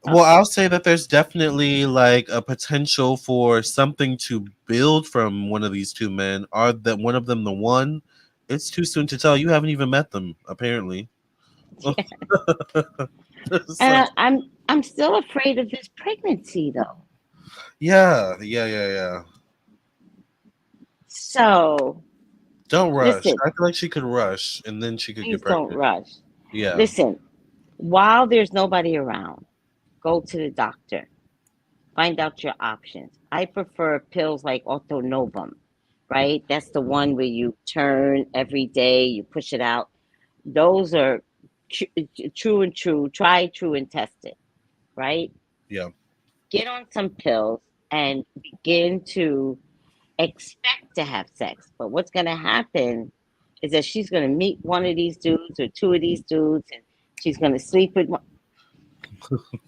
Well, Okay. I'll say that there's definitely like a potential for something to build from one of these two men. Are that one of them the one? It's too soon to tell. You haven't even met them, apparently. So, I'm still afraid of this pregnancy though. yeah. So Don't rush. listen, I feel like she could rush and then she could get please don't pregnant. rush. Yeah, Listen, while there's nobody around, go to the doctor. Find out your options. I prefer pills like Autonovum, right? That's the one where you turn every day, you push it out. Those are true and true, tried, true, and tested, right? yeah. Get on some pills and begin to expect to have sex. But what's going to happen is that she's going to meet one of these dudes or two of these dudes, and she's going to sleep with one.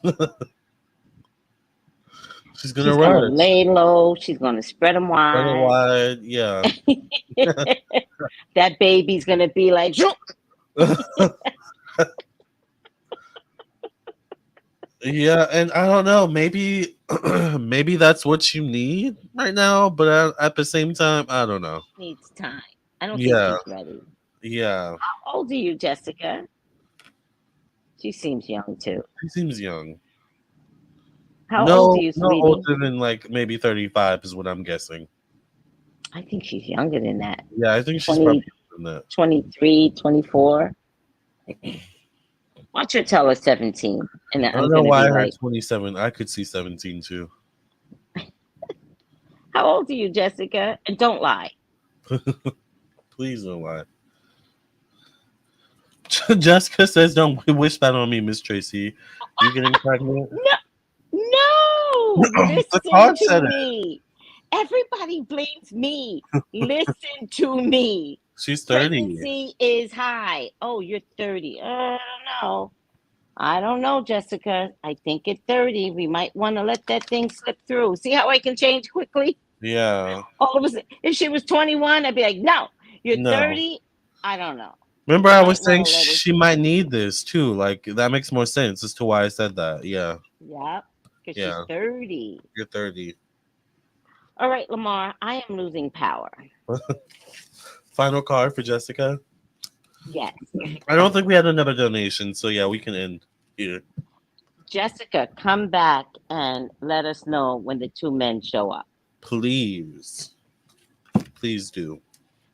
She's gonna She's going to rush. lay low. She's going to spread them Run it wide. wide. Yeah. That baby's going to be like, Yeah, and I don't know. Maybe, maybe that's what you need right now. But at the same time, I don't know. needs time. I don't think Yeah, she's ready. yeah. How old are you, Jessica? She seems young too. He seems young. How old are No, you, no sweetie? older than like maybe 35 is what I'm guessing. I think she's younger than that. Yeah, I think she's probably 20, younger than that. 23, 24. Why don't you tell her 17? And then I don't I'm know going to why be I heard like, 27. I could see 17 too. how old are you, Jessica? And don't lie. Please don't lie. Jessica says, "Don't wish that on me, Miss Tracy. You getting pregnant?" No, no, The listen card to said it. me. Everybody blames me. Listen to me. She's 30. Pregnancy is high. Oh, you're 30. I don't know. I don't know, Jessica. I think at 30, we might want to let that thing slip through. See how I can change quickly? Yeah. All of a sudden, if she was 21, I'd be like, no, you're No. 30. I don't know. Remember, We I might was want saying to let it. she might need this too. Like that makes more sense as to why I said that. Yeah. Yeah, because she's Yeah. 30. You're 30. All right, Lamar, I am losing power. Final card for Jessica. Yes. I don't think we had another donation, so yeah, we can end here. Jessica, come back and let us know when the two men show up. Please. Please do.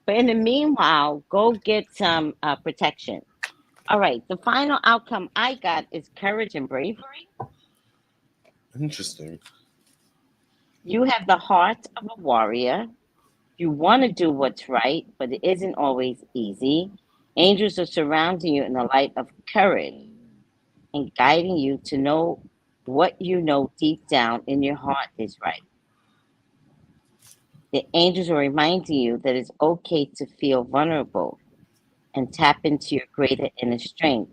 But in the meanwhile, go get some protection. All right, the final outcome I got is courage and bravery. Interesting. You have the heart of a warrior. You want to do what's right, but it isn't always easy. Angels are surrounding you in the light of courage and guiding you to know what you know deep down in your heart is right. The angels are reminding you that it's okay to feel vulnerable and tap into your greater inner strength.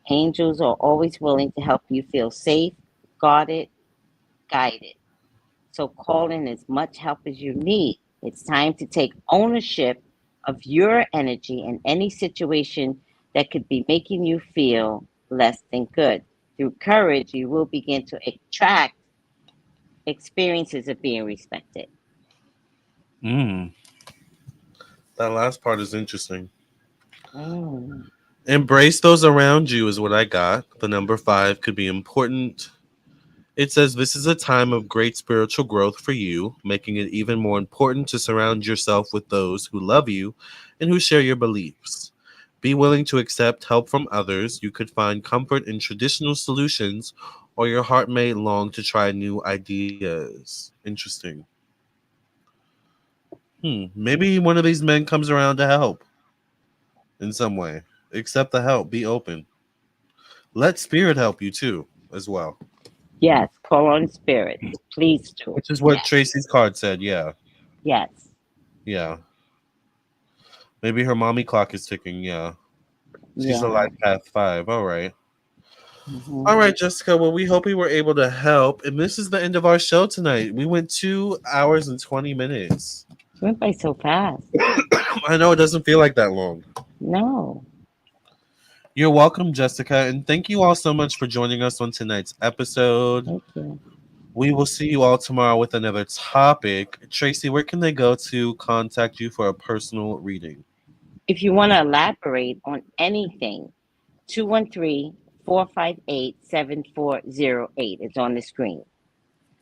Angels are always willing to help you feel safe, guarded, guided. So call in as much help as you need. It's time to take ownership of your energy in any situation that could be making you feel less than good. Through courage, you will begin to attract experiences of being respected. Mm. That last part is interesting. Mm. Embrace those around you is what I got. The number 5 could be important. It says this is a time of great spiritual growth for you, making it even more important to surround yourself with those who love you and who share your beliefs. Be willing to accept help from others. You could find comfort in traditional solutions, or your heart may long to try new ideas. Interesting. Maybe one of these men comes around to help in some way. Accept the help. Be open. Let spirit help you too, as well. Yes, call on spirit. Please do. Which is what Yes. Tracy's card said. Yeah. Yes. Yeah. Maybe her mommy clock is ticking. Yeah. She's a Yeah. life path 5. All right. Mhm. All right, Jessica. Well, we hope we were able to help. And this is the end of our show tonight. We went 2 hours and 20 minutes. It went by so fast. I know it doesn't feel like that long. No. You're welcome, Jessica. And thank you all so much for joining us on tonight's episode. Thank you. We will see you all tomorrow with another topic. Tracy, where can they go to contact you for a personal reading? If you want to elaborate on anything, 213-458-7408 is on the screen.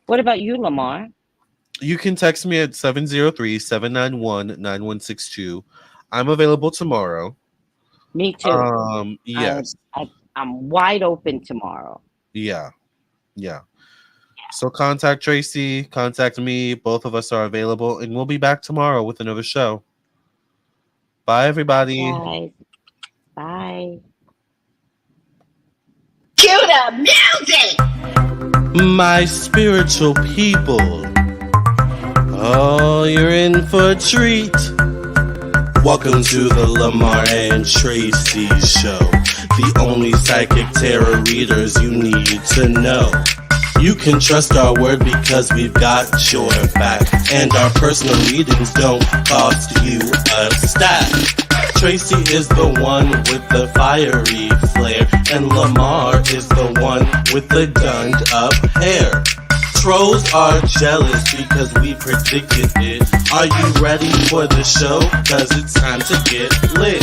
What about you, Lamar? You can text me at 703-791-9162. I'm available tomorrow. Me too. Yes. I'm wide open tomorrow. Yeah. So contact Tracy, contact me. Both of us are available, and we'll be back tomorrow with another show. Bye, everybody. Guys. Bye. Cue the music! My spiritual people. Oh, you're in for a treat. Welcome to the Lamar and Tracy show. The only psychic tarot readers you need to know. You can trust our word because we've got your back. And our personal readings don't cost you a stack. Tracy is the one with the fiery flare, and Lamar is the one with the gunned up hair. Trolls are jealous because we predicted it. Are you ready for the show? 'Cause it's time to get lit.